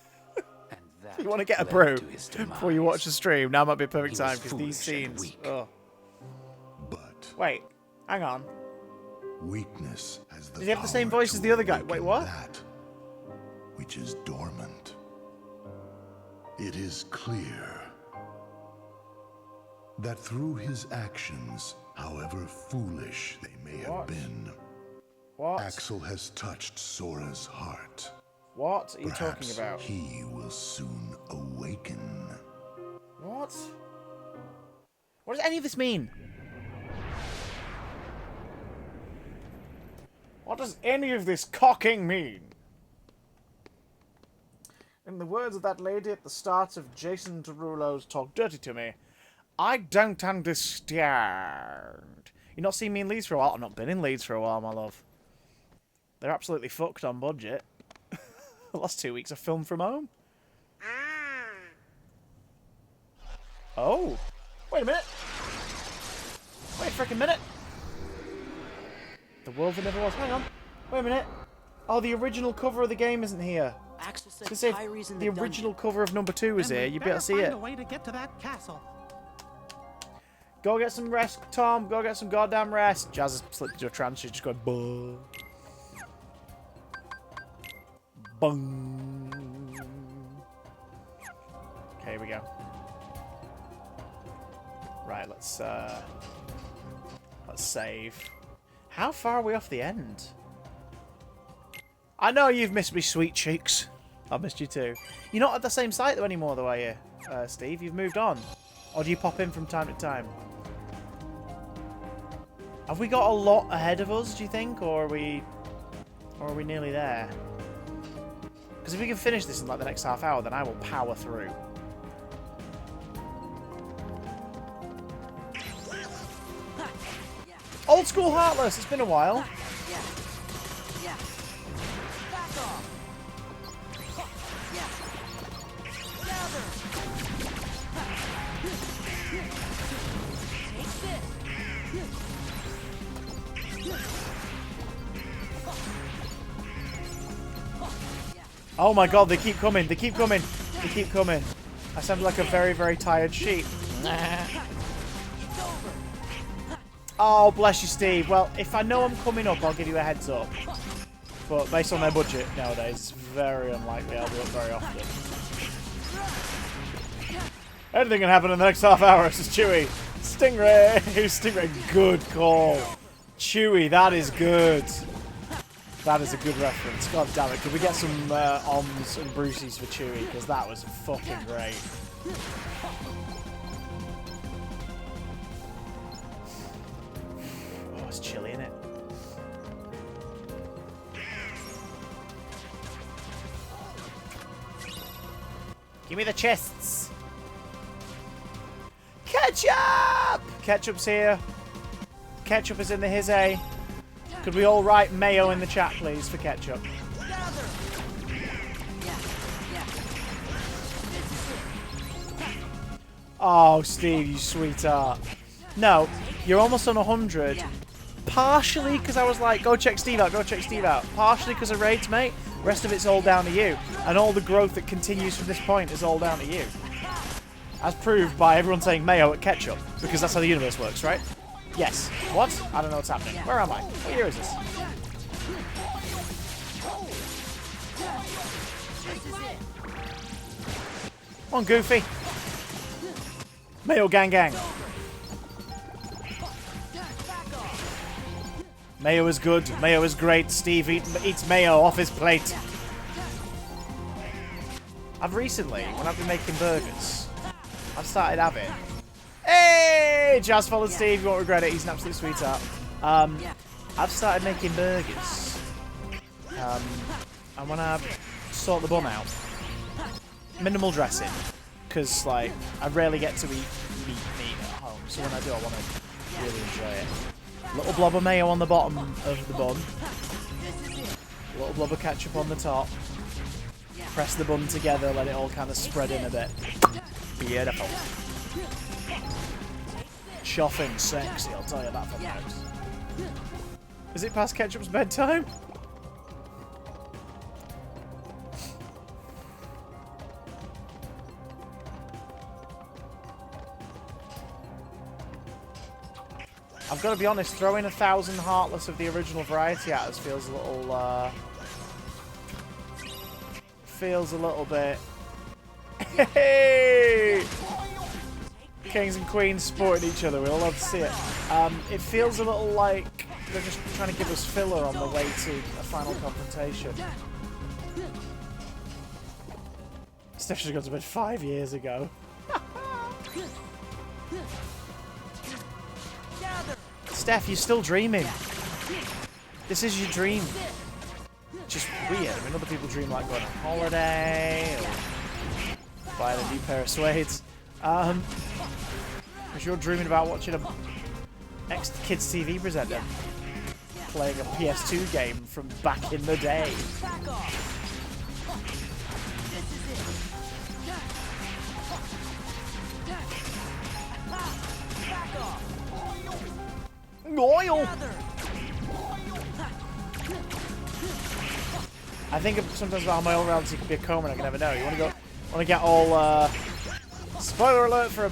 And that If you want to get a led brew to his before you watch the stream, now might be a perfect He was time because these foolish and scenes. weak. Oh. But Wait, hang on. weakness has the Does he have the same power voice to as the other guy? Wait, awaken what? That which is dormant. It is clear that through his actions, however foolish they may have What? been, What? Axel has touched Sora's heart. What are you Perhaps talking about? he will soon awaken. What? What does any of this mean? What does any of this cocking mean? In the words of that lady at the start of Jason Derulo's Talk Dirty to Me, I don't understand. You've not seen me in Leeds for a while? I've not been in Leeds for a while, my love. They're absolutely fucked on budget. The last 2 weeks I filmed from home. Oh. Wait a minute. Wait a freaking minute. The world that never was. Hang on. Wait a minute. Oh, the original cover of the game isn't here. Axel said Because if Kyrie's in the the original dungeon. cover of number 2 is Then here, we you'd be able to see better it. find a way to get to that castle. Go get some rest, Tom. Go get some goddamn rest. Jazz has slipped into a trance. She's just going, bung. Bung. Okay, here we go. Right, let's save. How far are we off the end? I know you've missed me, sweet cheeks. I've missed you too. You're not at the same site though anymore, though, are you, Steve? You've moved on. Or do you pop in from time to time? Have we got a lot ahead of us, do you think? Or are we nearly there? Because if we can finish this in like the next half hour, then I will power through. Old school Heartless, it's been a while. Oh my god, they keep coming. They keep coming. They keep coming. I sound like a very, very tired sheep. Oh, bless you, Steve. Well, if I know I'm coming up, I'll give you a heads up. But based on their budget nowadays, it's very unlikely I'll do it very often. Anything can happen in the next half hour, says Chewie. Stingray! Stingray, good call. Chewie, that is good. That is a good reference. God damn it. Could we get some Oms and Bruceys for Chewie? Because that was fucking great. Oh, it's chilly, isn't it? Give me the chests. Ketchup! Ketchup's here. Ketchup is in the hizzy. Could we all write mayo in the chat, please, for ketchup? Oh, Steve, you sweetheart. No, you're almost on 100. Partially because I was like, go check Steve out, go check Steve out. Partially because of raids, mate. The rest of it's all down to you. And all the growth that continues from this point is all down to you. As proved by everyone saying mayo at ketchup. Because that's how the universe works, right? Yes. What? I don't know what's happening. Where am I? What year is this? Come on, Goofy. Mayo gang gang. Mayo is good. Mayo is great. Steve eats mayo off his plate. I've recently, when I've been making burgers, I've started having... Hey! Jazz followed Steve. You won't regret it. He's an absolute sweetheart. I've started making burgers. And when I sort the bun out, minimal dressing. Because, like, I rarely get to eat meat at home. So when I do, I want to really enjoy it. Little blob of mayo on the bottom of the bun. Little blob of ketchup on the top. Press the bun together, let it all kind of spread in a bit. Beautiful. Choffing sexy, I'll tell you that from now. Is it past Ketchup's bedtime? I've got to be honest, throwing 1,000 Heartless of the original variety at us feels a little, feels a little bit... Hey! Kings and queens supporting each other, we'll love to see it. It feels a little like they're just trying to give us filler on the way to a final confrontation. Steph should have gone to bed 5 years ago. Steph, you're still dreaming. This is your dream. Just weird. I mean, other people dream like going on holiday or buying a new pair of suedes. Because you're dreaming about watching a ex-kids TV presenter playing a PS2 game from back in the day. Oil. I think sometimes about how my own reality could be a coma and I can never know. You want to get all spoiler alert for a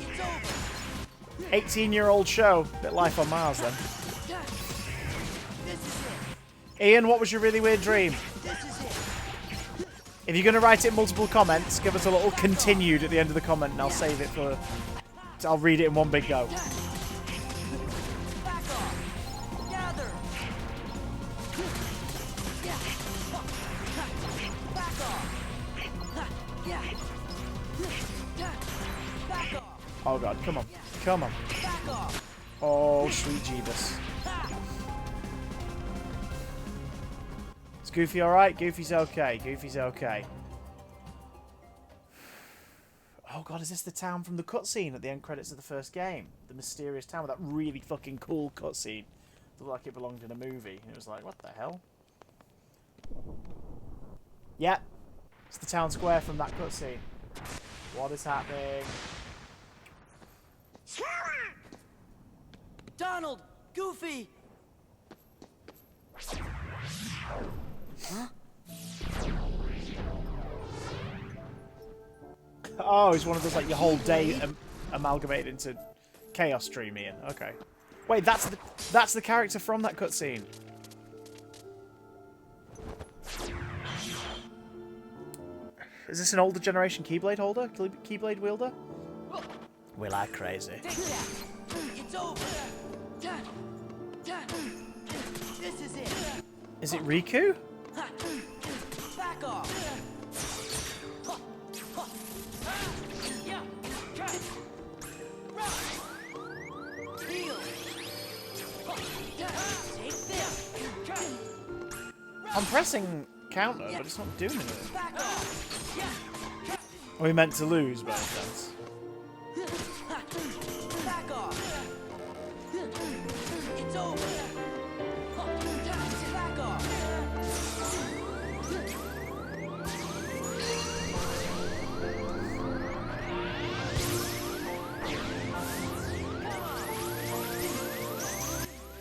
18-year-old show. Bit Life on Mars then. Ian, what was your really weird dream? If you're going to write it in multiple comments, give us a little continued at the end of the comment and I'll save it for... I'll read it in one big go. Oh god, come on. Come on. Oh, sweet Jeebus. Is Goofy alright? Goofy's okay. Goofy's okay. Oh god, is this the town from the cutscene at the end credits of the first game? The mysterious town with that really fucking cool cutscene. Looked like it belonged in a movie. And it was like, what the hell? Yep. It's the town square from that cutscene. What is happening? Donald! Goofy! Huh? Oh, it's one of those like your whole day amalgamated into chaos stream, Ian. Okay. Wait, that's the character from that cutscene. Is this an older generation Keyblade holder? Keyblade wielder? Will I crazy? It's over. This is it. Is it Riku? Back off. Heal. Take this. I'm pressing counter, but it's not doing anything. Back off. Are we meant to lose, by any chance? Back off. It's over. Back off.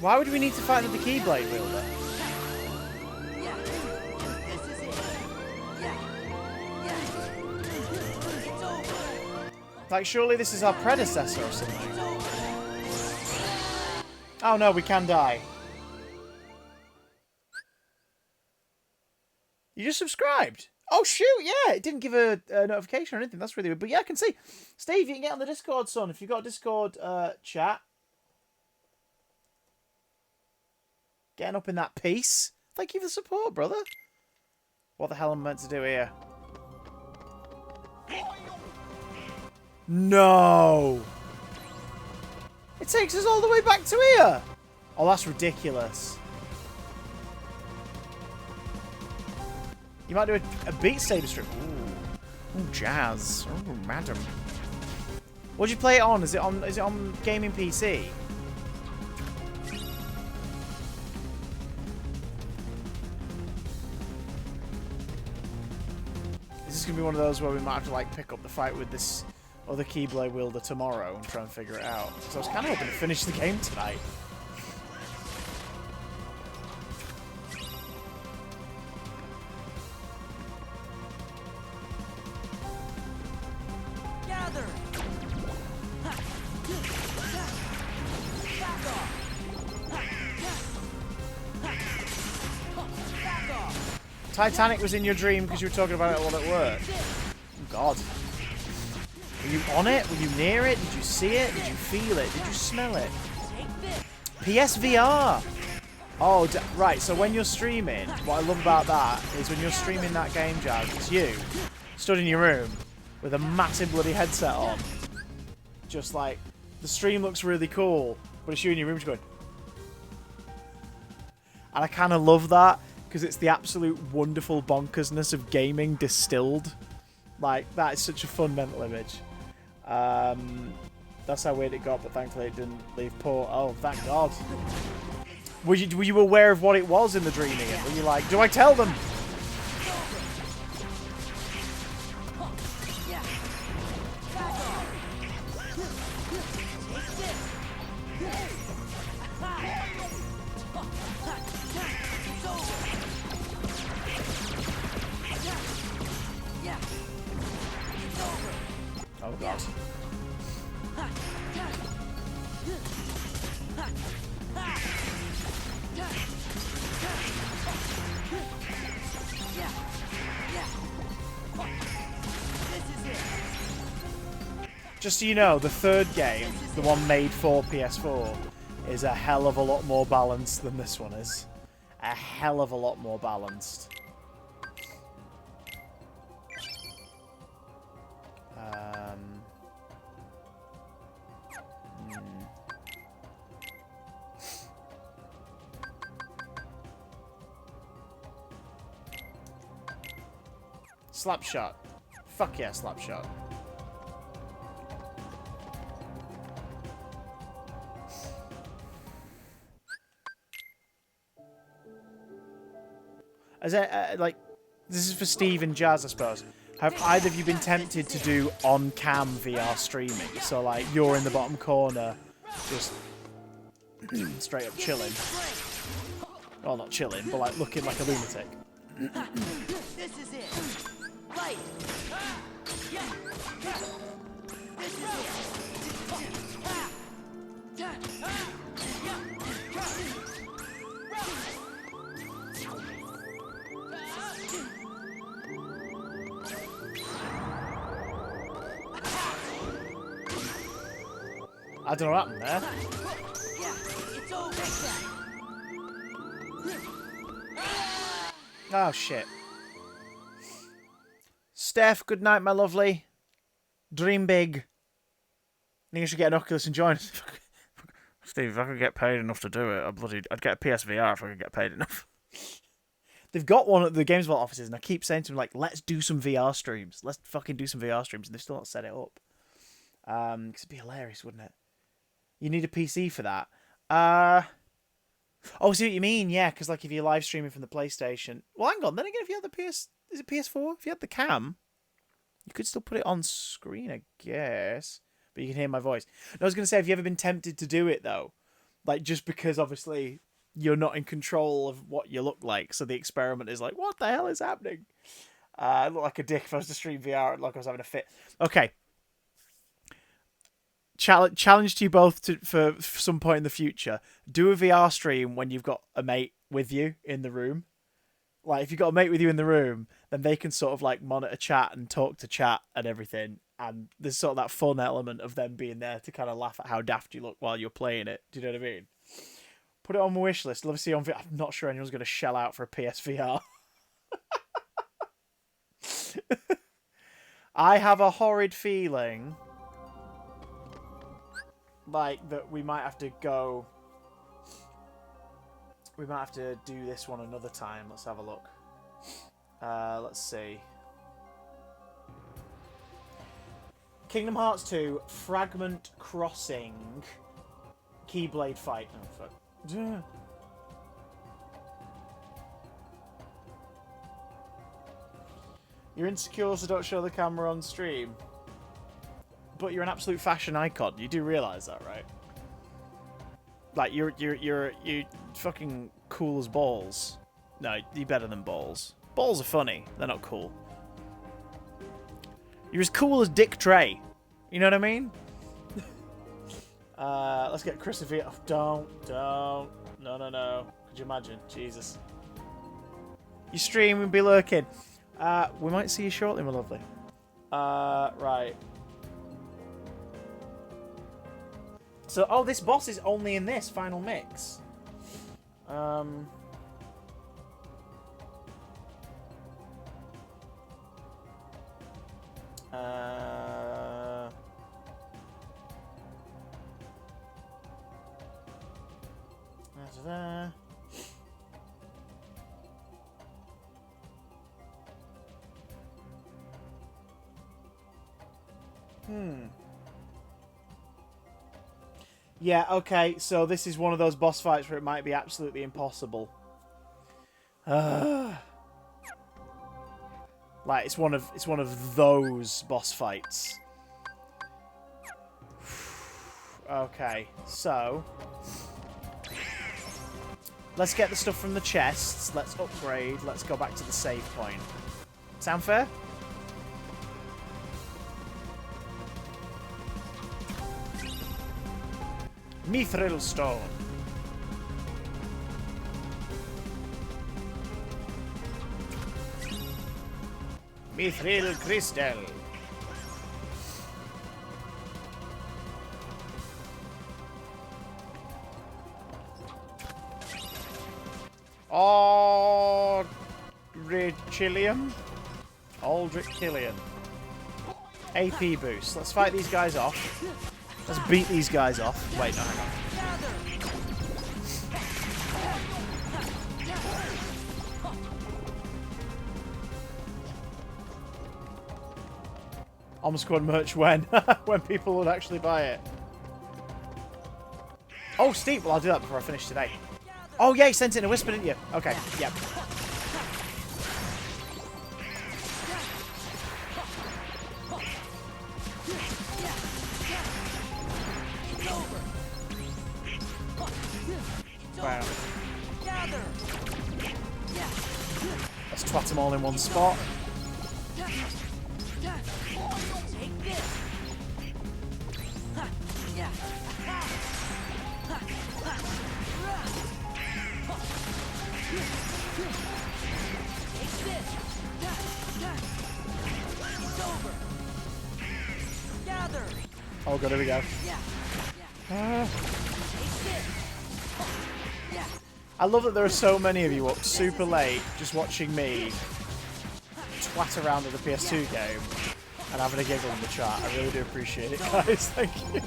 Why would we need to fight another Keyblade wielder? Like, surely this is our predecessor or something. Oh no, we can die. You just subscribed? Oh shoot, yeah! It didn't give a notification or anything. That's really weird. But yeah, I can see. Steve, you can get on the Discord, son. If you've got a Discord chat. Getting up in that piece. Thank you for the support, brother. What the hell am I meant to do here? No! It takes us all the way back to here! Oh, that's ridiculous. You might do a Beat Saber strip. Ooh. Ooh, jazz. Oh, madam. What'd you play it on? Is it on gaming PC? Is this gonna be one of those where we might have to like pick up the fight with this other Keyblade wielder tomorrow and try and figure it out? So I was kind of hoping to finish the game tonight. Gather. Back off. Back off. Titanic was in your dream because you were talking about it while at work. Oh God. Were you on it? Were you near it? Did you see it? Did you feel it? Did you smell it? PSVR! Oh, right, so when you're streaming, what I love about that is when you're streaming that game, Jazz, it's you, stood in your room, with a massive bloody headset on. Just like, the stream looks really cool, but it's you in your room just going... And I kind of love that, because it's the absolute wonderful bonkersness of gaming distilled. Like, that is such a fun mental image. That's how weird it got, but thankfully it didn't leave poor... Oh, thank God. Were you aware of what it was in the dream, Ian? Were you like, do I tell them? Oh, God. Just so you know, the third game, the one made for PS4, is a hell of a lot more balanced than this one is. A hell of a lot more balanced. Slapshot. Fuck yeah, Slapshot. Is it, like, this is for Steve and Jazz, I suppose. Have either of you been tempted to do on-cam VR streaming? So, like, you're in the bottom corner, just straight up chilling. Well, not chilling, but, like, looking like a lunatic. This is it. Fight. I don't know what happened there. Oh, shit. Steph, good night, my lovely. Dream big. I think you should get an Oculus and join us. Steve, if I could get paid enough to do it, I'd get a PSVR if I could get paid enough. They've got one at the Games Vault offices, and I keep saying to them, like, let's do some VR streams. Let's fucking do some VR streams, and they've still not set it up. Because it'd be hilarious, wouldn't it? You need a PC for that. Oh, see what you mean, yeah, because like if you're live streaming from the PlayStation... Well, hang on, then again, if you had the Is it PS4? If you had the cam, you could still put it on screen, I guess. But you can hear my voice. And I was going to say, have you ever been tempted to do it, though? Like, just because, obviously, you're not in control of what you look like, so the experiment is like, what the hell is happening? I look like a dick if I was to stream VR, like I was having a fit. Okay. Challenge to you both for some point in the future. Do a VR stream when you've got a mate with you in the room. Like, if you've got a mate with you in the room, then they can sort of, like, monitor chat and talk to chat and everything. And there's sort of that fun element of them being there to kind of laugh at how daft you look while you're playing it. Do you know what I mean? Put it on my wish list. Love to see on. I'm not sure anyone's going to shell out for a PSVR. I have a horrid feeling like that we might have to go. We might have to do this one another time. Let's have a look. Let's see. Kingdom Hearts 2 Fragment Crossing Keyblade Fight. Oh fuck. You're insecure, so don't show the camera on stream. But you're an absolute fashion icon. You do realise that, right? Like you're fucking cool as balls. No, you're better than balls. Balls are funny. They're not cool. You're as cool as Dick Trey. You know what I mean? Let's get Chris of oh, don't. No. Could you imagine? Jesus. You stream and be lurking. We might see you shortly, my lovely. Right. So, oh, this boss is only in this final mix. There. Yeah, okay, so this is one of those boss fights where it might be absolutely impossible. Like it's one of those boss fights. Okay, so let's get the stuff from the chests. Let's upgrade. Let's go back to the save point. Sound fair? Mithril Stone. Mithril Crystal. Aldrich Killian. AP boost. Let's fight these guys off. Let's beat these guys off. Wait, no, hang on. Squad merch when? When people would actually buy it. Oh, Steve, well, I'll do that before I finish today. Oh, yeah, you sent it in a whisper, didn't you? Okay, yep. Wow. Let's twat them all in one spot. Oh god, here we go. I love that there are so many of you up super late just watching me twat around at the PS2 game and having a giggle in the chat. I really do appreciate it, guys. Thank you.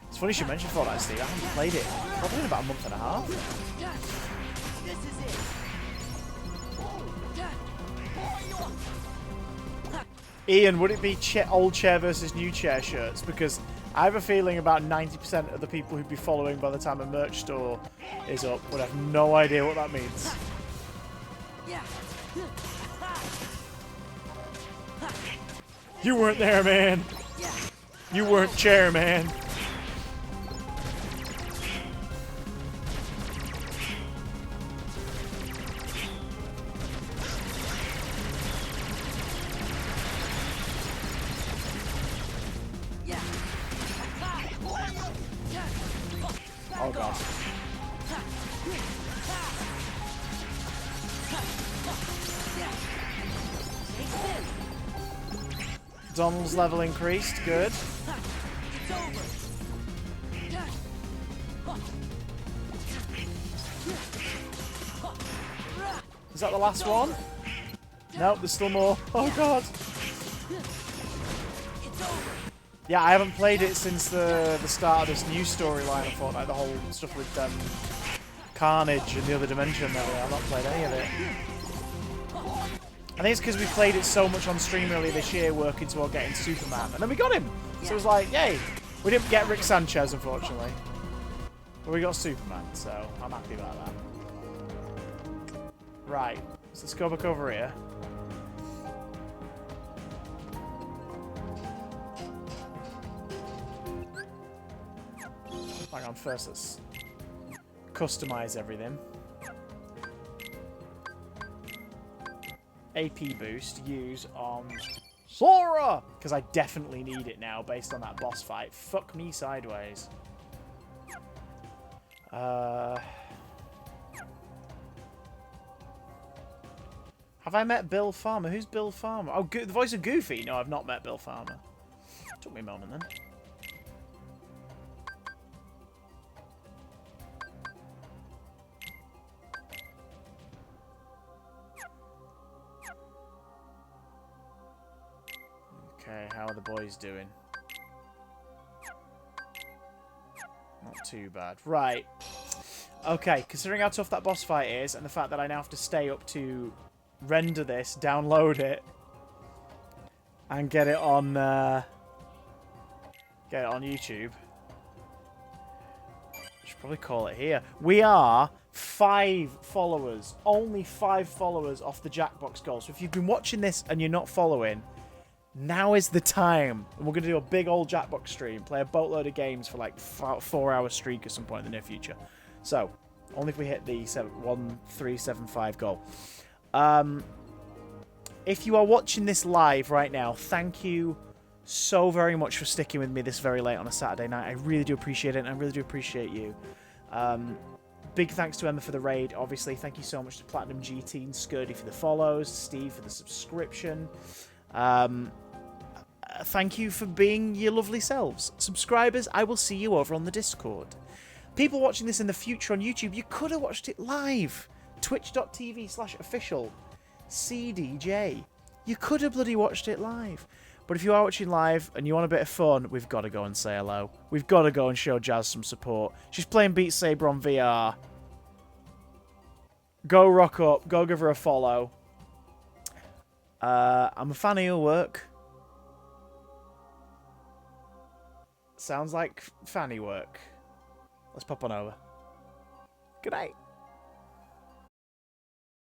It's funny you should mention Twilight, Steve. I haven't played it probably in about a month and a half. Ian, would it be old chair versus new chair shirts? Because I have a feeling about 90% of the people who'd be following by the time a merch store is up would have no idea what that means. You weren't there, man. You weren't chair, man. Oh god. Donald's level increased, good. Is that the last one? Nope, there's still more. Oh god. Yeah, I haven't played it since the start of this new storyline of Fortnite, the whole stuff with Carnage and the other dimension. I've not played any of it. I think it's because we played it so much on stream earlier this year, working toward getting Superman, and then we got him. So it was like, yay! We didn't get Rick Sanchez, unfortunately, but we got Superman, so I'm happy about that. Right, so let's go back over here. Hang on, first let's customize everything. AP boost, use on Sora! Because I definitely need it now based on that boss fight. Fuck me sideways. Have I met Bill Farmer? Who's Bill Farmer? Oh, the voice of Goofy? No, I've not met Bill Farmer. Took me a moment then. Okay, how are the boys doing? Not too bad. Right. Okay, considering how tough that boss fight is, and the fact that I now have to stay up to render this, download it, and get it on YouTube. Should probably call it here. We are 5 followers, only 5 followers off the Jackbox goal. So if you've been watching this and you're not following, now is the time. And we're going to do a big old Jackbox stream, play a boatload of games for like 4-hour streak at some point in the near future. So, only if we hit the 1375 goal. If you are watching this live right now, thank you so very much for sticking with me this very late on a Saturday night. I really do appreciate it, and I really do appreciate you. Big thanks to Emma for the raid, obviously. Thank you so much to Platinum GT and Skirdy for the follows, Steve for the subscription. Thank you for being your lovely selves. Subscribers, I will see you over on the Discord. People watching this in the future on YouTube, you could have watched it live. Twitch.tv/official CDJ. You could have bloody watched it live. But if you are watching live and you want a bit of fun, we've got to go and say hello. We've got to go and show Jazz some support. She's playing Beat Saber on VR. Go rock up. Go give her a follow. I'm a fan of your work. Sounds like fanny work. Let's pop on over. Good night.